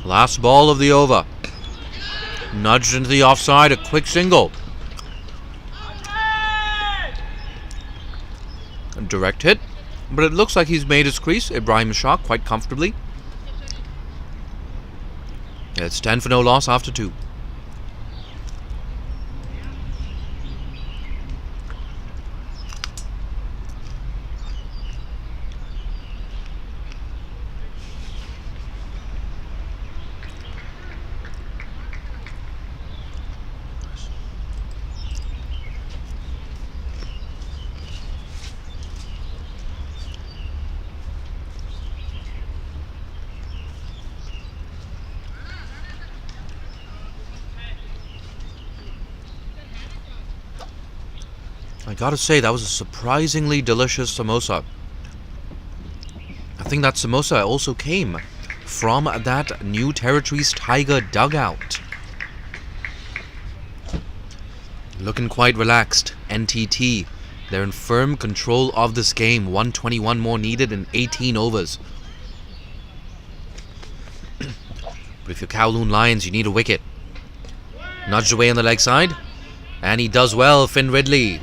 Last ball of the over. Nudged into the offside, a quick single. A direct hit, but it looks like he's made his crease, Ibrahim Ishaq, quite comfortably. It's 10 for no loss after 2. I gotta say, that was a surprisingly delicious samosa. I think that samosa also came from that New Territories Tiger dugout. Looking quite relaxed. NTT, they're in firm control of this game. 121 more needed in 18 overs. But if you're Kowloon Lions, you need a wicket. Nudged away on the leg side. And he does well, Finn Ridley.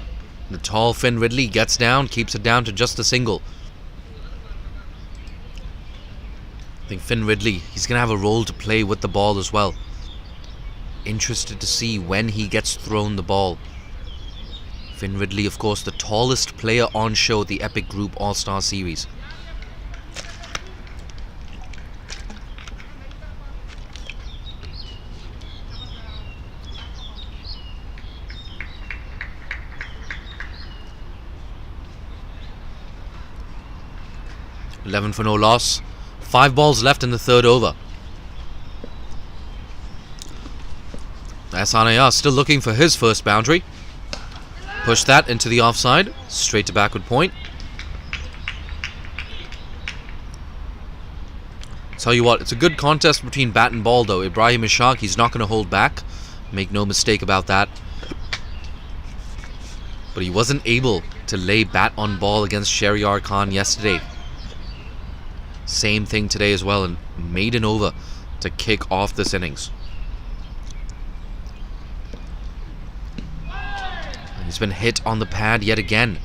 The tall Finn Ridley gets down, keeps it down to just a single. I think Finn Ridley, he's going to have a role to play with the ball as well. Interested to see when he gets thrown the ball. Finn Ridley, of course, the tallest player on show at the Epic Group All-Star Series. $11 for no loss. 5 balls left in the third over. Sanaya still looking for his first boundary. Push that into the offside. Straight to backward point. Tell you what, it's a good contest between bat and ball though. Ibrahim Ishaq, he's not going to hold back. Make no mistake about that. But he wasn't able to lay bat on ball against Shahryar Khan yesterday. Same thing today as well, and made an over to kick off this innings. And he's been hit on the pad yet again.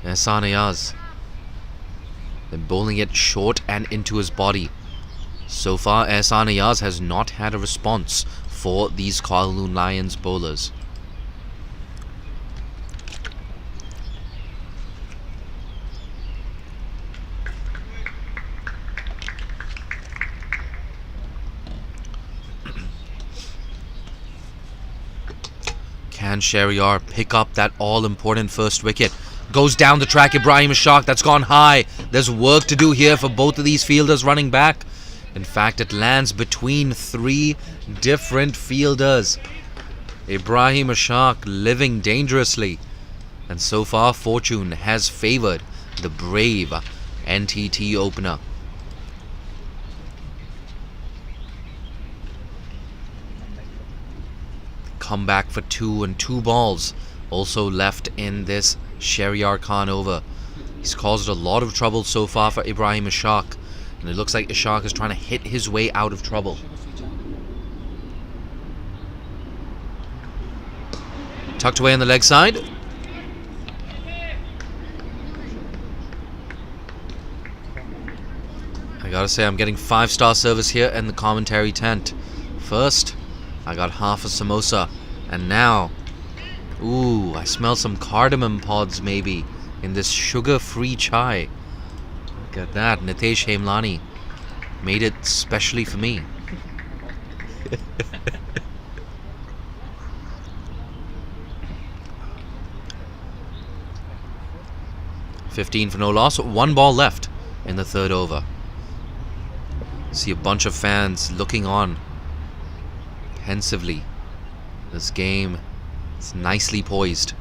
Ehsan Ayaz. Then bowling it short and into his body. So far, Ehsan Ayaz has not had a response for these Kowloon Lions bowlers. Can Shahryar pick up that all-important first wicket? Goes down the track, Ibrahim Ishaq, that's gone high. There's work to do here for both of these fielders running back. In fact, it lands between 3 different fielders. Ibrahim Ishaq living dangerously. And so far, fortune has favored the brave NTT opener. Come back for 2 and 2 balls also left in this Shahryar Khan over. He's caused a lot of trouble so far for Ibrahim Ishaq, and it looks like Ishaq is trying to hit his way out of trouble. Tucked away on the leg side. I gotta say, I'm getting 5-star service here in the commentary tent. First, I got half a samosa, and now, ooh, I smell some cardamom pods maybe in this sugar-free chai. Look at that, Nitesh Hemlani made it specially for me. $15 for no loss, 1 ball left in the third over. See a bunch of fans looking on pensively. This game is nicely poised.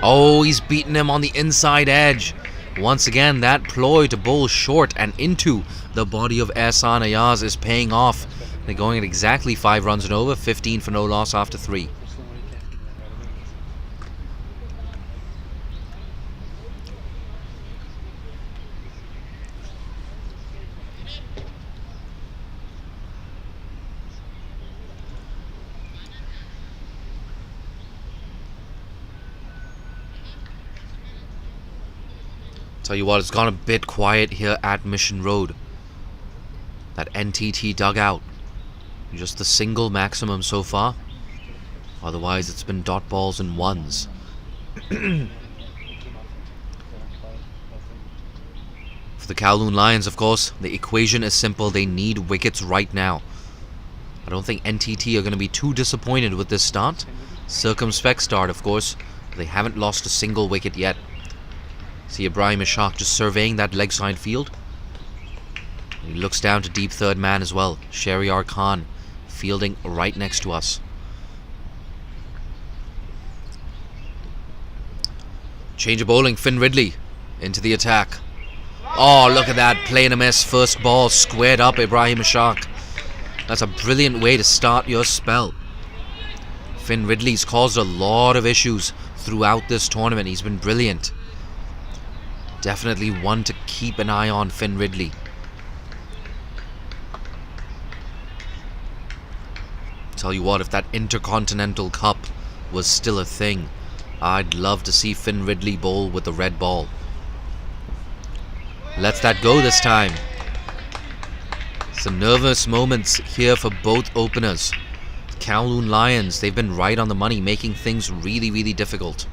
Oh, he's beaten him on the inside edge. Once again, that ploy to bowl short and into the body of Ehsan Ayaz is paying off. They're going at exactly 5 runs and over. 15 for no loss after 3. Tell you what, it's gone a bit quiet here at Mission Road. That NTT dugout. Just the single maximum so far. Otherwise, it's been dot balls and ones. For the Kowloon Lions, of course, the equation is simple. They need wickets right now. I don't think NTT are going to be too disappointed with this start. Circumspect start, of course. They haven't lost a single wicket yet. See Ibrahim Ishaq just surveying that leg side field. He looks down to deep third man as well. Shahryar Khan fielding right next to us. Change of bowling, Finn Ridley into the attack. Oh, look at that. Play and a miss. First ball squared up Ibrahim Ishaq. That's a brilliant way to start your spell. Finn Ridley's caused a lot of issues throughout this tournament. He's been brilliant. Definitely one to keep an eye on, Finn Ridley. Tell you what, if that Intercontinental Cup was still a thing, I'd love to see Finn Ridley bowl with the red ball. Lets that go this time. Some nervous moments here for both openers. Kowloon Lions, they've been right on the money, making things really, really difficult.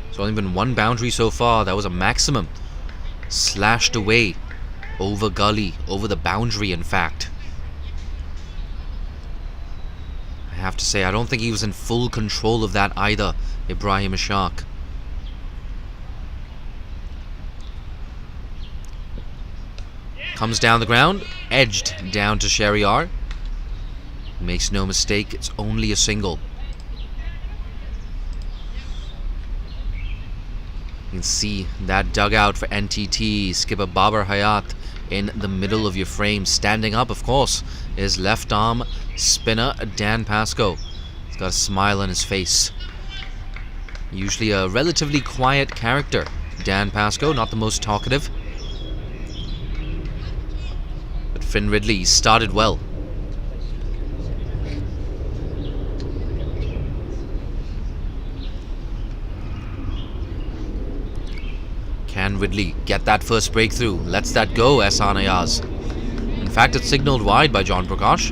There's only been one boundary so far. That was a maximum. Slashed away over gully, over the boundary in fact. I have to say, I don't think he was in full control of that either, Ibrahim Ishaq. Comes down the ground, edged down to Shehryar. Makes no mistake, it's only a single. You can see that dugout for NTT. Skipper Babar Hayat in the middle of your frame. Standing up, of course, is left arm spinner Dan Pascoe. He's got a smile on his face. Usually a relatively quiet character, Dan Pascoe, not the most talkative. But Finn Ridley started well. Can Ridley get that first breakthrough? Lets that go, Ehsan Ayaz. In fact, it's signalled wide by John Prakash.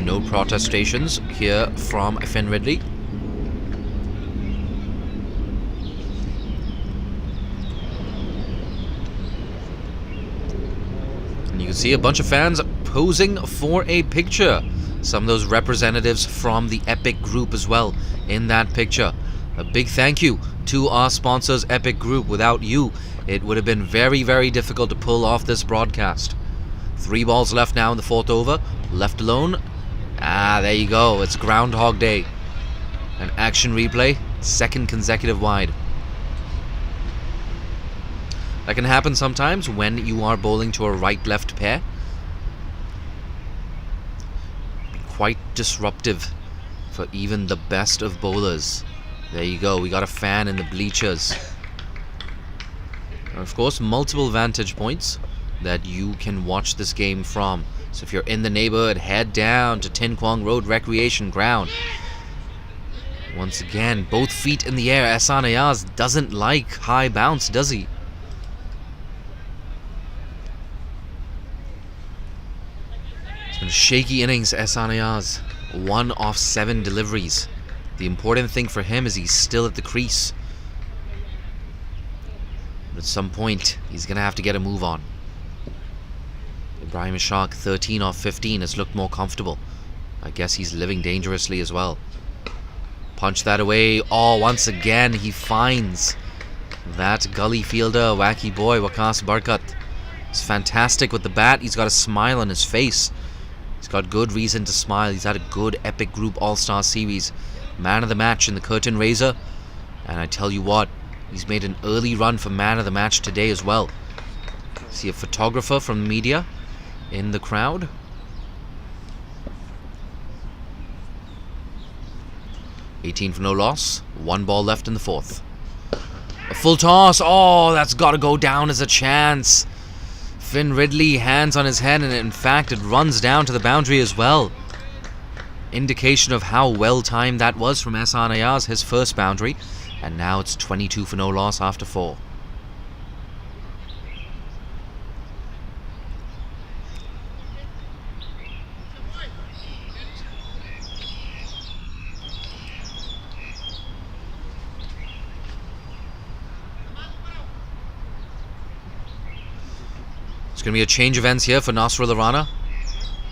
No protestations here from Finn Ridley. And you can see a bunch of fans posing for a picture. Some of those representatives from the Epic Group as well in that picture. A big thank you to our sponsors, Epic Group. Without you, it would have been very, very difficult to pull off this broadcast. 3 balls left now in the 4th over. Left alone. There you go. It's Groundhog Day. An action replay. 2nd consecutive wide. That can happen sometimes when you are bowling to a right-left pair. Be quite disruptive for even the best of bowlers. There you go. We got a fan in the bleachers. And of course, multiple vantage points that you can watch this game from. So if you're in the neighborhood, head down to Tin Kwong Road Recreation Ground. Once again, both feet in the air. Ehsan Ayaz doesn't like high bounce, does he? It's been a shaky innings, Ehsan Ayaz. 1 off 7 deliveries. The important thing for him is he's still at the crease. But at some point, he's going to have to get a move on. Ibrahim Ishaq, 13 off 15, has looked more comfortable. I guess he's living dangerously as well. Punch that away. Oh, once again, he finds that gully fielder, wacky boy, Waqas Barkat. He's fantastic with the bat. He's got a smile on his face. He's got good reason to smile. He's had a good Epic Group All-Star Series. Man of the match in the curtain raiser. And I tell you what, he's made an early run for man of the match today as well. See a photographer from the media in the crowd. $18 for no loss. 1 ball left in the 4th. A full toss. Oh, that's got to go down as a chance. Finn Ridley, hands on his head, and in fact it runs down to the boundary as well. Indication of how well timed that was from Ehsan Ayaz, his first boundary. And now it's 22 for no loss after 4. It's going to be a change of ends here for Nasrullah Rana.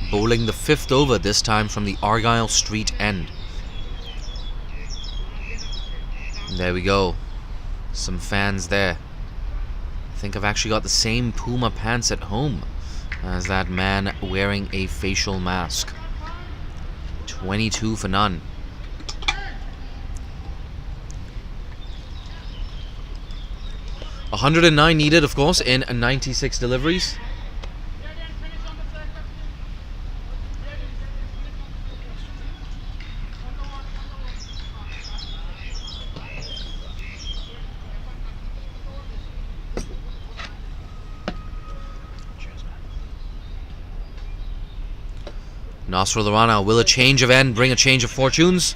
Bowling the 5th over, this time from the Argyle Street end. There we go. Some fans there. I think I've actually got the same Puma pants at home as that man wearing a facial mask. 22 for none. 109 needed, of course, in 96 deliveries. Nasrul Rana, will a change of end bring a change of fortunes?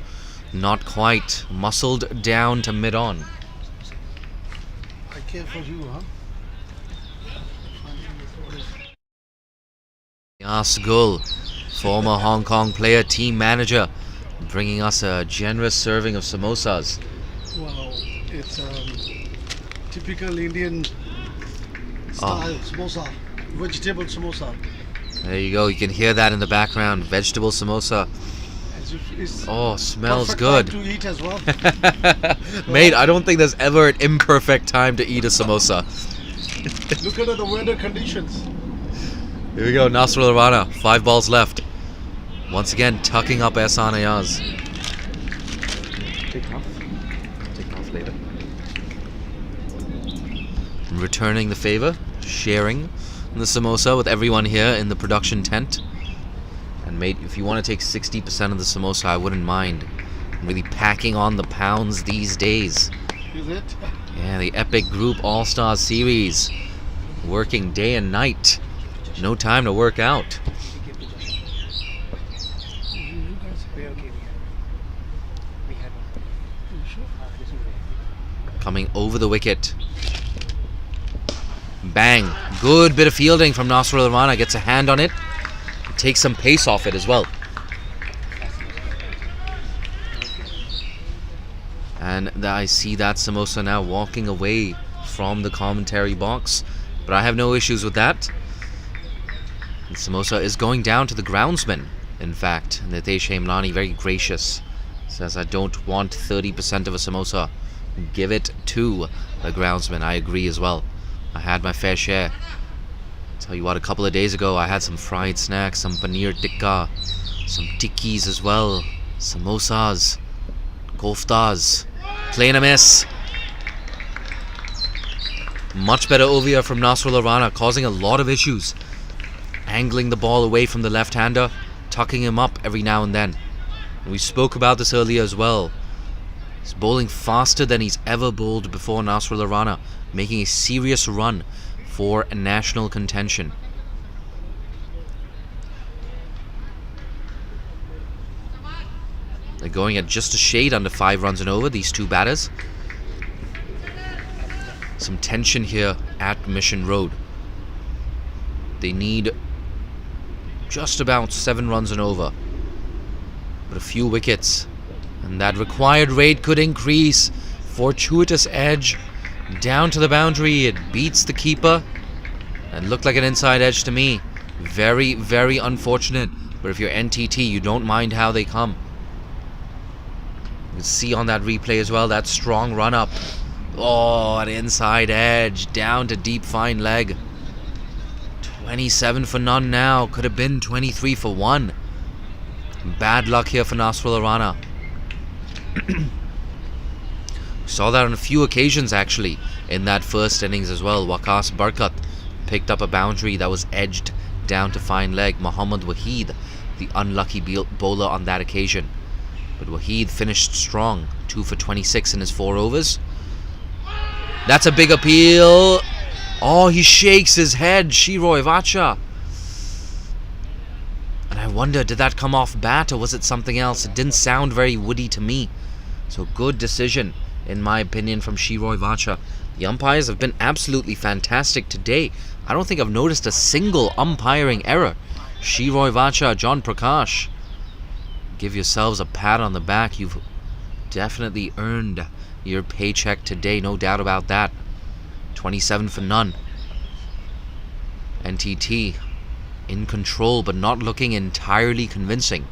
Not quite. Muscled down to mid-on. I care for you, huh? Yas Gul, former Hong Kong player, team manager, bringing us a generous serving of samosas. Wow, it's typical Indian style samosa, vegetable samosa. There you go, you can hear that in the background. Vegetable samosa. As if it's Oh, smells perfect good. time to eat as well. Mate, I don't think there's ever an imperfect time to eat a samosa. Look at the weather conditions. Here we go, Nasrul Rana, 5 balls left. Once again, tucking up Ehsan Ayaz. Take off later. Returning the favor, sharing the samosa with everyone here in the production tent. And mate, if you want to take 60% of the samosa, I wouldn't mind. I'm really packing on the pounds these days. Is it? Yeah, the Epic Group All-Star Series. Working day and night. No time to work out. Coming over the wicket. Bang. Good bit of fielding from Nasrul Rana. Gets a hand on it. Takes some pace off it as well. And I see that samosa now walking away from the commentary box. But I have no issues with that. The samosa is going down to the groundsman. In fact, Nitesh Hemlani, very gracious, says, I don't want 30% of a samosa. Give it to the groundsman. I agree as well. I had my fair share. Tell you what, a couple of days ago I had some fried snacks, some paneer tikka, some tikkis as well, samosas, koftas, plain a miss. Much better over from Nasrul Rana, causing a lot of issues. Angling the ball away from the left-hander, tucking him up every now and then. We spoke about this earlier as well. He's bowling faster than he's ever bowled before, Nasrul Rana, making a serious run for national contention. They're going at just a shade under 5 runs and over, these two batters. Some tension here at Mission Road. They need just about 7 runs and over, but a few wickets, and that required rate could increase. Fortuitous edge down to the boundary. It beats the keeper and looked like an inside edge to me. Very, very unfortunate, but if you're NTT, you don't mind how they come. You can see on that replay as well, that strong run up. Oh, an inside edge down to deep fine leg. 27 for none now. Could have been 23 for 1. Bad luck here for Nasrul Rana. Saw that on a few occasions actually in that first innings as well. Waqas Barkat picked up a boundary that was edged down to fine leg. Mohammad Waheed, the unlucky bowler on that occasion. But Waheed finished strong. 2 for 26 in his 4 overs. That's a big appeal. Oh, he shakes his head, Shiroy Vacha. And I wonder, did that come off bat or was it something else? It didn't sound very woody to me. So good decision, in my opinion, from Shiroy Vacha. The umpires have been absolutely fantastic today. I don't think I've noticed a single umpiring error. Shiroy Vacha, John Prakash, give yourselves a pat on the back. You've definitely earned your paycheck today, no doubt about that. 27 for none. NTT in control, but not looking entirely convincing.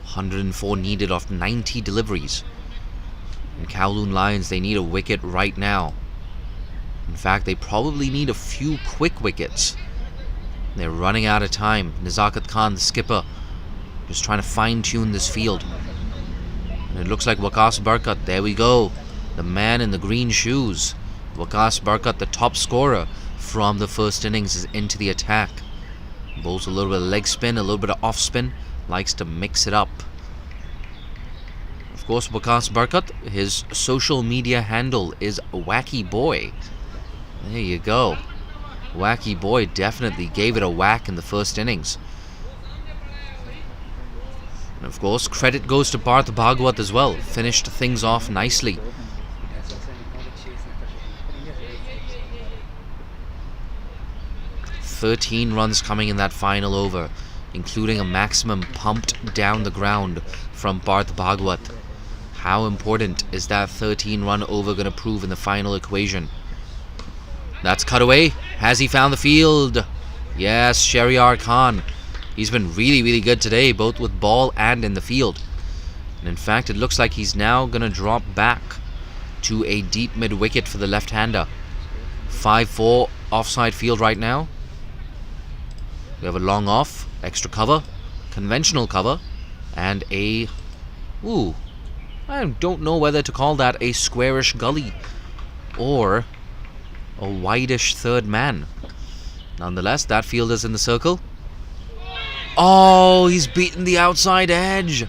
104 needed off 90 deliveries. And Kowloon Lions, they need a wicket right now. In fact, they probably need a few quick wickets. They're running out of time. Nizakat Khan, the skipper, just trying to fine-tune this field. And it looks like Waqas Barkat. There we go. The man in the green shoes. Waqas Barkat, the top scorer from the first innings, is into the attack. Bowls a little bit of leg spin, a little bit of off spin. Likes to mix it up. Of course, Waqas Barkat, his social media handle is Wacky Boy. There you go. Wacky Boy definitely gave it a whack in the first innings. And of course, credit goes to Parth Bhagwat as well. Finished things off nicely. "13 runs coming in that final over, including a maximum pumped down the ground from Parth Bhagwat. How important is that 13-run over going to prove in the final equation? That's cut away. Has he found the field? Yes, Shahryar Khan. He's been really, really good today, both with ball and in the field. And in fact, it looks like he's now going to drop back to a deep mid-wicket for the left-hander. 5-4 offside field right now. We have a long off, extra cover, conventional cover, and a... Ooh, I don't know whether to call that a squarish gully or a wideish third man. Nonetheless, that fielder's in the circle. Oh, he's beaten the outside edge.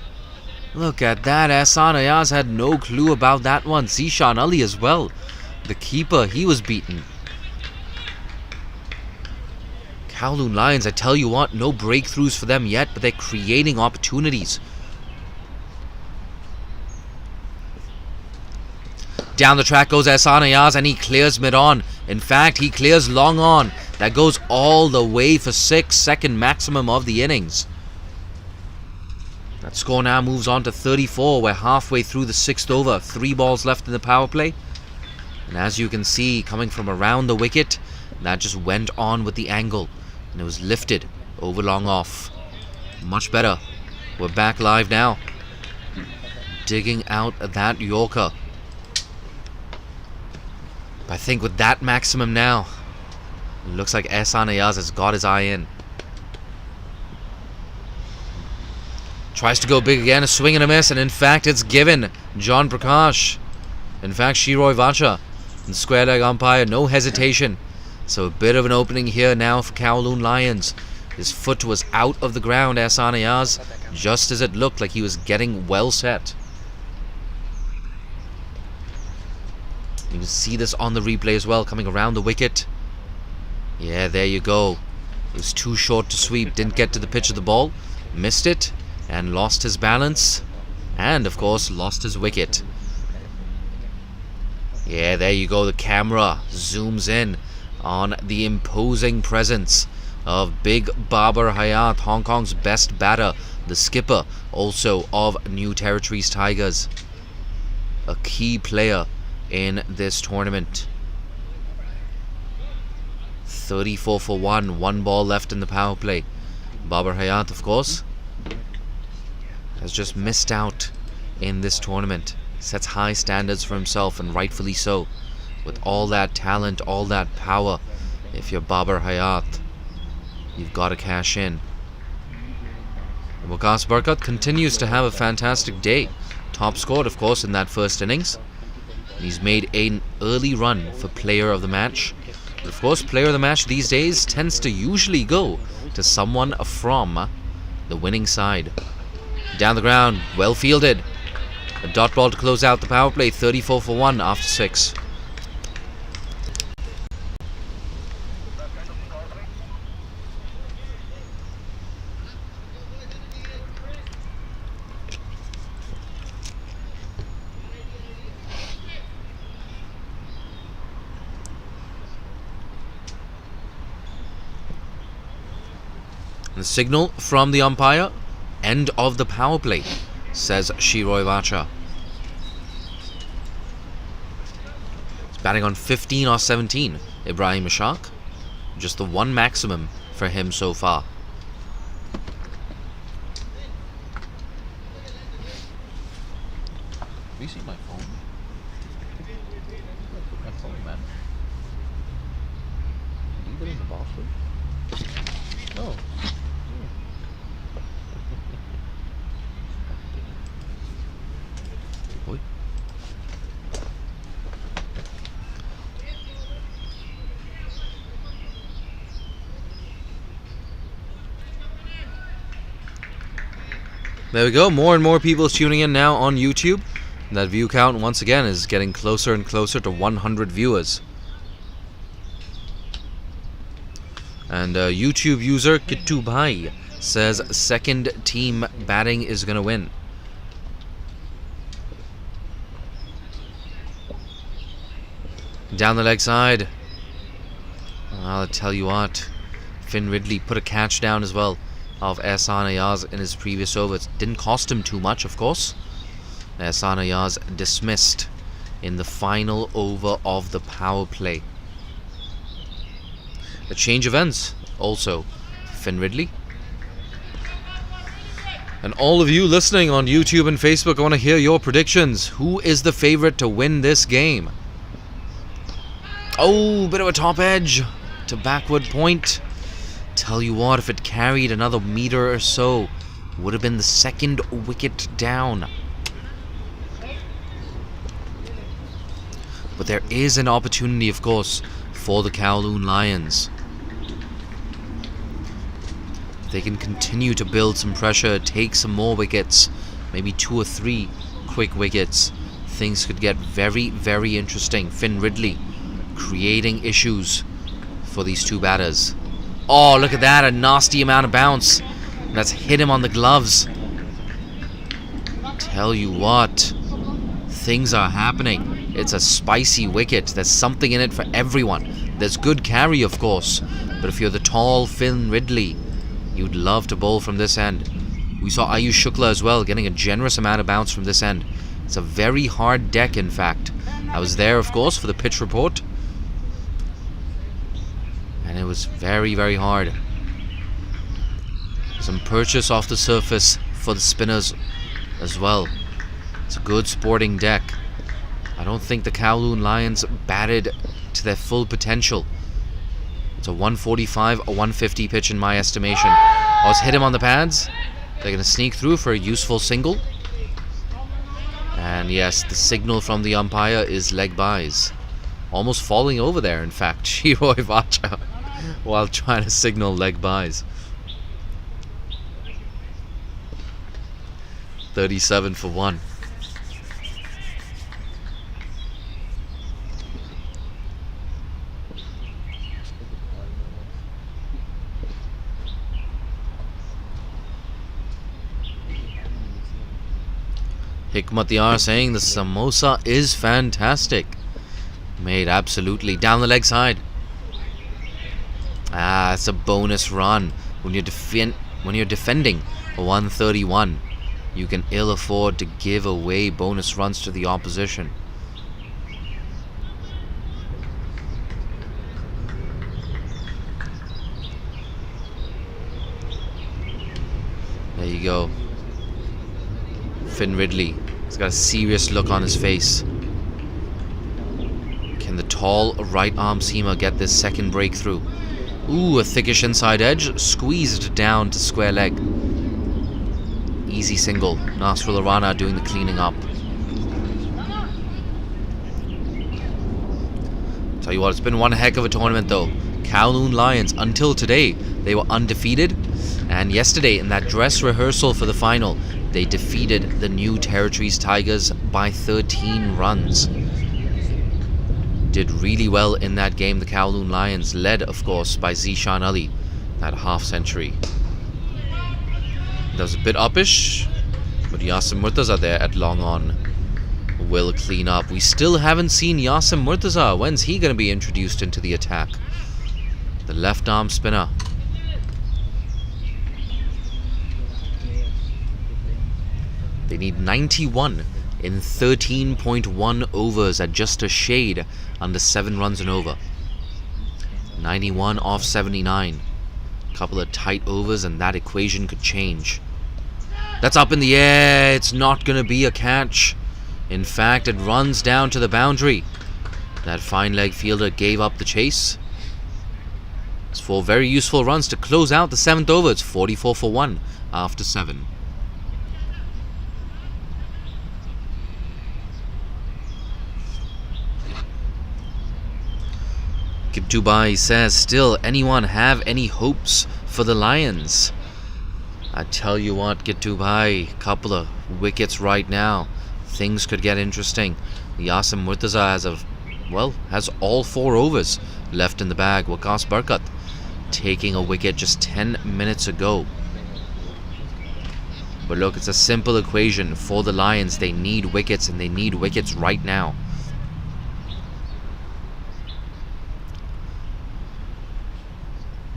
Look at that. Ehsan Ayaz had no clue about that one. Zishan Ali as well. The keeper, he was beaten. Kowloon Lions, I tell you what, no breakthroughs for them yet, but they're creating opportunities. Down the track goes Ehsan Ayaz, and he clears mid-on. In fact, he clears long on. That goes all the way for 6, second maximum of the innings. That score now moves on to 34. We're halfway through the 6th over. 3 balls left in the power play. And as you can see, coming from around the wicket, that just went on with the angle. And it was lifted over long off. Much better. We're back live now. Digging out that Yorker. I think with that maximum now, it looks like Ehsan Ayaz has got his eye in. Tries to go big again, a swing and a miss, and in fact it's given John Prakash. In fact, Shiroi Vacha and square leg umpire, no hesitation. So a bit of an opening here now for Kowloon Lions. His foot was out of the ground, Ehsan Ayaz, just as it looked like he was getting well set. You can see this on the replay as well, coming around the wicket. Yeah, there you go. It was too short to sweep, didn't get to the pitch of the ball, missed it, and lost his balance, and of course lost his wicket. Yeah, there you go. The camera zooms in on the imposing presence of Big Babar Hayat, Hong Kong's best batter, the skipper also of New Territories Tigers. A key player in this tournament. 34 for 1, 1 ball left in the power play. Babar Hayat, of course, has just missed out in this tournament. Sets high standards for himself, and rightfully so. With all that talent, all that power, if you're Babar Hayat, you've got to cash in. Waqas Barkat continues to have a fantastic day. Top scored, of course, in that first innings. He's made an early run for player of the match. But of course, player of the match these days tends to usually go to someone from the winning side. Down the ground, well fielded. A dot ball to close out the power play, 34 for 1 after 6. The signal from the umpire, end of the power play, says Shiroi Vacha. He's batting on 15 or 17, Ibrahim Ishaq. Just the 1 maximum for him so far. Have you seen my phone? My phone, man. Leave it in the bathroom? No. There we go. More and more people tuning in now on YouTube. That view count once again is getting closer and closer to 100 viewers. And YouTube user Kitubai says second team batting is going to win. Down the leg side. I'll tell you what. Finn Ridley put a catch down as well of Ehsan Ayaz in his previous over. It didn't cost him too much, of course. Ehsan Ayaz dismissed in the final over of the power play. A change of ends also. Finn Ridley. And all of you listening on YouTube and Facebook, I want to hear your predictions. Who is the favorite to win this game? Oh, bit of a top edge to backward point. Tell you what, if it carried another meter or so, would have been the second wicket down. But there is an opportunity, of course, for the Kowloon Lions. They can continue to build some pressure, take some more wickets, maybe 2 or 3 quick wickets. Things could get very, very interesting. Finn Ridley creating issues for these two batters. Oh, look at that, a nasty amount of bounce. That's hit him on the gloves. Tell you what, things are happening. It's a spicy wicket. There's something in it for everyone. There's good carry, of course, but if you're the tall Finn Ridley, you'd love to bowl from this end. We saw Ayush Shukla as well, getting a generous amount of bounce from this end. It's a very hard deck, in fact. I was there, of course, for the pitch report. And it was very, very hard. Some purchase off the surface for the spinners as well. It's a good sporting deck. I don't think the Kowloon Lions batted to their full potential. It's a 145, a 150 pitch in my estimation. Oh, it's hit him on the pads. They're going to sneak through for a useful single. And yes, the signal from the umpire is leg byes. Almost falling over there, in fact, Shiroi Vacha, while trying to signal leg byes. 37 for 1. Hikmat Yar saying the samosa is fantastic. Made absolutely down the leg side. Ah, it's a bonus run. When you're defending a 131, you can ill afford to give away bonus runs to the opposition. There you go. Finn Ridley. He's got a serious look on his face. Can the tall right arm seamer get this second breakthrough? Ooh, a thickish inside edge. Squeezed down to square leg. Easy single. Nasrul Rana doing the cleaning up. Tell you what, it's been one heck of a tournament though. Kowloon Lions, until today, they were undefeated. And yesterday, in that dress rehearsal for the final, they defeated the New Territories Tigers by 13 runs. Did really well in that game, the Kowloon Lions, led, of course, by Zishan Ali, that half century. That was a bit uppish, but Yasim Murtaza there at long on will clean up. We still haven't seen Yasim Murtaza. When's he going to be introduced into the attack? The left arm spinner. They need 91 in 13.1 overs at just a shade under 7 runs and over. 91 off 79. Couple of tight overs and that equation could change. That's up in the air. It's not going to be a catch. In fact, it runs down to the boundary. That fine leg fielder gave up the chase. It's 4 very useful runs to close out the 7th over. It's 44 for 1 after 7. Kip Dubai says, still, anyone have any hopes for the Lions? I tell you what, get Dubai, couple of wickets right now. Things could get interesting. Yasim Murtaza has all 4 overs left in the bag. Waqas Barkat taking a wicket just 10 minutes ago. But look, it's a simple equation for the Lions. They need wickets, and they need wickets right now.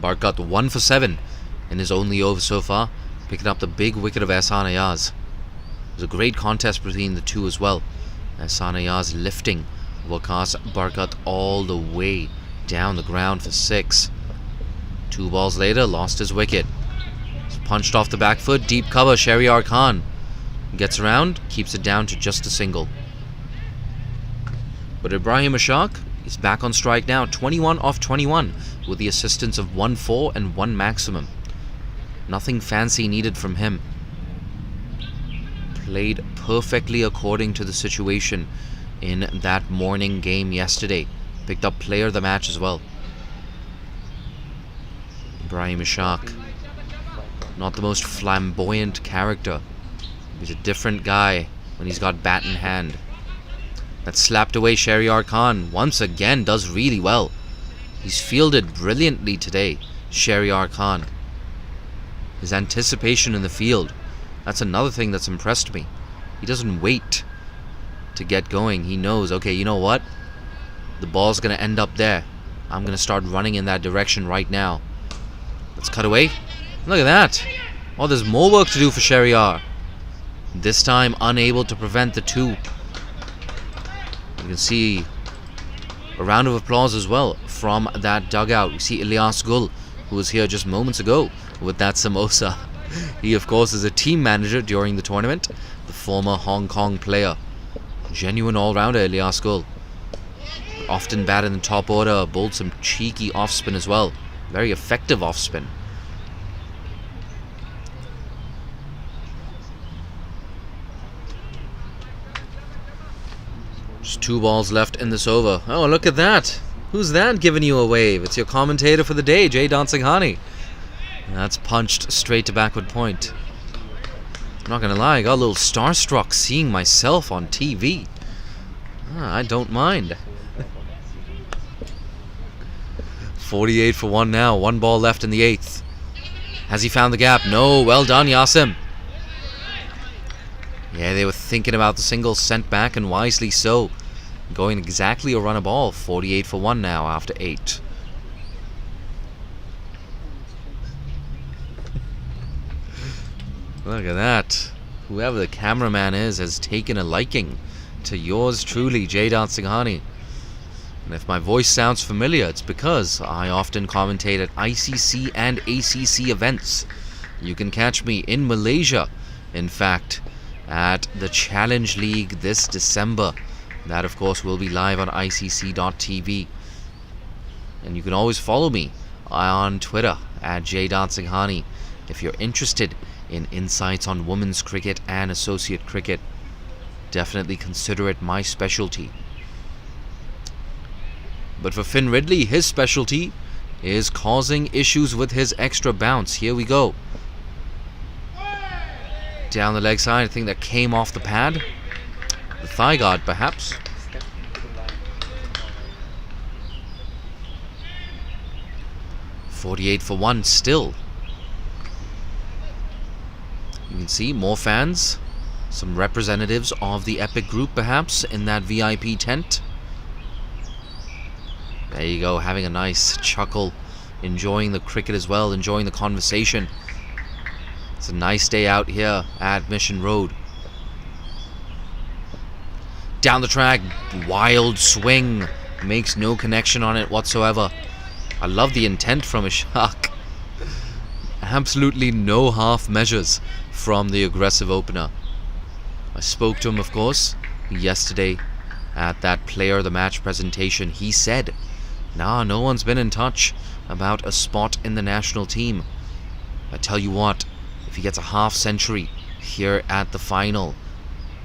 Barkat 1 for 7 in his only over so far, picking up the big wicket of Ehsan Ayaz. It was a great contest between the two as well. Ehsan Ayaz lifting Waqas Barkat all the way down the ground for 6. 2 balls later, lost his wicket. He's punched off the back foot, deep cover. Shahryar Khan gets around, keeps it down to just a single. But Ibrahim Ashaq is back on strike now, 21 off 21, with the assistance of 1 4 and 1 maximum. Nothing fancy needed from him. Played perfectly according to the situation in that morning game yesterday. Picked up player of the match as well. Ibrahim Ashaq, not the most flamboyant character. He's a different guy when he's got bat in hand. That slapped away. Shahryar Khan once again does really well. He's fielded brilliantly today, Shahryar Khan. His anticipation in the field, that's another thing that's impressed me. He doesn't wait to get going. He knows, okay, you know what? The ball's going to end up there. I'm going to start running in that direction right now. Let's cut away. Look at that. Oh, there's more work to do for Shahryar. This time unable to prevent the 2. You can see a round of applause as well from that dugout. We see Ilyas Gul, who was here just moments ago with that samosa. He, of course, is a team manager during the tournament, the former Hong Kong player. Genuine all-rounder, Ilyas Gul. Often batted in the top order, bowled some cheeky off-spin as well. Very effective off-spin. Just 2 balls left in this over. Oh, look at that. Who's that giving you a wave? It's your commentator for the day, Jay Dansinghani. That's punched straight to backward point. I'm not gonna lie, I got a little starstruck seeing myself on TV. I don't mind. 48 for 1 now. 1 ball left in the 8th. Has he found the gap? No. Well done, Yasim. Yeah, they were thinking about the single, sent back, and wisely so. Going exactly a run a ball. 48 for 1 now after 8. Look at that. Whoever the cameraman is has taken a liking to yours truly, Jay Dansinghani. And if my voice sounds familiar, it's because I often commentate at ICC and ACC events. You can catch me in Malaysia, in fact, at the Challenge League this December. That, of course, will be live on ICC.tv. And you can always follow me on Twitter at JDansinghani if you're interested in insights on women's cricket and associate cricket. Definitely consider it my specialty. But for Finn Ridley, his specialty is causing issues with his extra bounce. Here we go. Down the leg side, I think that came off the pad. The thigh guard, perhaps. .48 for 1 still. You can see more fans. Some representatives of the Epic Group, perhaps, in that VIP tent. There you go, having a nice chuckle, enjoying the cricket as well, enjoying the conversation. It's a nice day out here at Mission Road. Down the track, wild swing, makes no connection on it whatsoever. I love the intent from Ishaq. Absolutely no half measures from the aggressive opener. I spoke to him, of course, yesterday at that player of the match presentation. He said, nah, no one's been in touch about a spot in the national team. I tell you what, if he gets a half century here at the final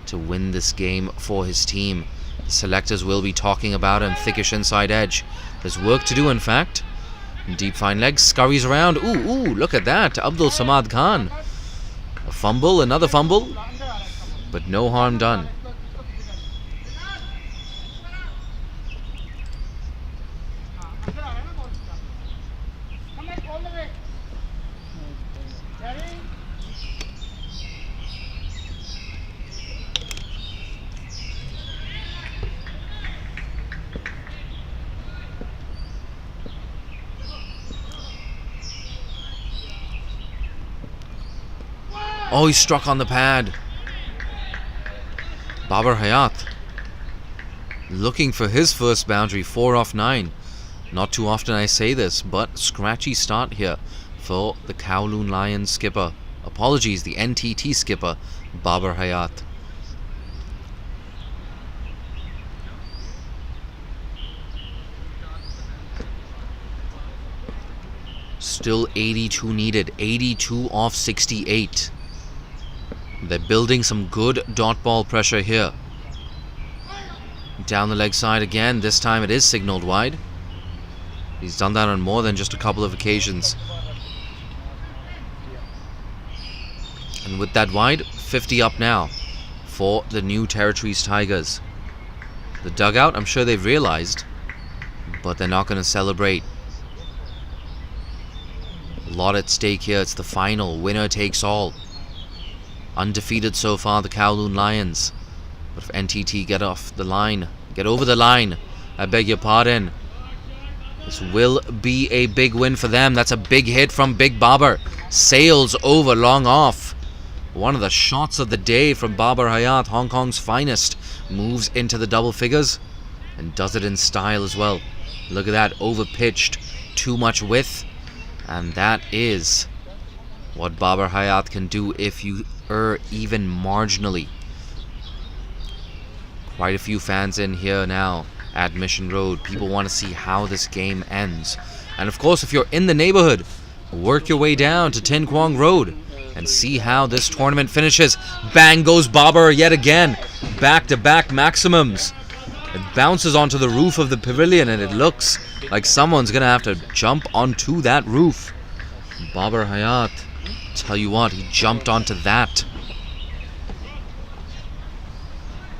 to win this game for his team, the selectors will be talking about him. Thickish inside edge. There's work to do, in fact. Deep fine legs, scurries around. Ooh, look at that. Abdul Samad Khan A fumble, another fumble, but no harm done. Oh, he struck on the pad. Babar Hayat looking for his first boundary, 4 off 9. Not too often I say this, but scratchy start here for the Kowloon Lions skipper. Apologies, the NTT skipper, Babar Hayat. Still 82 needed, 82 off 68. They're building some good dot ball pressure here. Down the leg side again, this time it is signaled wide. He's done that on more than just a couple of occasions. And with that wide, 50 up now for the New Territories Tigers. The dugout, I'm sure they've realized, but they're not going to celebrate. A lot at stake here. It's the final. Winner takes all. Undefeated so far, the Kowloon Lions. But if NTT get off the line, get over the line, I beg your pardon, this will be a big win for them. That's a big hit from Big Babar. Sails over long off. One of the shots of the day from Babar Hayat, Hong Kong's finest. Moves into the double figures and does it in style as well. Look at that, over pitched, too much width. And that is what Babar Hayat can do if you err even marginally. Quite a few fans in here now at Mission Road. People want to see how this game ends. And of course, if you're in the neighborhood, work your way down to Tin Kwong Road and see how this tournament finishes. Bang goes Babar yet again. Back-to-back maximums. It bounces onto the roof of the pavilion and it looks like someone's going to have to jump onto that roof. Babar Hayat, tell you what, he jumped onto that.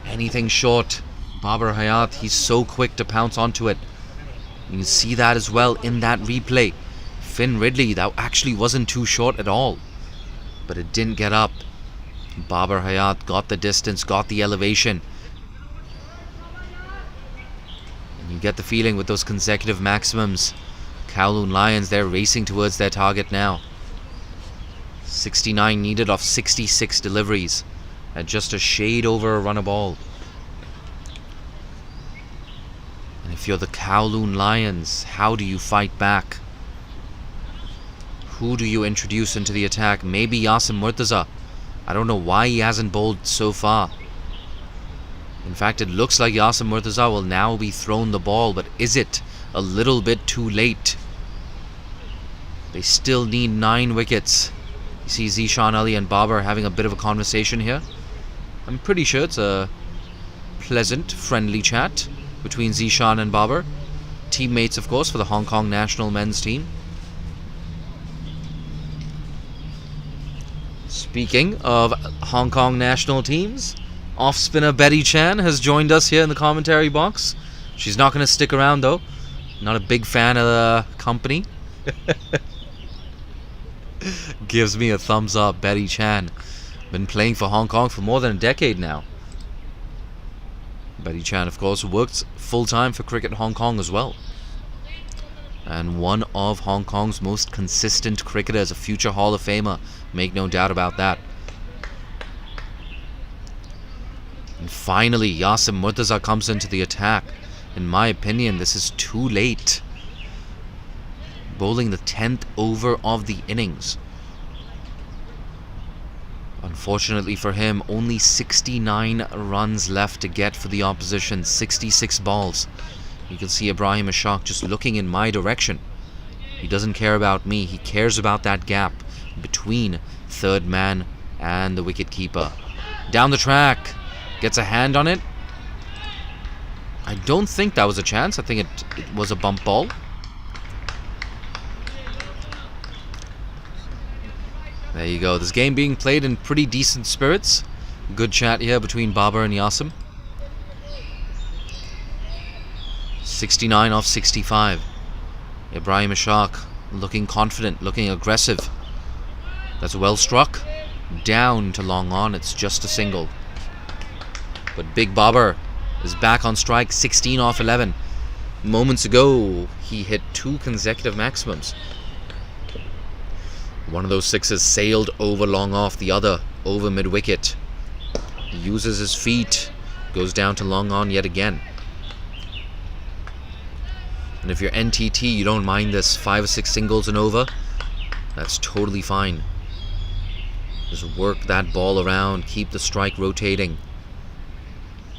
Anything short, Babar Hayat, he's so quick to pounce onto it. You can see that as well in that replay. Finn Ridley, that actually wasn't too short at all, but it didn't get up. Babar Hayat got the distance, got the elevation. And you get the feeling with those consecutive maximums, Kowloon Lions, they're racing towards their target now. 69 needed off 66 deliveries. At just a shade over a run a ball. And if you're the Kowloon Lions, how do you fight back? Who do you introduce into the attack? Maybe Yasim Murtaza. I don't know why he hasn't bowled so far. In fact, it looks like Yasim Murtaza will now be thrown the ball, but is it a little bit too late? They still need 9 wickets. You see Zishan Ali and Babar having a bit of a conversation here. I'm pretty sure it's a pleasant, friendly chat between Zishan and Babar. Teammates, of course, for the Hong Kong national men's team. Speaking of Hong Kong national teams, off-spinner Betty Chan has joined us here in the commentary box. She's not going to stick around, though. Not a big fan of the company. Gives me a thumbs up, Betty Chan. Been playing for Hong Kong for more than a decade now. Betty Chan, of course, works full-time for Cricket Hong Kong as well. And one of Hong Kong's most consistent cricketers, a future Hall of Famer. Make no doubt about that. And finally, Yasim Murtaza comes into the attack. In my opinion, this is too late. Bowling the 10th over of the innings. Unfortunately for him, only 69 runs left to get for the opposition. 66 balls. You can see Ibrahim Ashok just looking in my direction. He doesn't care about me. He cares about that gap between third man and the wicketkeeper. Down the track. Gets a hand on it. I don't think that was a chance. I think it was a bump ball. There you go. This game being played in pretty decent spirits. Good chat here between Babar and Yasim. 69 off 65. Ibrahim Ishaq looking confident, looking aggressive. That's well struck. Down to long on. It's just a single. But Big Babar is back on strike. 16 off 11. Moments ago, he hit 2 consecutive maximums. One of those sixes sailed over long off, the other over mid-wicket. He uses his feet, goes down to long on yet again. And if you're NTT, you don't mind this 5 or 6 singles and over, that's totally fine. Just work that ball around, keep the strike rotating.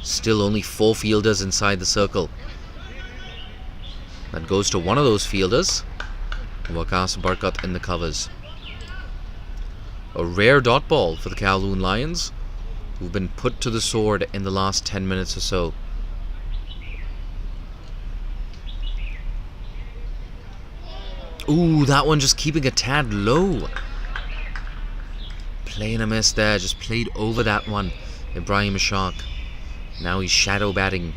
Still only 4 fielders inside the circle. That goes to one of those fielders, Waqas Barkat in the covers. A rare dot ball for the Kowloon Lions, who've been put to the sword in the last 10 minutes or so. Ooh, that one just keeping a tad low. Playing a miss there, just played over that one. Ibrahim Ishaq. Now he's shadow batting.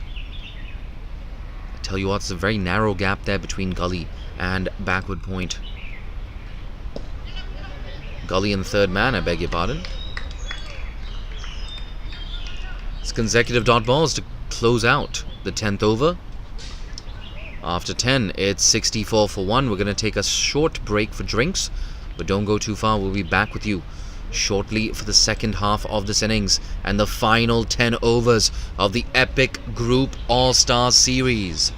I tell you what, it's a very narrow gap there between gully and backward point. Gully and third man, I beg your pardon. It's consecutive dot balls to close out the 10th over. After 10, it's 64 for 1. We're going to take a short break for drinks, but don't go too far. We'll be back with you shortly for the second half of this innings and the final 10 overs of the epic Group All-Stars series.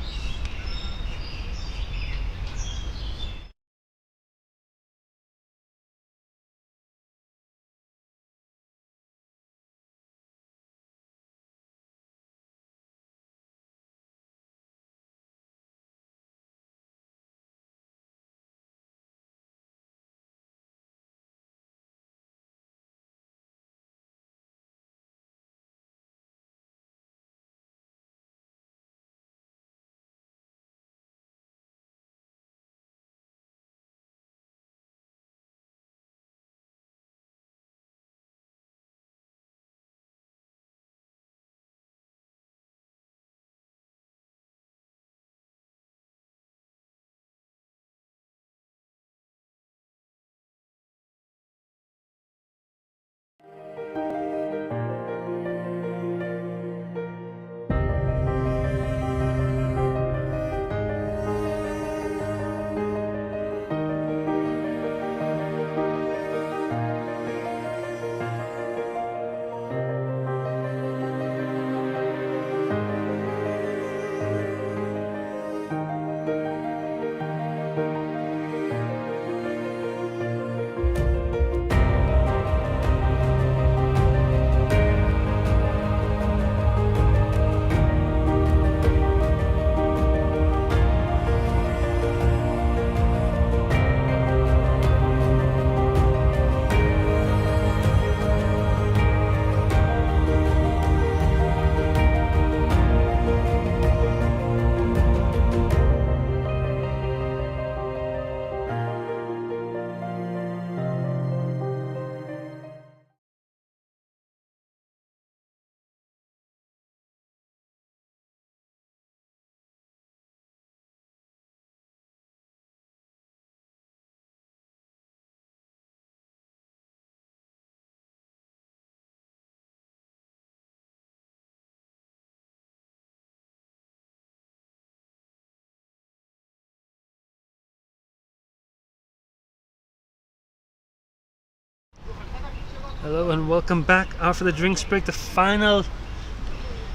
Hello and welcome back after the drinks break. The final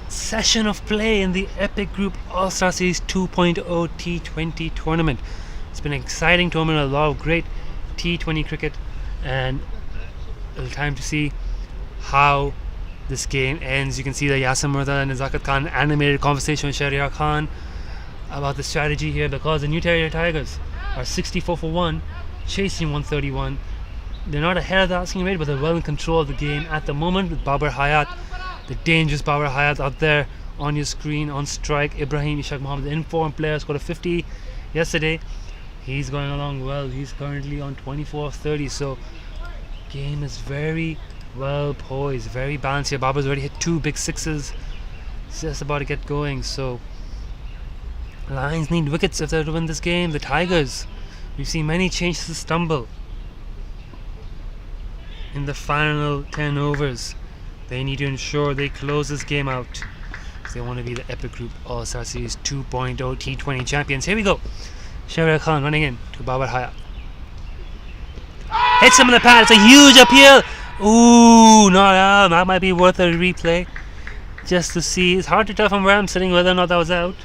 session of play in the Epic Group All-Star Series 2.0 T20 tournament. It's been an exciting tournament, a lot of great T20 cricket, and it's time to see how this game ends. You can see the Yasim Murtha and Nazakat Khan animated conversation with Shahryar Khan about the strategy here, because the New Terrier Tigers are 64 for 1, chasing 131. They're not ahead of the asking rate, but they're well in control of the game at the moment with Babar Hayat, the dangerous Babar Hayat out there on your screen on strike. Ibrahim Ishaq Mohammed, the informed player, scored a 50 yesterday. He's going along well. He's currently on 24 of 30, so Game is very well poised, very balanced here. Babar's already hit 2 big sixes. It's just about to get going. So Lions need wickets if they're to win this game. The Tigers, we've seen many chances stumble in the final 10 overs. They need to ensure they close this game out if they want to be the Epic Group All-Star Series 2.0 T20 champions. Here we go. Shahryar Khan running in to Babar Hayat. Hits him in the pad. It's a huge appeal. Ooh, not out. That might be worth a replay just to see. It's hard to tell from where I'm sitting whether or not that was out.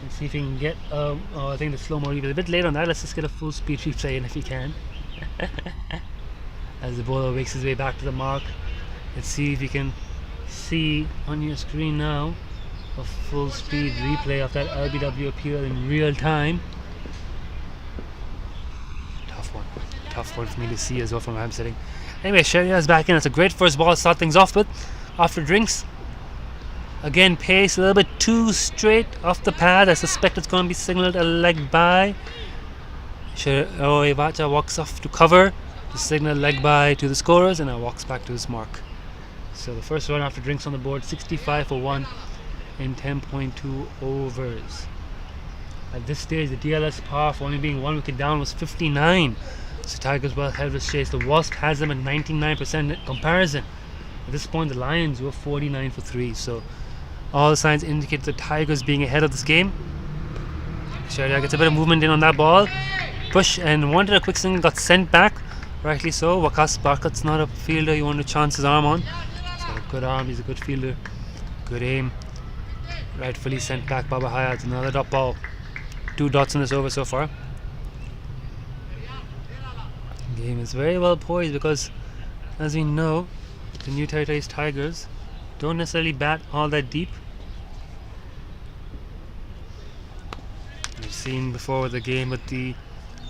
Let's see if we can get. I think the slow-mo replay is a bit late on that. Let's just get a full-speed replay in if we can. As the bowler makes his way back to the mark. Let's see if you can see on your screen now a full speed replay of that LBW appeal in real time. Tough one for me to see as well from where I'm sitting. Anyway, Shahryar's back in. It's a great first ball to start things off with. After drinks, again pace a little bit too straight off the pad. I suspect it's going to be signaled a leg by. Evacha walks off to cover to signal leg by to the scorers, and now walks back to his mark. So the first run after drinks on the board, 65 for 1 in 10.2 overs. At this stage, the DLS par for only being 1 wicket down was 59. So Tigers well ahead of this chase. The Wasp has them at 99% in comparison. At this point, the Lions were 49 for 3. So all the signs indicate the Tigers being ahead of this game. Shahryar gets a bit of movement in on that ball. Push and wanted a quick single, got sent back. Rightly so. Waqas Barkat's not a fielder you want to chance his arm on. He's got a good arm, he's a good fielder. Good aim. Rightfully sent back. Babar Hayat, another dot ball. 2 dots in this over so far. The game is very well poised because, as we know, the New Territories Tigers don't necessarily bat all that deep. We've seen before with the game with the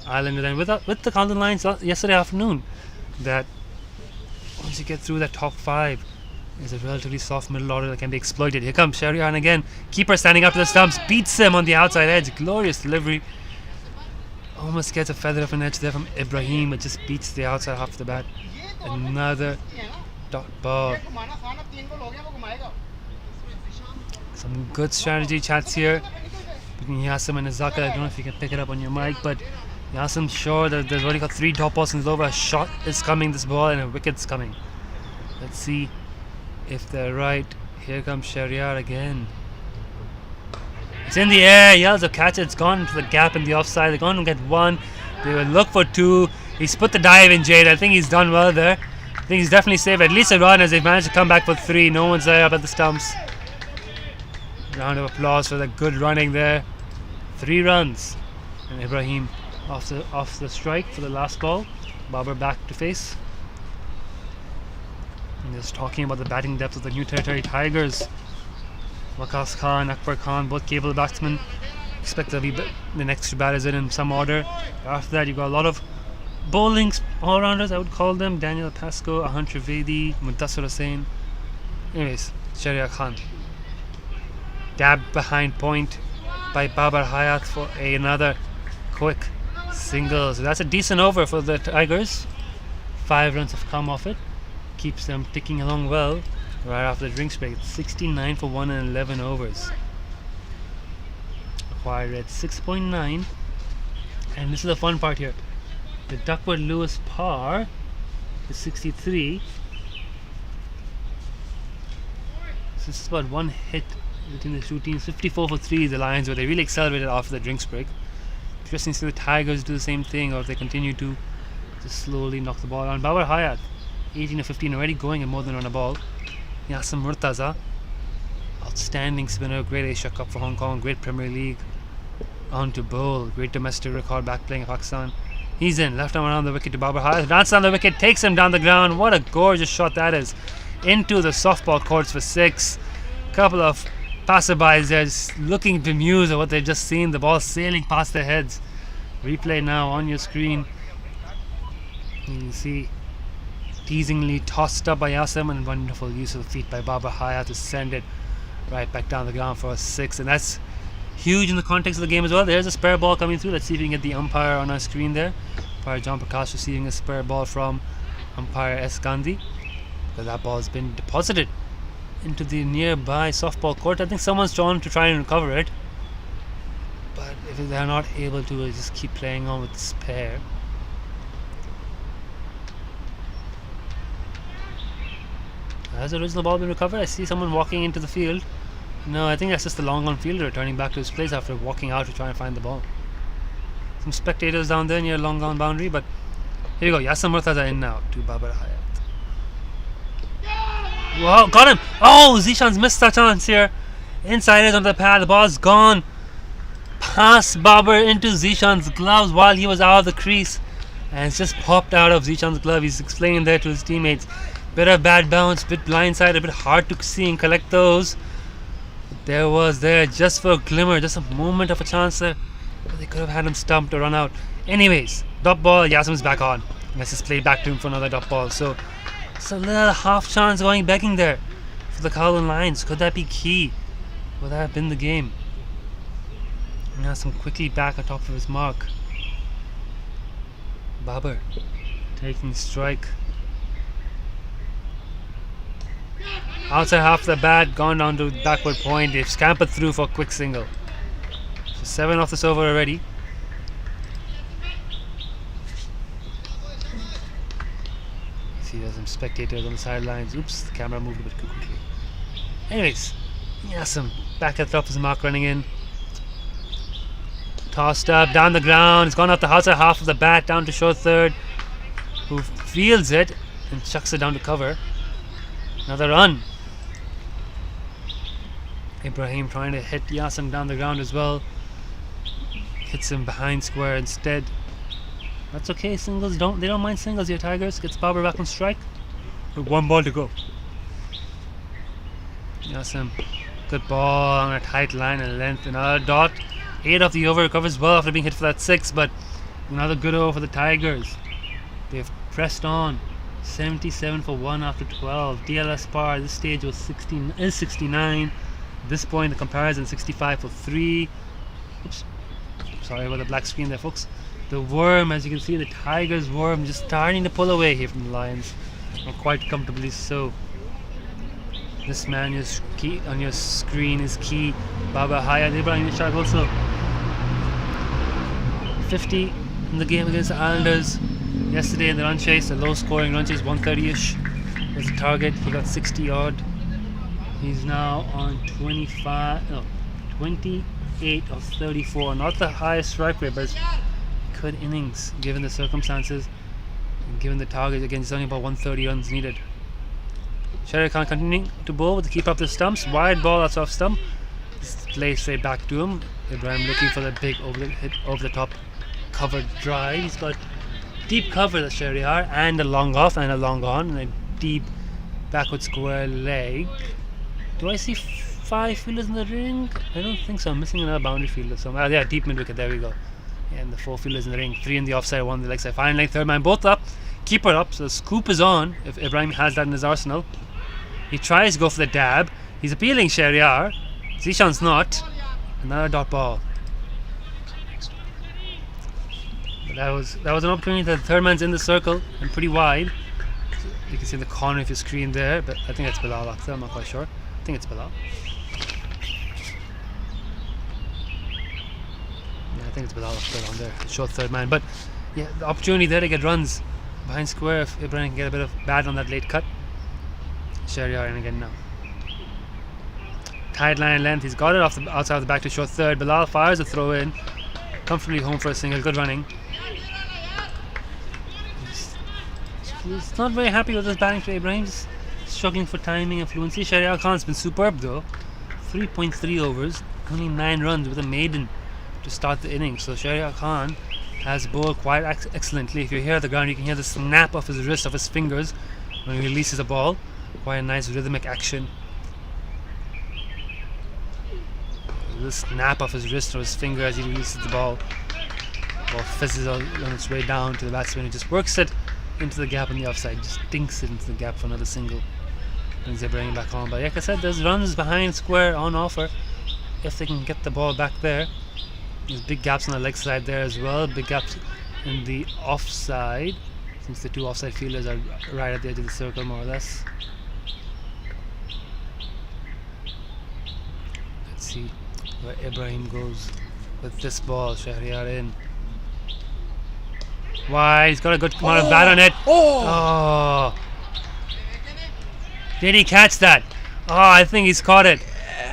Islanders and with the Carlton Lions yesterday afternoon that once you get through that top 5, there's a relatively soft middle order that can be exploited. Here comes Shahryar, and again, keeper standing up to the stumps, beats him on the outside edge. Glorious delivery. Almost gets a feather of an edge there from Ibrahim, but just beats the outside half of the bat. Another dot ball. Some good strategy chats here between Yasim and Azaka. I don't know if you can pick it up on your mic, but Yasim's sure that they've already got 3 dot balls in his over. A shot is coming this ball and a wicket's coming. Let's see if they're right. Here comes Shahryar again. It's in the air. Yells will catch it. It's gone into the gap in the offside. They're going to get 1. They will look for 2. He's put the dive in, Jade. I think he's done well there. I think he's definitely saved at least a run as they've managed to come back for 3. No one's there up at the stumps. Round of applause for the good running there. 3 runs. And Ibrahim off the strike for the last ball. Babar back to face. And just talking about the batting depth of the New Territory Tigers. Waqas Khan, Akbar Khan, both capable batsmen. Expect the next 2 batters in some order. After that, you've got a lot of bowling all-rounders, I would call them. Daniel Pascoe, Ahan Trivedi, Mudassir Hussain. Anyways, Shahryar Khan. Dabbed behind point by Babar Hayat for another quick single. So that's a decent over for the Tigers. 5 runs have come off it. Keeps them ticking along well right after the drinks break. It's 69 for 1 in 11 overs. Acquired at 6.9. And this is the fun part here. The Duckworth Lewis par is 63. So this is about 1 hit between the 2 teams. 54 for 3 the Lions, where they really accelerated after the drinks break. Interesting to see the Tigers do the same thing, or if they continue to just slowly knock the ball on. Babar Hayat, 18 of 15, already going at more than on a ball. Yasim Murtaza, outstanding spinner, great Asia Cup for Hong Kong, great Premier League. On to bowl, great domestic record, back playing in Pakistan. He's in, left arm around the wicket to Babar Hayat. Dances on the wicket, takes him down the ground. What a gorgeous shot that is. Into the softball courts for 6. Couple of passerbys there just looking bemused at what they've just seen. The ball sailing past their heads. Replay now on your screen. You can see teasingly tossed up by Yasim, and wonderful use of the feet by Babar Hayat to send it right back down the ground for a 6. And that's huge in the context of the game as well. There's a spare ball coming through. Let's see if we can get the umpire on our screen there. umpire John Prakash receiving a spare ball from umpire S. Gandhi, because that ball has been deposited into the nearby softball court. I think someone's trying to try and recover it, but if they're not able to, they'll just keep playing on with the spare. Has the original ball been recovered? I see someone walking into the field. No, I think that's just the long on fielder returning back to his place after walking out to try and find the ball. Some spectators down there near long on boundary, but here you go. Yasser Murtaza in now to Babar Hayat. Wow, got him! Oh, Zishan's missed that chance here. Inside it on the pad, the ball's gone past Babar into Zishan's gloves while he was out of the crease, and it's just popped out of Zishan's glove. He's explaining there to his teammates. Bit of bad bounce, bit blindside, a bit hard to see and collect those. There was just for a glimmer, just a moment of a chance there, but they could have had him stumped or run out. Anyways, dot ball, Yasim's back on. Let's just play back to him for another dot ball. So it's a little half chance going begging there for the Kowloon Lions. Could that be key? Would that have been the game? Yasim quickly back atop of his mark. Babar taking strike. Outside half of the bat, gone down to backward point. They've scampered through for a quick single. So 7 off this over already. See, there's some spectators on the sidelines. Oops, the camera moved a bit too quickly. Anyways, Yasim back at the top of his mark, running in. Tossed up, down the ground. It's gone off the outside half of the bat, down to short third, who fields it and chucks it down to cover. Another run. Ibrahim trying to hit Yasim down the ground as well. Hits him behind square instead. That's okay. Singles don't mind singles here. Tigers gets Babar back on strike with 1 ball to go. Yasim, good ball on a tight line and length. Another dot. 8 off the over. Recovers well after being hit for that 6, but another good over for the Tigers. They've pressed on. 77 for 1 after 12. DLS par at this stage was 69. At this point, the comparison 65 for 3. Oops. Sorry about the black screen there, folks. The worm, as you can see, the Tigers' worm just starting to pull away here from the Lions. And quite comfortably so. This man is key on your screen is key. Babar Hayat, Ibrahim Ishaq also 50 in the game against the Islanders. Yesterday in the run chase, a low scoring run chase, 130-ish was the target. He got 60 odd. He's now on 28 of 34. Not the highest strike rate, but it's good innings given the circumstances and given the target. Again, it's only about 130 runs needed. Shahriar Khan continuing to bowl with the keep up the stumps. Wide ball that's off stump. Just play straight back to him. Ibrahim looking for the big over the top covered drive. He's got deep cover, the Shahriar, and a long off and a long on, and a deep backward square leg. Do I see 5 fielders in the ring? I don't think so. I'm missing another boundary fielder somewhere. Yeah, deep mid wicket. There we go. And the 4 fielders in the ring. 3 in the offside, 1 in the leg side. Fine leg, third man, both up. Keeper up. So the scoop is on. If Ibrahim has that in his arsenal, he tries to go for the dab. He's appealing Shahriar. Zishan's not. Another dot ball. That was an opportunity. The third man's in the circle and pretty wide. You can see in the corner of your screen there, but I think it's Bilal Akhtar. I'm not quite sure. I think it's Bilal. Yeah, I think it's Bilal Akhtar on there. Short third man. But yeah, the opportunity there to get runs behind square if Ibrahim can get a bit of bad on that late cut. Shahriar in again now. Tight line length. He's got it off the outside of the back to short third. Bilal fires a throw in. Comfortably home for a single. Good running. He's not very happy with his batting today. Ibrahim's struggling for timing and fluency. Shahriar Khan's been superb though. 3.3 overs, only 9 runs with a maiden to start the innings. So Shahriar Khan has bowled quite excellently. If you're here at the ground, you can hear the snap of his wrist, of his fingers when he releases the ball. Quite a nice rhythmic action. The snap of his wrist or his finger as he releases the ball. Ball fizzes on its way down to the batsman. He just works it into the gap on the offside, just dinks it into the gap for another single. Brings Ibrahim back on. But like I said, there's runs behind square on offer if they can get the ball back there. There's big gaps on the leg side there as well. Big gaps in the offside, since the two offside fielders are right at the edge of the circle, more or less. Let's see where Ibrahim goes with this ball. Shahryar in. Wide, he's got a good amount of bat on it. Oh! Did he catch that? Oh, I think he's caught it.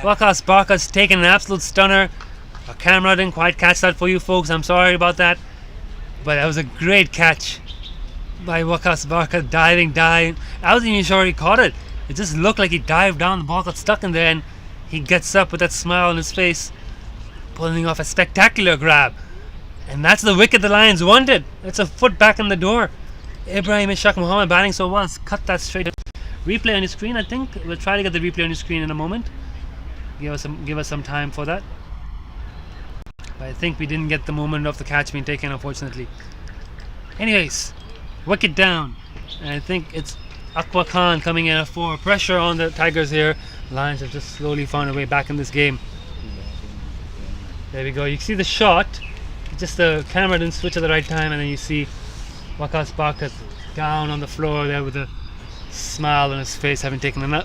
Waqas Barker's taken an absolute stunner. Our camera didn't quite catch that for you folks. I'm sorry about that. But that was a great catch by Waqas Barker, diving. I wasn't even sure he caught it. It just looked like he dived down, the ball got stuck in there, and he gets up with that smile on his face, pulling off a spectacular grab. And that's the wicket the Lions wanted. It's a foot back in the door. Ibrahim Ishaq Muhammad batting so well. Cut that straight up. Replay on your screen, I think. We'll try to get the replay on your screen in a moment. Give us some time for that. But I think we didn't get the moment of the catch being taken, unfortunately. Anyways, wicket down. And I think it's Akbar Khan coming in for pressure on the Tigers here. Lions have just slowly found a way back in this game. There we go. You see the shot. Just the camera didn't switch at the right time, and then you see Waqas Barker down on the floor there with a smile on his face, having taken a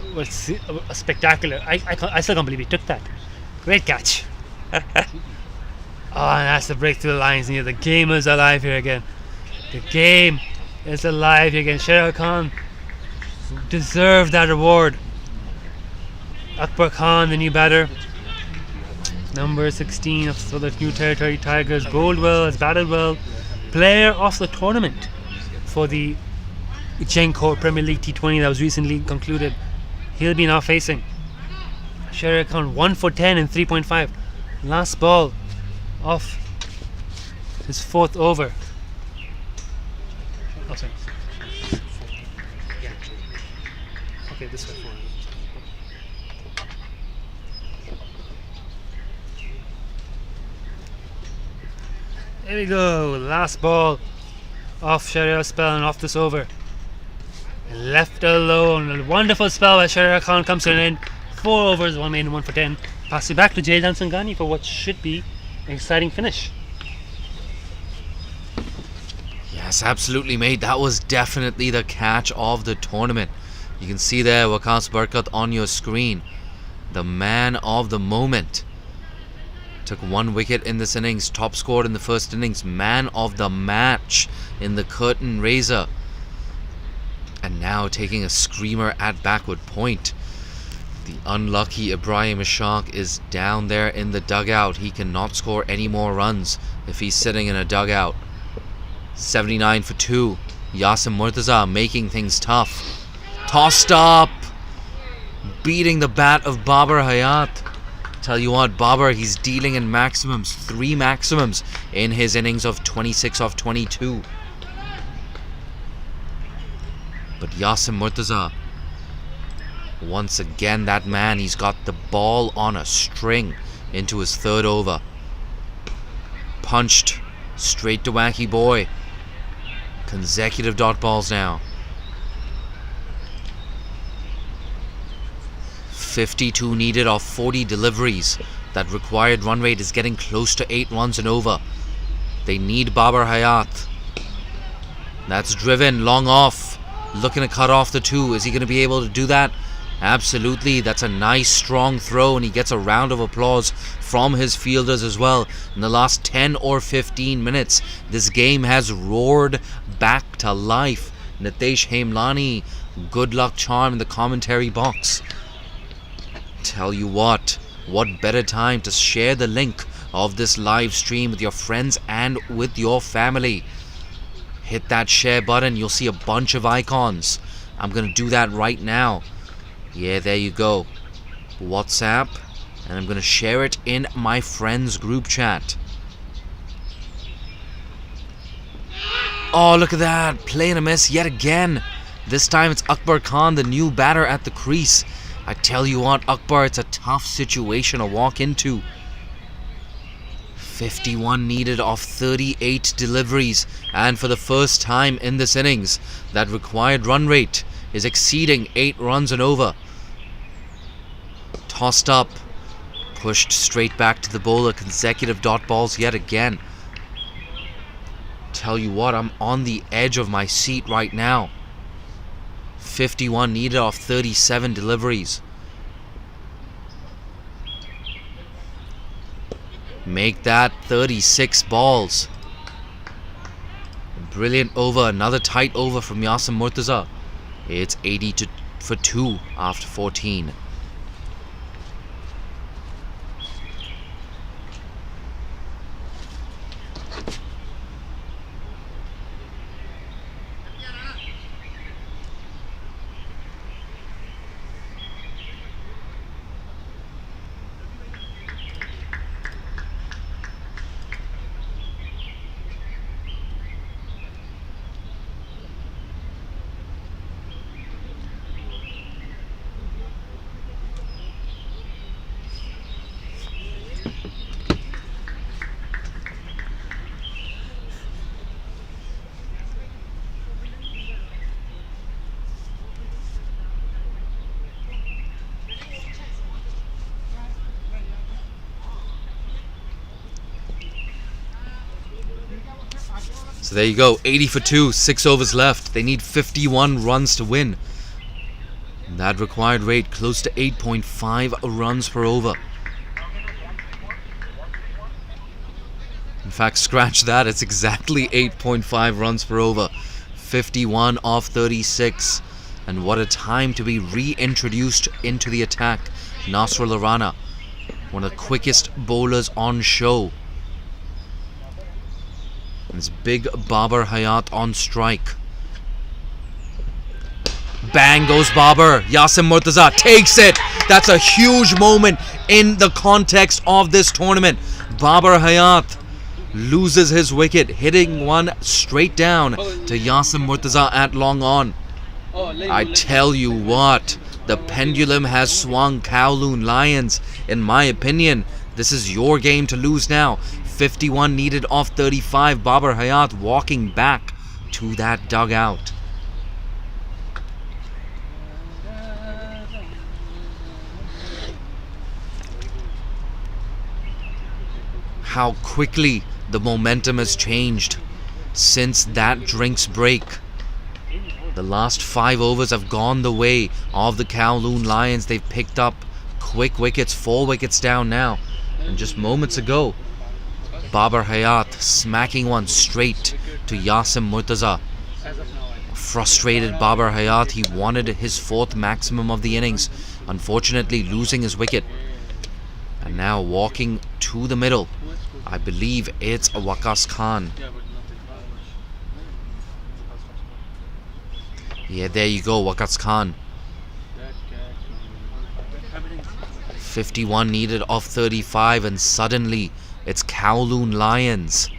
spectacular. I still can't believe he took that. Great catch. Oh, and that's the breakthrough the Lions need. The game is alive here again. The game is alive here again. Shahryar Khan deserved that reward. Akbar Khan, the new batter, number 16 for the New Territory Tigers, bowled well, has batted well. Player of the tournament for the Genco Premier League T20 that was recently concluded. He'll be now facing Shahryar Khan, 1 for 10 in 3.5. Last ball of his fourth over. Oh, sorry. Yeah. Okay, this way. There we go. Last ball off Shahryar's spell and off this over. Left alone. A wonderful spell by Shahryar Khan comes to an end. 4 overs, 1 maiden, 1 for 10. Pass it back to Jaydan Sangani for what should be an exciting finish. Yes, absolutely, mate. That was definitely the catch of the tournament. You can see there Waqas Barkat on your screen. The man of the moment. Took 1 wicket in this innings, top scored in the first innings, man of the match in the curtain raiser. And now taking a screamer at backward point. The unlucky Ibrahim Ishaq is down there in the dugout. He cannot score any more runs if he's sitting in a dugout. 79 for 2. Yasim Murtaza making things tough. Tossed up. Beating the bat of Babar Hayat. Tell you what, Babar, he's dealing in maximums. 3 maximums in his innings of 26 off 22. But Yasim Murtaza, once again, that man, he's got the ball on a string into his 3rd over. Punched straight to Wacky Boy. Consecutive dot balls now. 52 needed off 40 deliveries. That required run rate is getting close to 8 runs and over. They need Babar Hayat. That's driven, long off. Looking to cut off the 2. Is he going to be able to do that? Absolutely. That's a nice strong throw, and he gets a round of applause from his fielders as well. In the last 10 or 15 minutes, this game has roared back to life. Nitesh Hemlani, good luck charm in the commentary box. Tell you what better time to share the link of this live stream with your friends and with your family. Hit that share button, you'll see a bunch of icons. I'm gonna do that right now. Yeah, there you go. WhatsApp, and I'm gonna share it in my friends group chat. Oh, look at that, playing a miss yet again. This time it's Akbar Khan, the new batter at the crease. I tell you what, Akbar, it's a tough situation to walk into. 51 needed off 38 deliveries, and for the first time in this innings, that required run rate is exceeding 8 runs and over. Tossed up, pushed straight back to the bowler, consecutive dot balls yet again. tell you what, I'm on the edge of my seat right now. 51 needed off 37 deliveries. Make that 36 balls. Brilliant over, another tight over from Yasim Murtaza. It's 80 for 2 after 14. So there you go, 80 for 2, 6 overs left. They need 51 runs to win. And that required rate close to 8.5 runs per over. In fact, scratch that, it's exactly 8.5 runs per over. 51 off 36. And what a time to be reintroduced into the attack. Nasrullah Rana, one of the quickest bowlers on show. And it's big Babar Hayat on strike. Bang goes Babar. Yasim Murtaza takes it. That's a huge moment in the context of this tournament. Babar Hayat loses his wicket, hitting one straight down to Yasim Murtaza at long on. I tell you what, the pendulum has swung. Kowloon Lions, in my opinion, this is your game to lose now. 51 needed off 35. Babar Hayat walking back to that dugout. How quickly the momentum has changed since that drinks break. The last 5 overs have gone the way of the Kowloon Lions. They've picked up quick wickets, 4 wickets down now. And just moments ago, Babar Hayat smacking one straight to Yasim Murtaza. Frustrated Babar Hayat, he wanted his 4th maximum of the innings, unfortunately losing his wicket. And now walking to the middle, I believe it's Waqas Khan. Yeah, there you go, Waqas Khan. 51 needed off 35, and suddenly it's Kowloon Lions,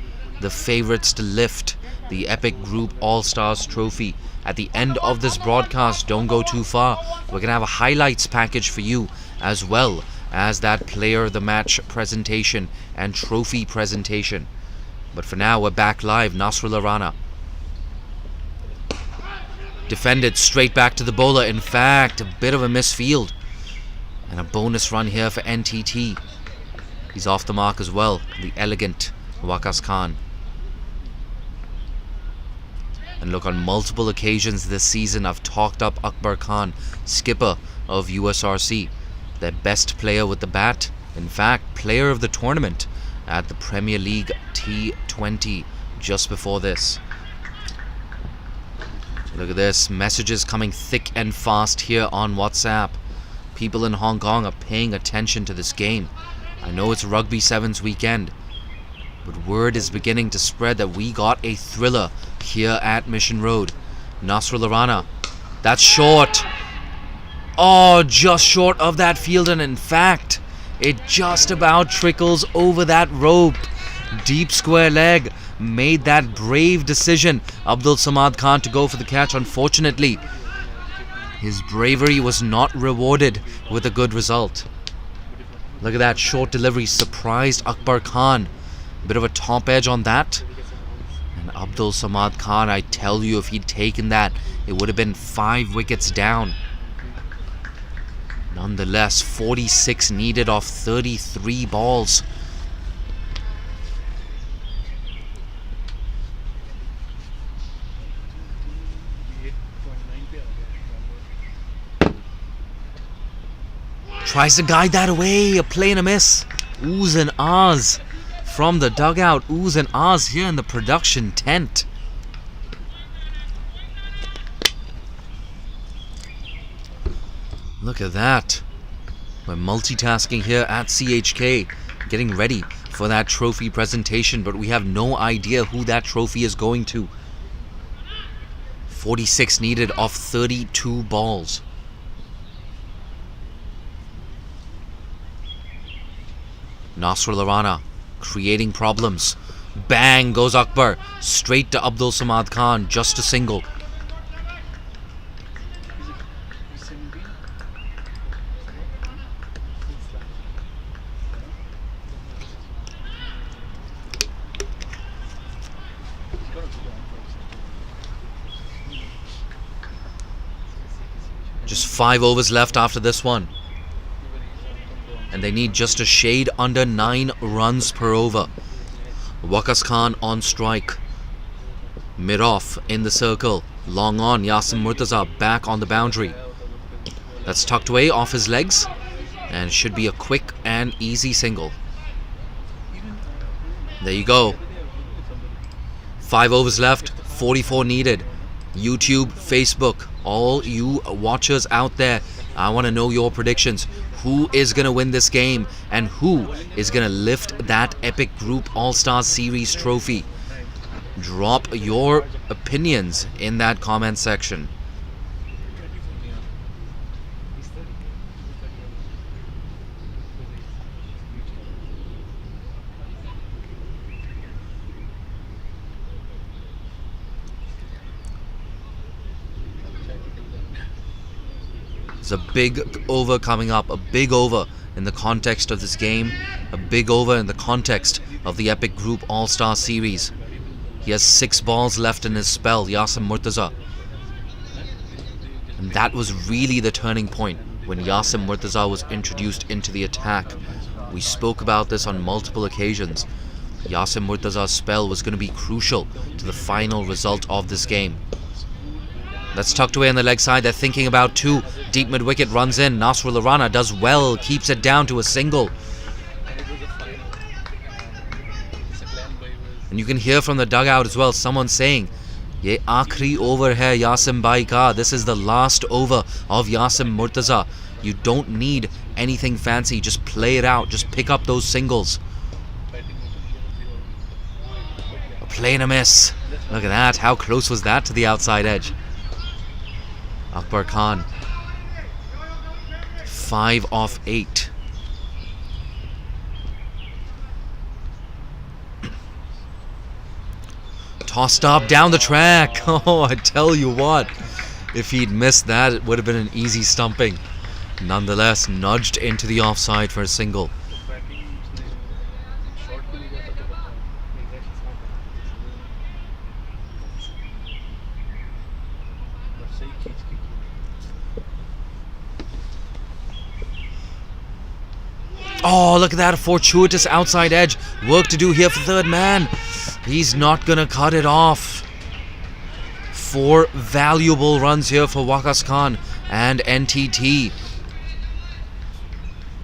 the favourites to lift the Epic Group All-Stars trophy. At the end of this broadcast, don't go too far, we're going to have a highlights package for you, as well as that player of the match presentation and trophy presentation. But for now, we're back live. Nasrullah Rana defended straight back to the bowler. In fact, a bit of a misfield, and a bonus run here for NTT. He's off the mark as well, the elegant Waqas Khan. And look, on multiple occasions this season, I've talked up Akbar Khan, skipper of USRC, their best player with the bat. In fact, player of the tournament at the Premier League T20 just before this. Look at this, messages coming thick and fast here on WhatsApp. People in Hong Kong are paying attention to this game. I know it's Rugby Sevens weekend, but word is beginning to spread that we got a thriller here at Mission Road. Nasrullah Rana, that's short. Oh, just short of that field, and in fact, it just about trickles over that rope. Deep square leg, made that brave decision, Abdul Samad Khan, to go for the catch. Unfortunately, his bravery was not rewarded with a good result. Look at that short delivery, surprised Akbar Khan. Bit of a top edge on that. And Abdul Samad Khan, I tell you, if he'd taken that, it would have been 5 wickets down. Nonetheless, 46 needed off 33 balls. Tries to guide that away. A play and a miss. Oohs and ahs from the dugout. Oohs and ahs here in the production tent. Look at that. We're multitasking here at CHK, getting ready for that trophy presentation, but we have no idea who that trophy is going to. 46 needed off 32 balls. Nasrul Rana creating problems. Bang goes Akbar. Straight to Abdul Samad Khan. Just a single. Just 5 overs left after this one. And they need just a shade under 9 runs per over. Waqas Khan on strike. Mid-off in the circle. Long on. Yasim Murtaza back on the boundary. That's tucked away off his legs. And should be a quick and easy single. There you go. 5 overs left. 44 needed. YouTube, Facebook, all you watchers out there, I want to know your predictions. Who is going to win this game and who is going to lift that Epic Group All-Star Series trophy? Drop your opinions in that comment section. There's a big over coming up, a big over in the context of this game, a big over in the context of the Epic Group All-Star Series. He has 6 balls left in his spell, Yasim Murtaza. And that was really the turning point when Yasim Murtaza was introduced into the attack. We spoke about this on multiple occasions. Yasim Murtaza's spell was going to be crucial to the final result of this game. That's tucked away on the leg side. They're thinking about 2. Deep mid-wicket runs in. Nasrul Rana does well. Keeps it down to a single. And you can hear from the dugout as well. Someone saying, Ye aakhri over hai Yasim bhai ka. This is the last over of Yasim Murtaza. You don't need anything fancy. Just play it out. Just pick up those singles. A play and a miss. Look at that. How close was that to the outside edge? Akbar Khan. 5 off 8. Tossed up down the track. Oh, I tell you what. If he'd missed that, it would have been an easy stumping. Nonetheless, nudged into the offside for a single. Oh, look at that, a fortuitous outside edge. Work to do here for third man. He's not gonna cut it off. 4 valuable runs here for Waqas Khan and NTT.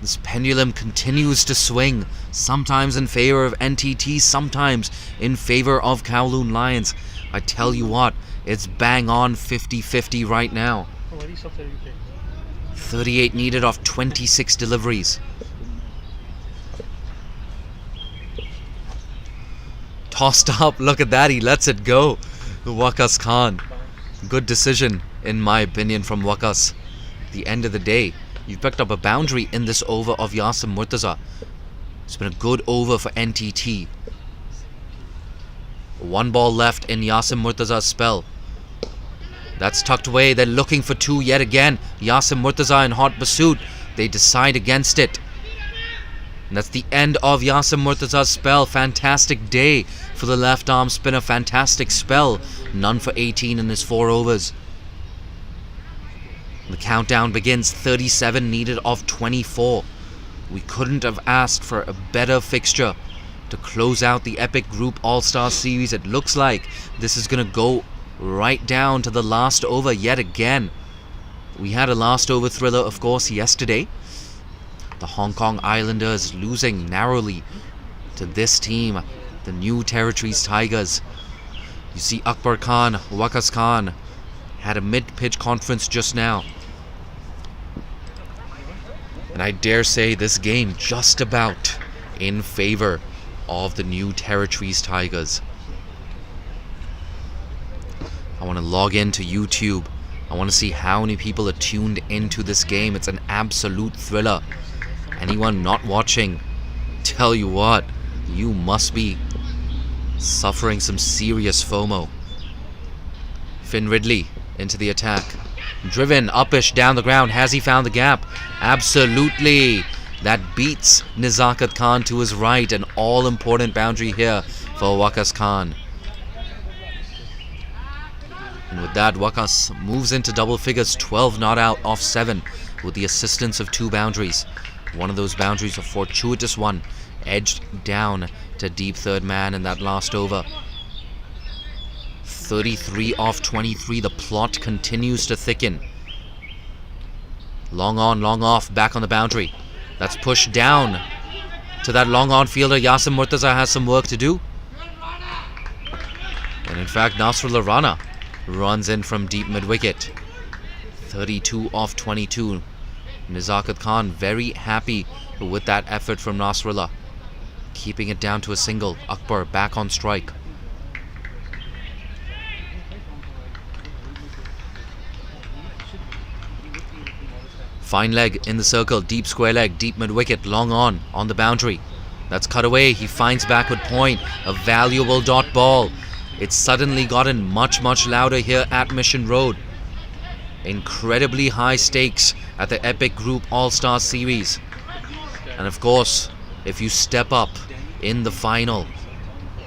This pendulum continues to swing, sometimes in favor of NTT, sometimes in favor of Kowloon Lions. I tell you what, it's bang on 50-50 right now. 38 needed off 26 deliveries. Tossed up, look at that, he lets it go. Waqas Khan. Good decision, in my opinion, from Waqas. At the end of the day, you've picked up a boundary in this over of Yasim Murtaza. It's been a good over for NTT. 1 ball left in Yasim Murtaza's spell. That's tucked away, they're looking for 2 yet again. Yasim Murtaza in hot pursuit. They decide against it. And that's the end of Yasim Murtaza's spell. Fantastic day for the left arm spinner. Fantastic spell. None for 18 in his 4 overs. The countdown begins. 37 needed off 24. We couldn't have asked for a better fixture to close out the Epic Group All-Star Series. It looks like this is going to go right down to the last over yet again. We had a last over thriller, of course, yesterday. The Hong Kong Islanders losing narrowly to this team, the New Territories Tigers. You see Akbar Khan, Waqas Khan had a mid-pitch conference just now. And I dare say this game just about in favor of the New Territories Tigers. I want to log into YouTube. I want to see how many people are tuned into this game. It's an absolute thriller. Anyone not watching, tell you what, you must be suffering some serious FOMO. Finn Ridley into the attack. Driven uppish down the ground. Has he found the gap? Absolutely. That beats Nizakat Khan to his right. An all-important boundary here for Waqas Khan. And with that, Waqas moves into double figures, 12 not out off 7, with the assistance of 2 boundaries. One of those boundaries, a fortuitous one, edged down to deep third man in that last over. 33 off 23, the plot continues to thicken. Long on, long off, back on the boundary. That's pushed down to that long on fielder. Yasim Murtaza has some work to do. And in fact, Nasrullah Rana runs in from deep mid-wicket. 32 off 22. Nizakat Khan very happy with that effort from Nasrullah. Keeping it down to a single. Akbar back on strike. Fine leg in the circle, deep square leg, deep mid-wicket, long on the boundary. That's cut away, he finds backward point, a valuable dot ball. It's suddenly gotten much louder here at Mission Road. Incredibly high stakes at the Epic Group All-Star Series. And of course, if you step up in the final,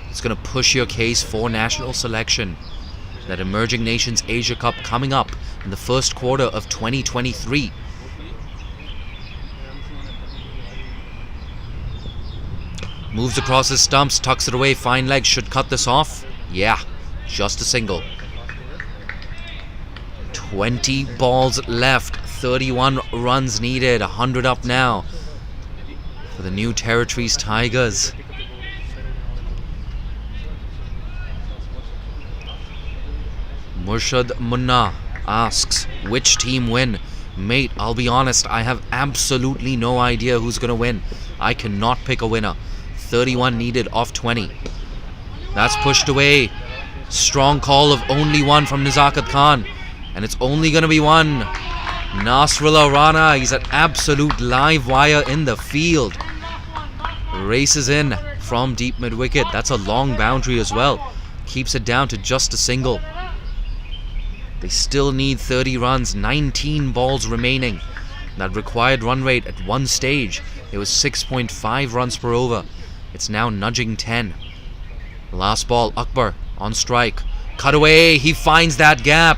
it's going to push your case for national selection. That Emerging Nations Asia Cup coming up in the first quarter of 2023. Moves across his stumps, tucks it away, fine leg, should cut this off. Yeah, just a single. 20 balls left, 31 runs needed, 100 up now for the New Territories Tigers. Murshad Munna asks, which team win? Mate, I'll be honest, I have absolutely no idea who's going to win. I cannot pick a winner. 31 needed off 20. That's pushed away. Strong call of only one from Nizakat Khan. And it's only going to be one. Nasrullah Rana, he's an absolute live wire in the field. Races in from deep mid-wicket. That's a long boundary as well. Keeps it down to just a single. They still need 30 runs, 19 balls remaining. That required run rate at one stage, it was 6.5 runs per over. It's now nudging 10. Last ball, Akbar on strike. Cut away, he finds that gap.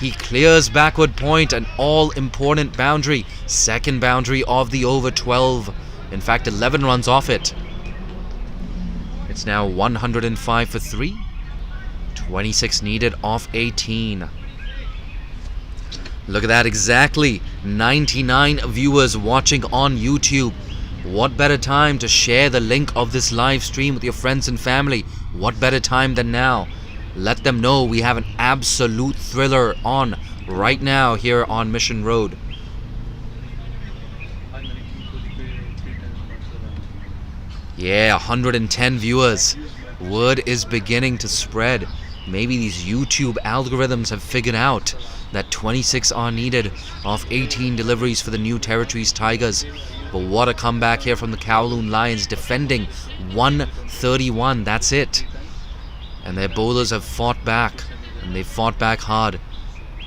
He clears backward point, an all-important boundary. Second boundary of the over, 12. In fact, 11 runs off it. It's now 105 for 3. 26 needed off 18. Look at that, exactly 99 viewers watching on YouTube. What better time to share the link of this live stream with your friends and family? What better time than now? Let them know we have an absolute thriller on right now here on Mission Road. Yeah, 110 viewers. Word is beginning to spread. Maybe these YouTube algorithms have figured out that 26 are needed off 18 deliveries for the New Territories Tigers. But what a comeback here from the Kowloon Lions, defending 131. That's it. And their bowlers have fought back, and they've fought back hard.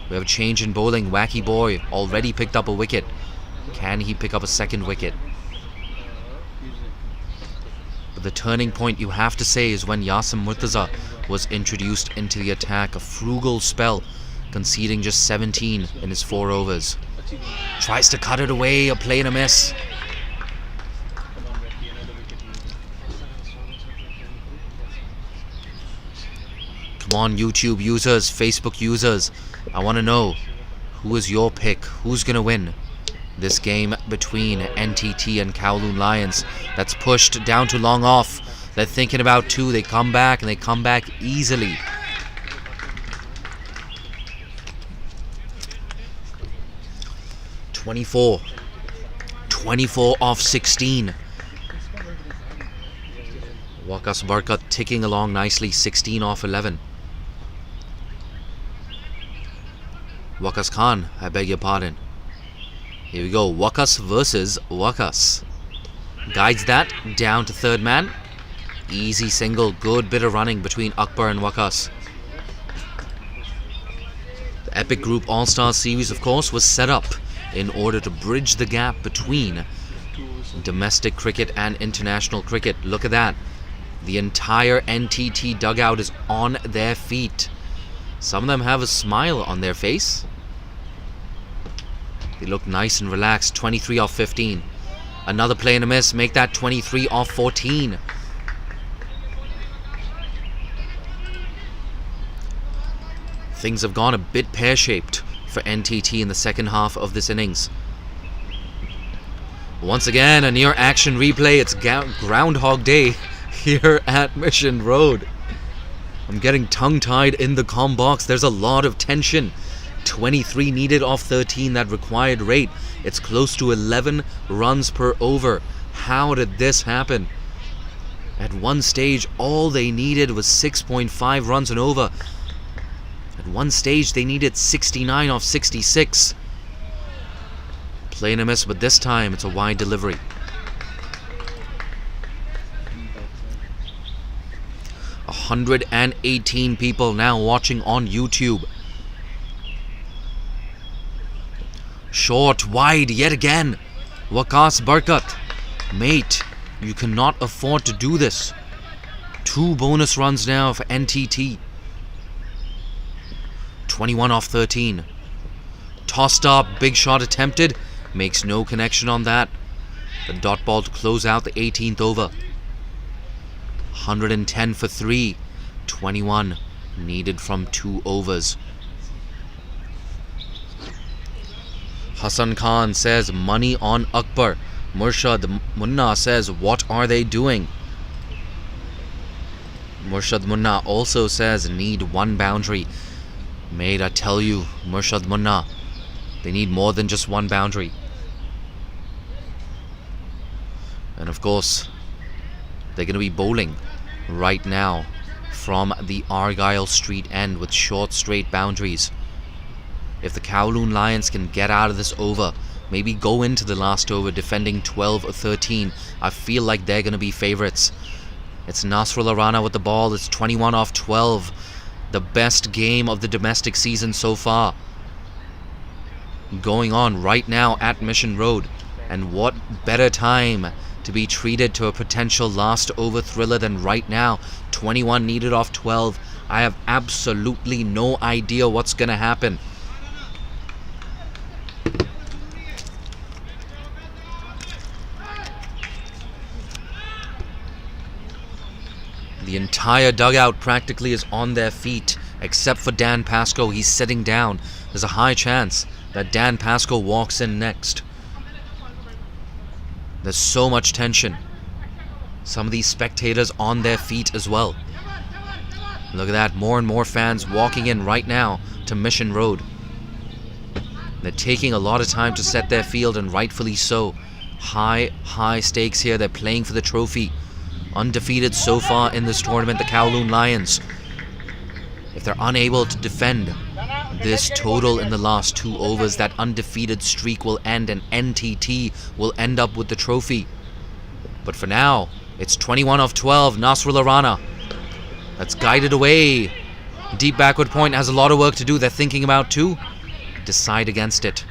We have a change in bowling. Wacky Boy already picked up a wicket. Can he pick up a second wicket? But the turning point, you have to say, is when Yasim Murtaza was introduced into the attack. A frugal spell, conceding just 17 in his 4 overs. Tries to cut it away, a play and a miss. Come on, YouTube users, Facebook users, I want to know, who is your pick? Who's going to win? This game between NTT and Kowloon Lions. That's pushed down to long off. They're thinking about two. They come back, and they come back easily. (24) 24 off 16. Waqas Barkat ticking along nicely. 16 off 11. Waqas Khan, I beg your pardon. Here we go. Waqas versus Waqas. Guides that down to third man. Easy single. Good bit of running between Akbar and Waqas. The Epic Group All-Star Series, of course, was set up in order to bridge the gap between domestic cricket and international cricket. Look at that. The entire NTT dugout is on their feet. Some of them have a smile on their face. They look nice and relaxed. 23 off 15. Another play and a miss. Make that 23 off 14. Things have gone a bit pear-shaped for NTT in the second half of this innings. Once again, a near action replay. It's Groundhog Day here at Mission Road. I'm getting tongue-tied in the comm box. There's a lot of tension. 23 needed off 13, that required rate. It's close to 11 runs per over. How did this happen? At one stage, all they needed was 6.5 runs and over. At one stage, they needed 69 off 66. Play and a miss, but this time it's a wide delivery. A 118 people now watching on YouTube. Short, wide, yet again. Waqas Barkat. Mate, you cannot afford to do this. 2 bonus runs now for NTT. 21 off 13. Tossed up, big shot attempted. Makes no connection on that. The dot ball to close out the 18th over. 110 for 3. 21 needed from 2 overs. Hassan Khan says money on Akbar. Murshad Munna says what are they doing? Murshad Munna also says need 1 boundary. Mate, I tell you, Murshad Munna, they need more than just 1 boundary. And of course, they're going to be bowling right now from the Argyle Street end with short straight boundaries. If the Kowloon Lions can get out of this over, maybe go into the last over defending 12 or 13, I feel like they're going to be favourites. It's Nasrullah Rana with the ball. It's 21 off 12. The best game of the domestic season so far going on right now at Mission Road. And what better time to be treated to a potential last over thriller than right now. 21 needed off 12. I have absolutely no idea what's going to happen. The entire dugout practically is on their feet, except for Dan Pascoe. He's sitting down. There's a high chance that Dan Pascoe walks in next. There's so much tension. Some of these spectators on their feet as well. Look at that, more and more fans walking in right now to Mission Road. They're taking a lot of time to set their field, and rightfully so. High stakes here. They're playing for the trophy. Undefeated so far in this tournament, the Kowloon Lions. If they're unable to defend this total in the last 2 overs, that undefeated streak will end and NTT will end up with the trophy. But for now, it's 21 off 12. Nasrullah Rana. That's guided away. Deep backward point has a lot of work to do. They're thinking about 2. Decide against it.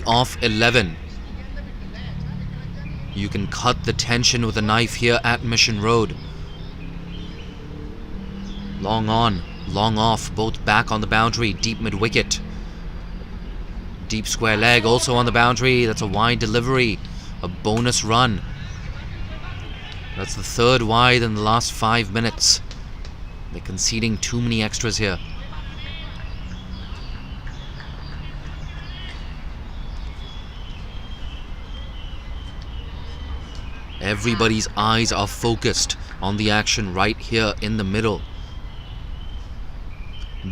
Off 11. You can cut the tension with a knife here at Mission Road. Long on, long off, both back on the boundary, deep mid-wicket. deep square leg also on the boundary. That's a wide delivery. A bonus run. That's the third wide in the last 5 minutes. They're conceding too many extras here. Everybody's eyes are focused on the action right here in the middle.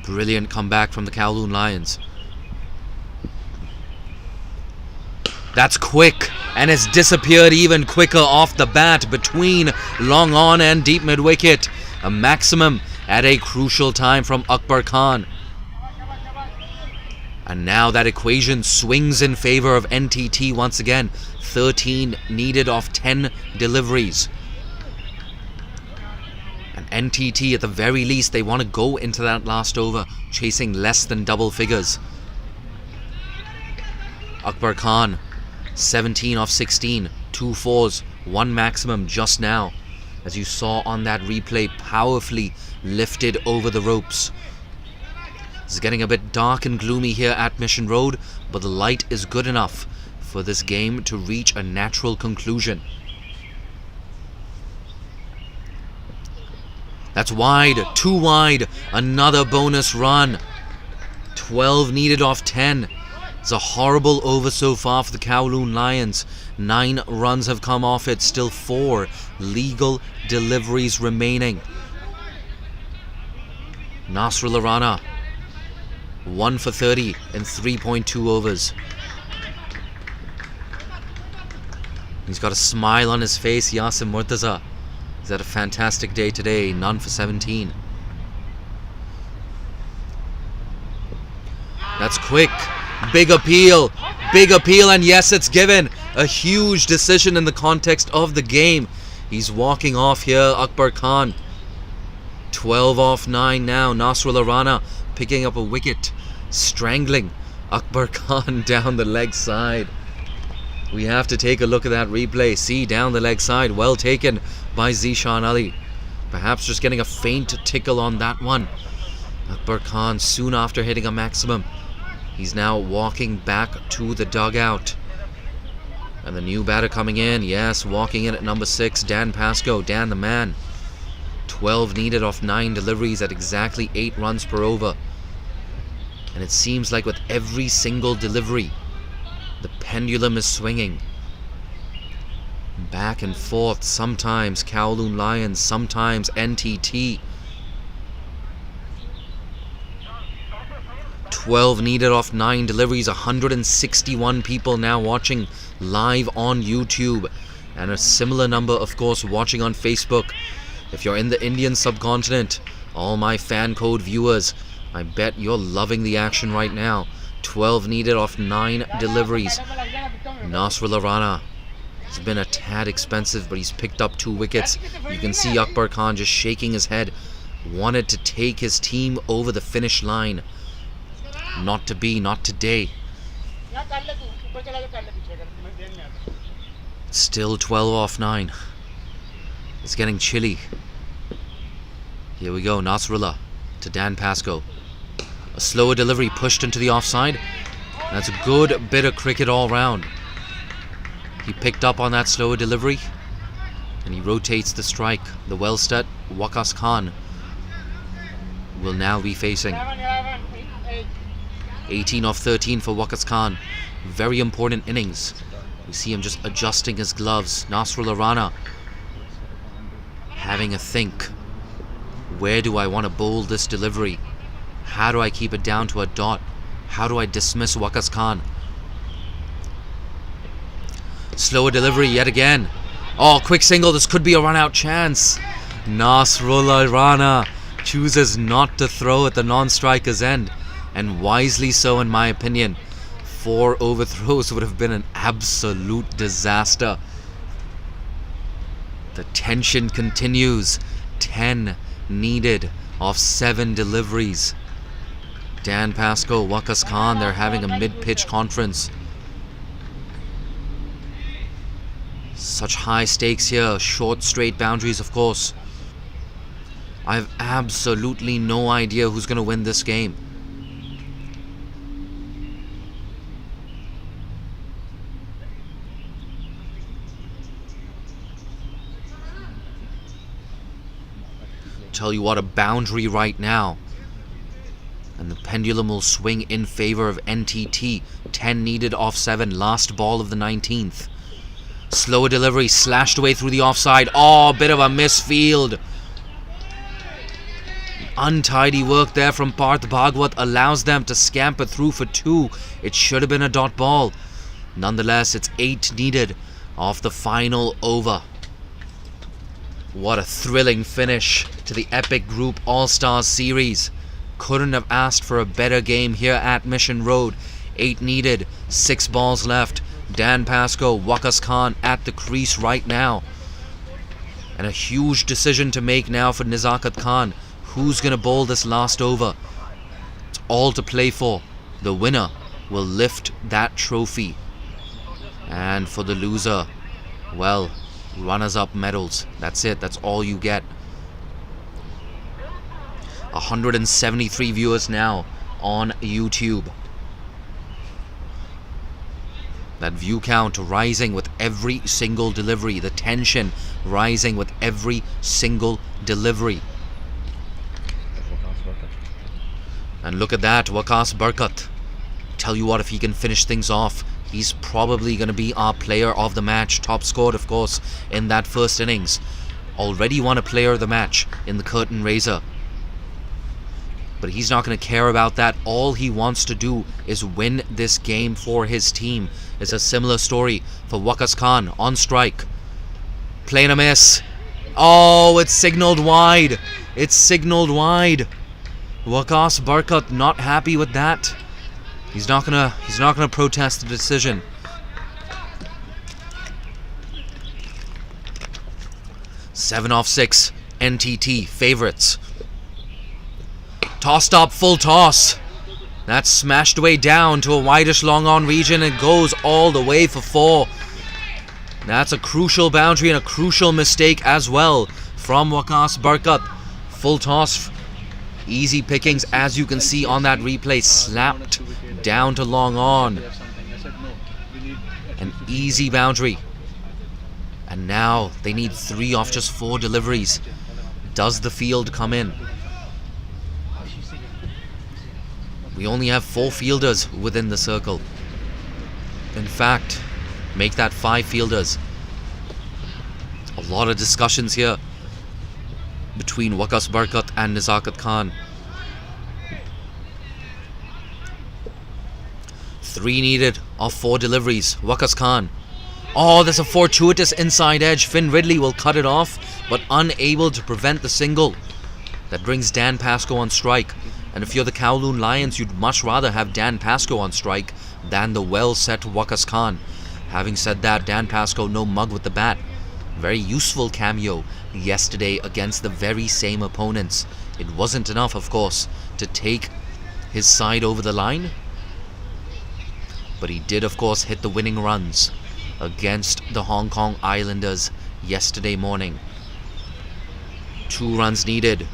Brilliant comeback from the Kowloon Lions. That's quick, and it's disappeared even quicker off the bat between long on and deep mid wicket. A maximum at a crucial time from Akbar Khan. And now that equation swings in favor of NTT once again. 13 needed off 10 deliveries. And NTT, at the very least, they want to go into that last over chasing less than double figures. Akbar Khan, 17 off 16, 2 fours, 1 maximum just now. As you saw on that replay, powerfully lifted over the ropes. It's getting a bit dark and gloomy here at Mission Road, but the light is good enough for this game to reach a natural conclusion. That's wide, 2 wide, another bonus run. 12 needed off 10. It's a horrible over so far for the Kowloon Lions. 9 runs have come off it, still 4 legal deliveries remaining. Nasrullah Rana, 1 for 30 in 3.2 overs. He's got a smile on his face, Yasim Murtaza. He's had a fantastic day today, none for 17. That's quick. Big appeal, and yes, it's given. A huge decision in the context of the game. He's walking off here, Akbar Khan. 12 off 9 now. Nasrullah Rana picking up a wicket, strangling Akbar Khan down the leg side. We have to take a look at that replay. See, down the leg side, well taken by Zishan Ali. Perhaps just getting a faint tickle on that one. Akbar Khan soon after hitting a maximum. He's now walking back to the dugout. And the new batter coming in, yes, walking in at number 6, Dan Pascoe, Dan the man. 12 needed off 9 deliveries at exactly 8 runs per over. And it seems like with every single delivery, the pendulum is swinging. Back and forth, sometimes Kowloon Lions, sometimes NTT. 12 needed off 9 deliveries, 161 people now watching live on YouTube. And a similar number, of course, watching on Facebook. If you're in the Indian subcontinent, all my fan code viewers, I bet you're loving the action right now. 12 needed off 9 deliveries. Nasrullah Rana has been a tad expensive, but he's picked up 2 wickets. You can see Akbar Khan just shaking his head. Wanted to take his team over the finish line. Not to be, not today. Still 12 off 9. It's getting chilly. Here we go, Nasrullah to Dan Pascoe. A slower delivery pushed into the offside. That's a good bit of cricket all round. He picked up on that slower delivery and he rotates the strike. The well-set Waqas Khan will now be facing. 18 off 13 for Waqas Khan. Very important innings. We see him just adjusting his gloves. Nasrullah Rana having a think. Where do I want to bowl this delivery? How do I keep it down to a dot? How do I dismiss Waqas Khan? Slower delivery yet again. Oh, quick single. This could be a run-out chance. Nasrullah Rana chooses not to throw at the non-striker's end. And wisely so, in my opinion. 4 overthrows would have been an absolute disaster. The tension continues. 10 needed off 7 deliveries. Dan Pascoe, Waqas Khan, they're having a mid-pitch conference. Such high stakes here. Short, straight boundaries, of course. I have absolutely no idea who's going to win this game. tell you what, a boundary right now. And the pendulum will swing in favor of NTT. 10 needed off 7. Last ball of the 19th. Slower delivery, slashed away through the offside. Oh, bit of a misfield. Untidy work there from Parth Bhagwat allows them to scamper through for 2. It should have been a dot ball. Nonetheless, it's 8 needed off the final over. What a thrilling finish to the epic Group All-Stars series. Couldn't have asked for a better game here at Mission Road. 8 needed, 6 balls left. Dan Pascoe, Waqas Khan at the crease right now. And a huge decision to make now for Nizakat Khan. Who's going to bowl this last over? It's all to play for. The winner will lift that trophy. And for the loser, well, runners-up medals. That's it. That's all you get. 173 viewers now on YouTube. That view count rising with every single delivery. The tension rising with every single delivery. And look at that, Waqas Barkat. Tell you what, if he can finish things off, he's probably going to be our player of the match. Top scored, of course, in that first innings. Already won a player of the match in the curtain raiser. But he's not going to care about that. All he wants to do is win this game for his team. It's a similar story for Waqas Khan on strike. Playing a miss. Oh, it's signaled wide. It's signaled wide. Waqas Barkat not happy with that. He's not gonna protest the decision. Seven off 6. NTT favorites. Tossed up, full toss. That's smashed away down to a wideish long on region and goes all the way for 4. That's a crucial boundary and a crucial mistake as well from Waqas Barkat. Full toss. Easy pickings, as you can see on that replay, slapped down to long on. An easy boundary. And now they need 3 off just 4 deliveries. Does the field come in? We only have 4 fielders within the circle. In fact, make that 5 fielders. A lot of discussions here between Waqas Barkat and Nizakat Khan. 3 needed of 4 deliveries. Waqas Khan. Oh, there's a fortuitous inside edge. Finn Ridley will cut it off, but unable to prevent the single. That brings Dan Pascoe on strike. And if you're the Kowloon Lions, you'd much rather have Dan Pascoe on strike than the well-set Waqas Khan. Having said that, Dan Pascoe, no mug with the bat. Very useful cameo yesterday against the very same opponents. It wasn't enough, of course, to take his side over the line. But he did, of course, hit the winning runs against the Hong Kong Islanders yesterday morning. 2 runs needed.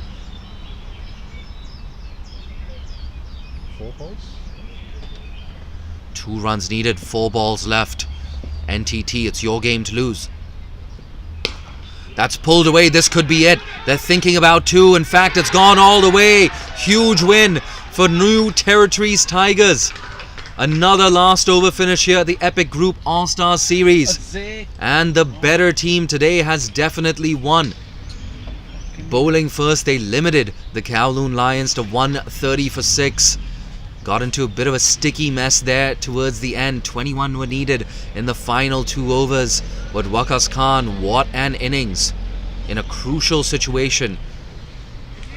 4 balls? 2 runs needed, 4 balls left. NTT, it's your game to lose. That's pulled away. This could be it. They're thinking about 2. In fact, it's gone all the way. Huge win for New Territories Tigers. Another last over finish here at the Epic Group All-Stars Series. And the better team today has definitely won. Bowling first, they limited the Kowloon Lions to 130 for 6. Got into a bit of a sticky mess there towards the end. 21 were needed in the final 2 overs. But Waqas Khan, what an innings. In a crucial situation,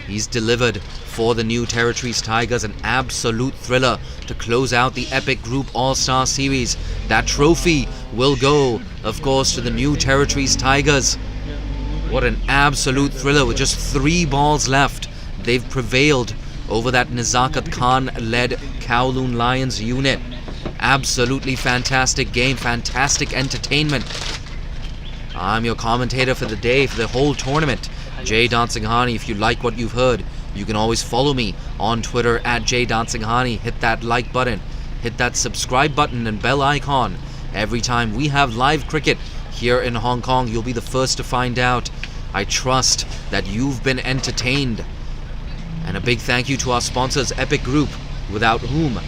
he's delivered for the New Territories Tigers. An absolute thriller to close out the Epic Group All-Star Series. That trophy will go, of course, to the New Territories Tigers. What an absolute thriller with just 3 balls left. They've prevailed over that Nizakat Khan-led Kowloon Lions unit. Absolutely fantastic game, fantastic entertainment. I'm your commentator for the day, for the whole tournament, Jay Dansinghani. If you like what you've heard, you can always follow me on Twitter at Jay Dansinghani. Hit that like button, hit that subscribe button and bell icon. Every time we have live cricket here in Hong Kong, you'll be the first to find out. I trust that you've been entertained. And a big thank you to our sponsors, Epic Group, without whom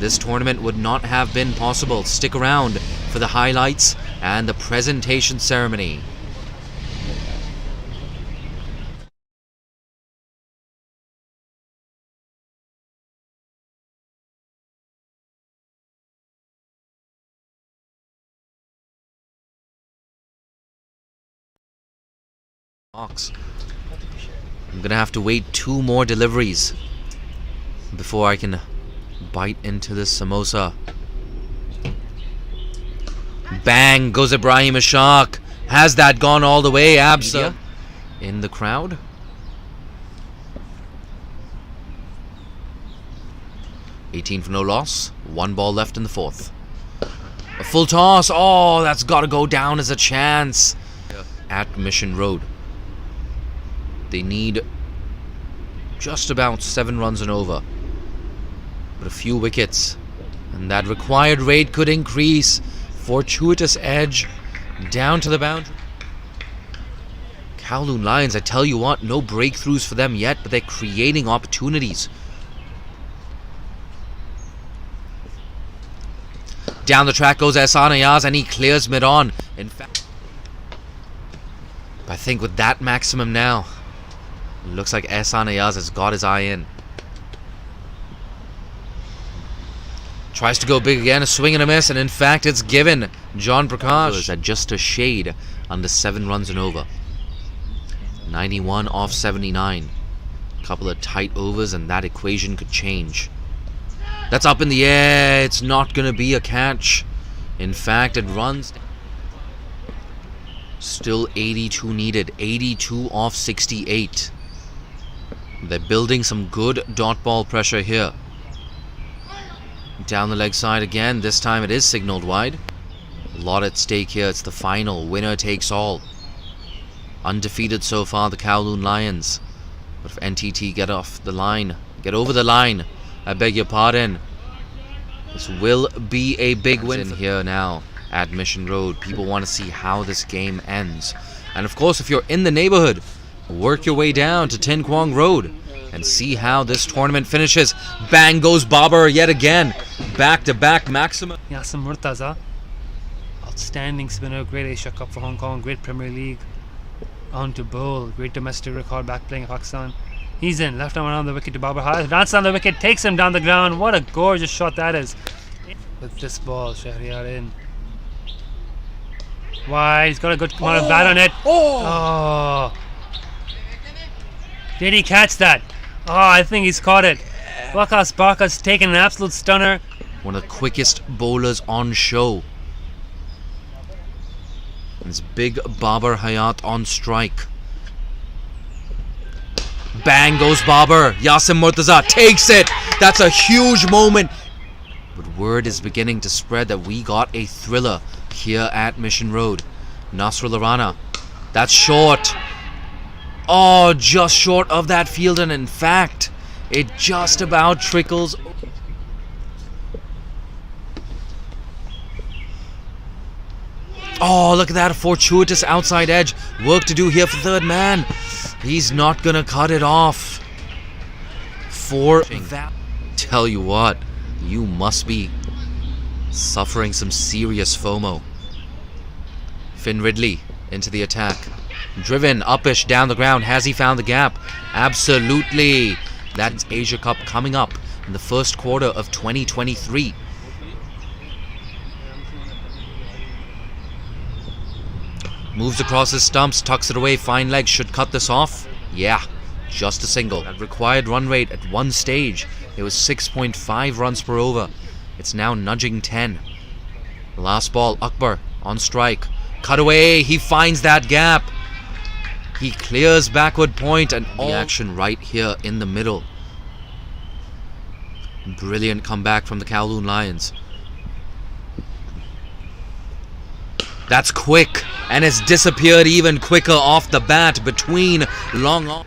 this tournament would not have been possible. Stick around for the highlights and the presentation ceremony. I'm gonna have to wait 2 more deliveries before I can bite into this samosa. Bang goes Ibrahim Ashaq. Has that gone all the way? Absa in the crowd. $18 for no loss. 1 ball left in the 4th. A full toss. Oh, that's got to go down as a chance at Mission Road. They need just about 7 runs and over, but a few wickets, and that required rate could increase. Fortuitous edge down to the boundary. Kowloon Lions, I tell you what, no breakthroughs for them yet, but they're creating opportunities. Down the track goes Ehsan Ayaz, and he clears mid-on. In fact, I think with that maximum now, it looks like Ehsan Ayaz has got his eye in. Tries to go big again, a swing and a miss, and in fact it's given. John Prakash at just a shade under 7 runs and over. 91 off 79. Couple of tight overs and that equation could change. That's up in the air. It's not going to be a catch. In fact, it runs. Still 82 needed. 82 off 68. They're building some good dot ball pressure here. Down the leg side again. This time it is signaled wide. A lot at stake here. It's the final. Winner takes all. Undefeated so far, the Kowloon Lions. But if NTT get off the line, get over the line, I beg your pardon, this will be a big win here now at Mission Road. People want to see how this game ends. And of course, if you're in the neighborhood, work your way down to Tin Kwong Road and see how this tournament finishes. Bang goes Babar yet again. Back-to-back maximum. Yasim Murtaza, outstanding spinner, great Asia Cup for Hong Kong, great Premier League. On to bowl, great domestic record back playing in Pakistan. He's in, left arm around the wicket to Babar. Dance on the wicket, takes him down the ground. What a gorgeous shot that is. With this ball, Shahryar in. Wide, he's got a good amount of bat on it. Oh! Did he catch that? Oh, I think he's caught it. Waqas Barker's taken an absolute stunner. One of the quickest bowlers on show. And it's big Babar Hayat on strike. Bang goes Babar. Yasim Murtaza takes it. That's a huge moment. But word is beginning to spread that we got a thriller here at Mission Road. Nasrullah Rana. That's short. Oh, just short of that field, and in fact, it just about trickles. Oh, look at that fortuitous outside edge. Work to do here for third man. He's not gonna cut it off. For that, tell you what, you must be suffering some serious FOMO. Finn Ridley into the attack. Driven, uppish, down the ground. Has he found the gap? Absolutely. That's Asia Cup coming up in the first quarter of 2023. Moves across his stumps, tucks it away. Fine leg, should cut this off. Yeah, just a single. That required run rate at one stage, it was 6.5 runs per over. It's now nudging 10. Last ball, Akbar on strike. Cut away, he finds that gap. He clears backward point and all action right here in the middle. Brilliant comeback from the Kowloon Lions. That's quick, and it's disappeared even quicker off the bat between long on.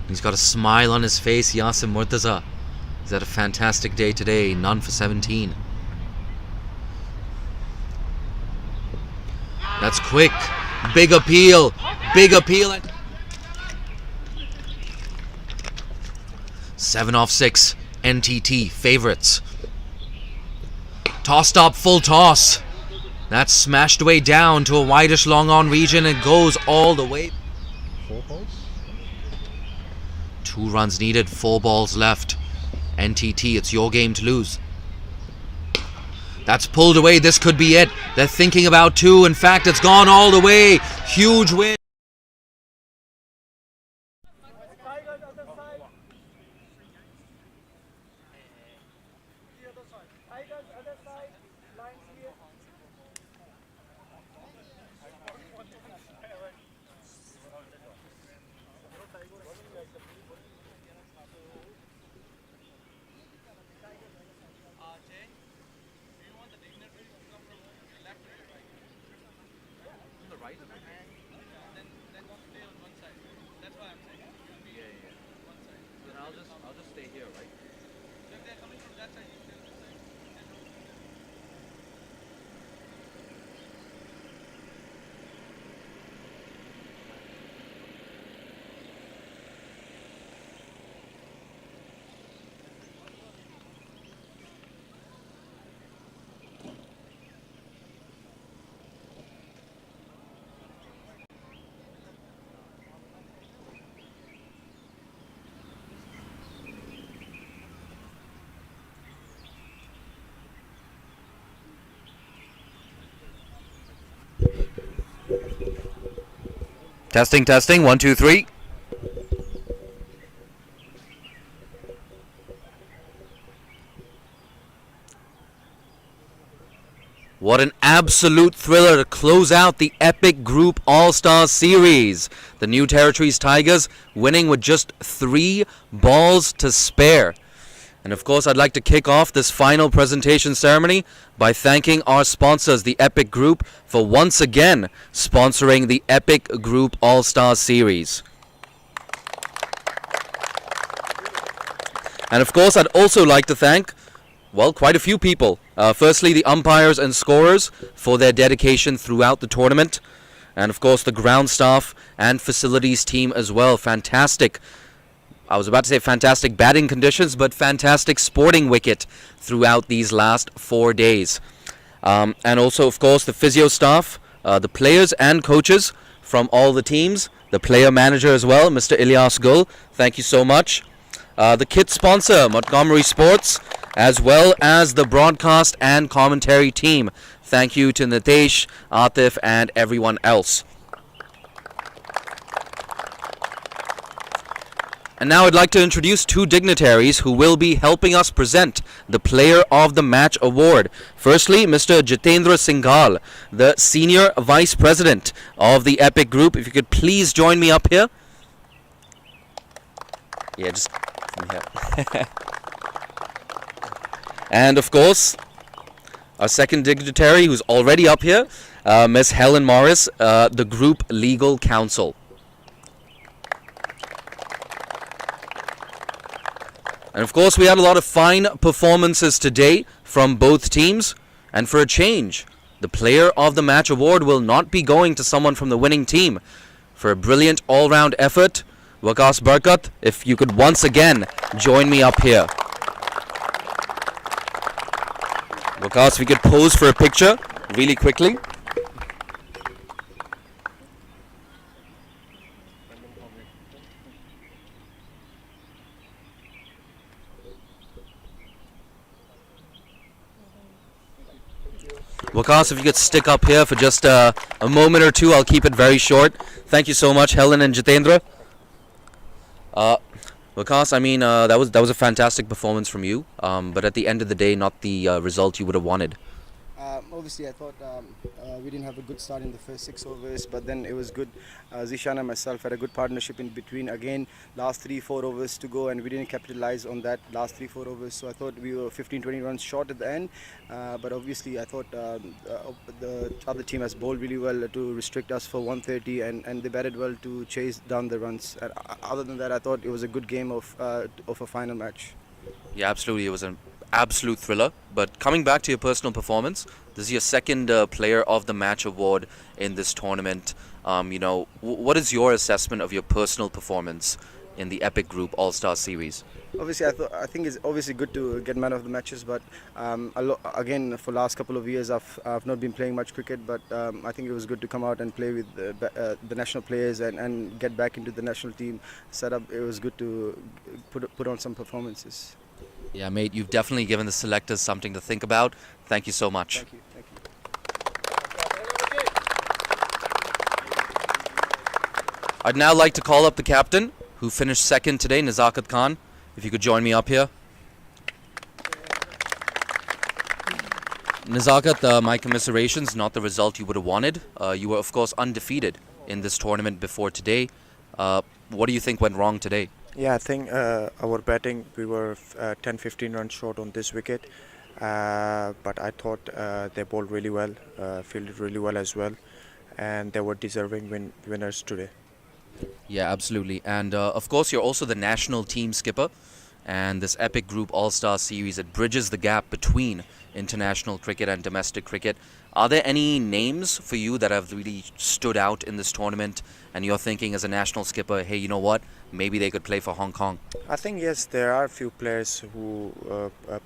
He's got a smile on his face, Yasim Murtaza. He's had a fantastic day today, none for 17. That's quick. Big appeal. Big appeal. 7 off 6. NTT favorites. Tossed up, full toss. That's smashed way down to a wideish long on region and goes all the way. 4 balls? 2 runs needed, 4 balls left. NTT, it's your game to lose. That's pulled away. This could be it. They're thinking about 2. In fact, it's gone all the way. Huge win. I'll just stay here, right? So if they're coming from that side, you stay on this side. Testing, testing. 1, 2, 3. What an absolute thriller to close out the epic Group All-Star Series. The New Territories Tigers winning with just 3 balls to spare. And of course, I'd like to kick off this final presentation ceremony by thanking our sponsors, the Epic Group, for once again sponsoring the Epic Group All-Star Series. And of course, I'd also like to thank, well, quite a few people. Firstly, the umpires and scorers for their dedication throughout the tournament. And of course, the ground staff and facilities team as well. Fantastic. I was about to say fantastic batting conditions, but fantastic sporting wicket throughout these last 4 days. And also, of course, the physio staff, the players and coaches from all the teams, the player manager as well, Mr. Ilyas Gul. Thank you so much. The kit sponsor, Montgomery Sports, as well as the broadcast and commentary team. Thank you to Nitesh, Atif, and everyone else. And now I'd like to introduce 2 dignitaries who will be helping us present the Player of the Match Award. Firstly, Mr. Jitendra Singhal, the Senior Vice President of the Epic Group. If you could please join me up here. Yeah, just from here. And of course, our second dignitary who's already up here, Ms. Helen Morris, the Group Legal Counsel. And of course, we had a lot of fine performances today from both teams. And for a change, the Player of the Match Award will not be going to someone from the winning team. For a brilliant all-round effort, Waqas Barkat, if you could once again join me up here. Waqas, if we could pose for a picture really quickly. Waqas, if you could stick up here for just a moment or two, I'll keep it very short. Thank you so much, Helen and Jitendra. Waqas, I mean, that was a fantastic performance from you, but at the end of the day, not the result you would have wanted. Obviously, I thought we didn't have a good start in the first 6 overs, but then it was good. Zishan and myself had a good partnership in between. Again, last 3-4 overs to go, and we didn't capitalize on that last 3-4 overs. So I thought we were 15-20 runs short at the end. But obviously, I thought the other team has bowled really well to restrict us for 130, and they batted well to chase down the runs. Other than that, I thought it was a good game of a final match. Yeah, absolutely. It was an absolute thriller. But coming back to your personal performance, this is your second Player of the Match award in this tournament. What is your assessment of your personal performance in the Epic Group All-Star Series? Obviously, I think it's obviously good to get man of the matches, but again, for last couple of years, I've not been playing much cricket, but I think it was good to come out and play with the national players and get back into the national team setup. It was good to put on some performances. Yeah, mate, you've definitely given the selectors something to think about. Thank you so much. Thank you. Thank you. I'd now like to call up the captain, who finished second today, Nazakat Khan. If you could join me up here. Nazakat, my commiserations, not the result you would have wanted. You were, of course, undefeated in this tournament before today. What do you think went wrong today? Yeah, I think our batting, we were 10-15 runs short on this wicket. But I thought they bowled really well, fielded really well as well. And they were deserving winners today. Yeah, absolutely. And of course, you're also the national team skipper. And this Epic Group All-Star Series, it bridges the gap between international cricket and domestic cricket. Are there any names for you that have really stood out in this tournament and you're thinking as a national skipper, hey, you know what, maybe they could play for Hong Kong? I think, yes, there are a few players who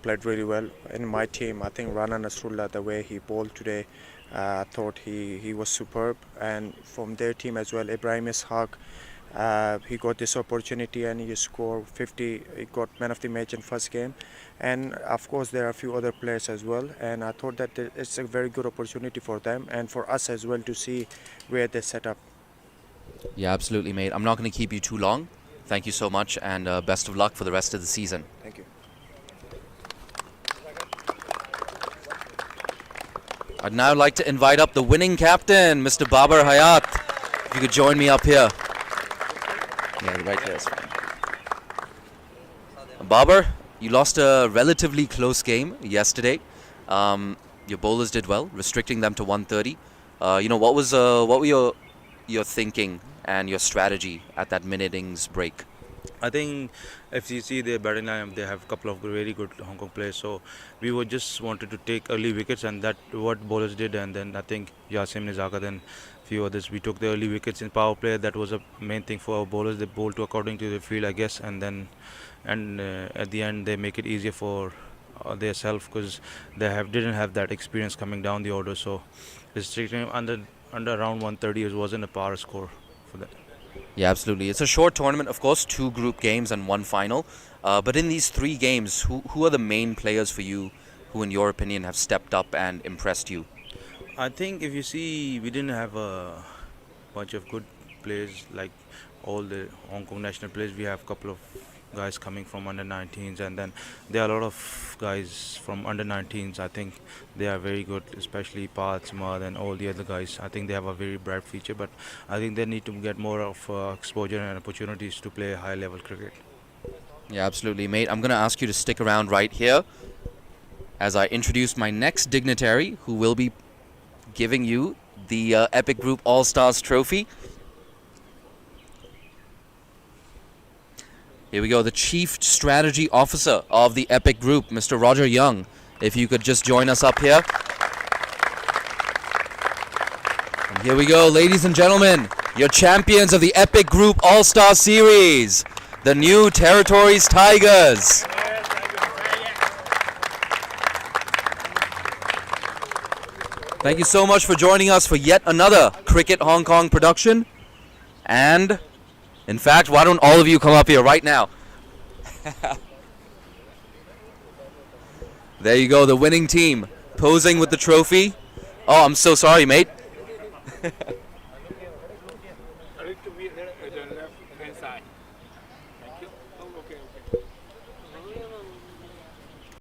played really well. In my team, I think Rana Nasrullah, the way he bowled today, I thought he was superb. And from their team as well, Ibrahim Ishaq, he got this opportunity and he scored 50. He got man of the match in first game, and of course there are a few other players as well. And I thought that it's a very good opportunity for them and for us as well to see where they set up. Yeah, absolutely, mate. I'm not going to keep you too long. Thank you so much, and best of luck for the rest of the season. Thank you. I'd now like to invite up the winning captain, Mr. Babar Hayat. If you could join me up here. Yeah, right there is fine. Babar, you lost a relatively close game yesterday. Your bowlers did well, restricting them to 130. What were your thinking and your strategy at that mid-innings break? I think if you see their batting line, they have a couple of very good Hong Kong players. So we were just wanted to take early wickets, and that what bowlers did. And then I think Yasim Nizakat and few others, we took the early wickets in power play. That was a main thing for our bowlers. They bowled to according to the field, I guess, and at the end they make it easier for themselves because they didn't have that experience coming down the order. So restricting under around 130 wasn't a power score for that. Yeah, absolutely. It's a short tournament, of course, 2 group games and 1 final. But in these 3 games, who are the main players for you who, in your opinion, have stepped up and impressed you? I think if you see, we didn't have a bunch of good players like all the Hong Kong national players. We have a couple of guys coming from under 19s, and then there are a lot of guys from under 19s. I think they are very good, especially Path, Smad and all the other guys. I think they have a very bright future, but I think they need to get more of exposure and opportunities to play high level cricket. Yeah, absolutely, mate. I'm going to ask you to stick around right here as I introduce my next dignitary who will be giving you the Epic Group All-Stars trophy. Here we go, the Chief Strategy Officer of the Epic Group, Mr. Roger Young. If you could just join us up here. And here we go, ladies and gentlemen, your champions of the Epic Group All-Star Series, the New Territories Tigers. Thank you so much for joining us for yet another Cricket Hong Kong production. And, in fact, why don't all of you come up here right now? There you go, the winning team, posing with the trophy. Oh, I'm so sorry, mate.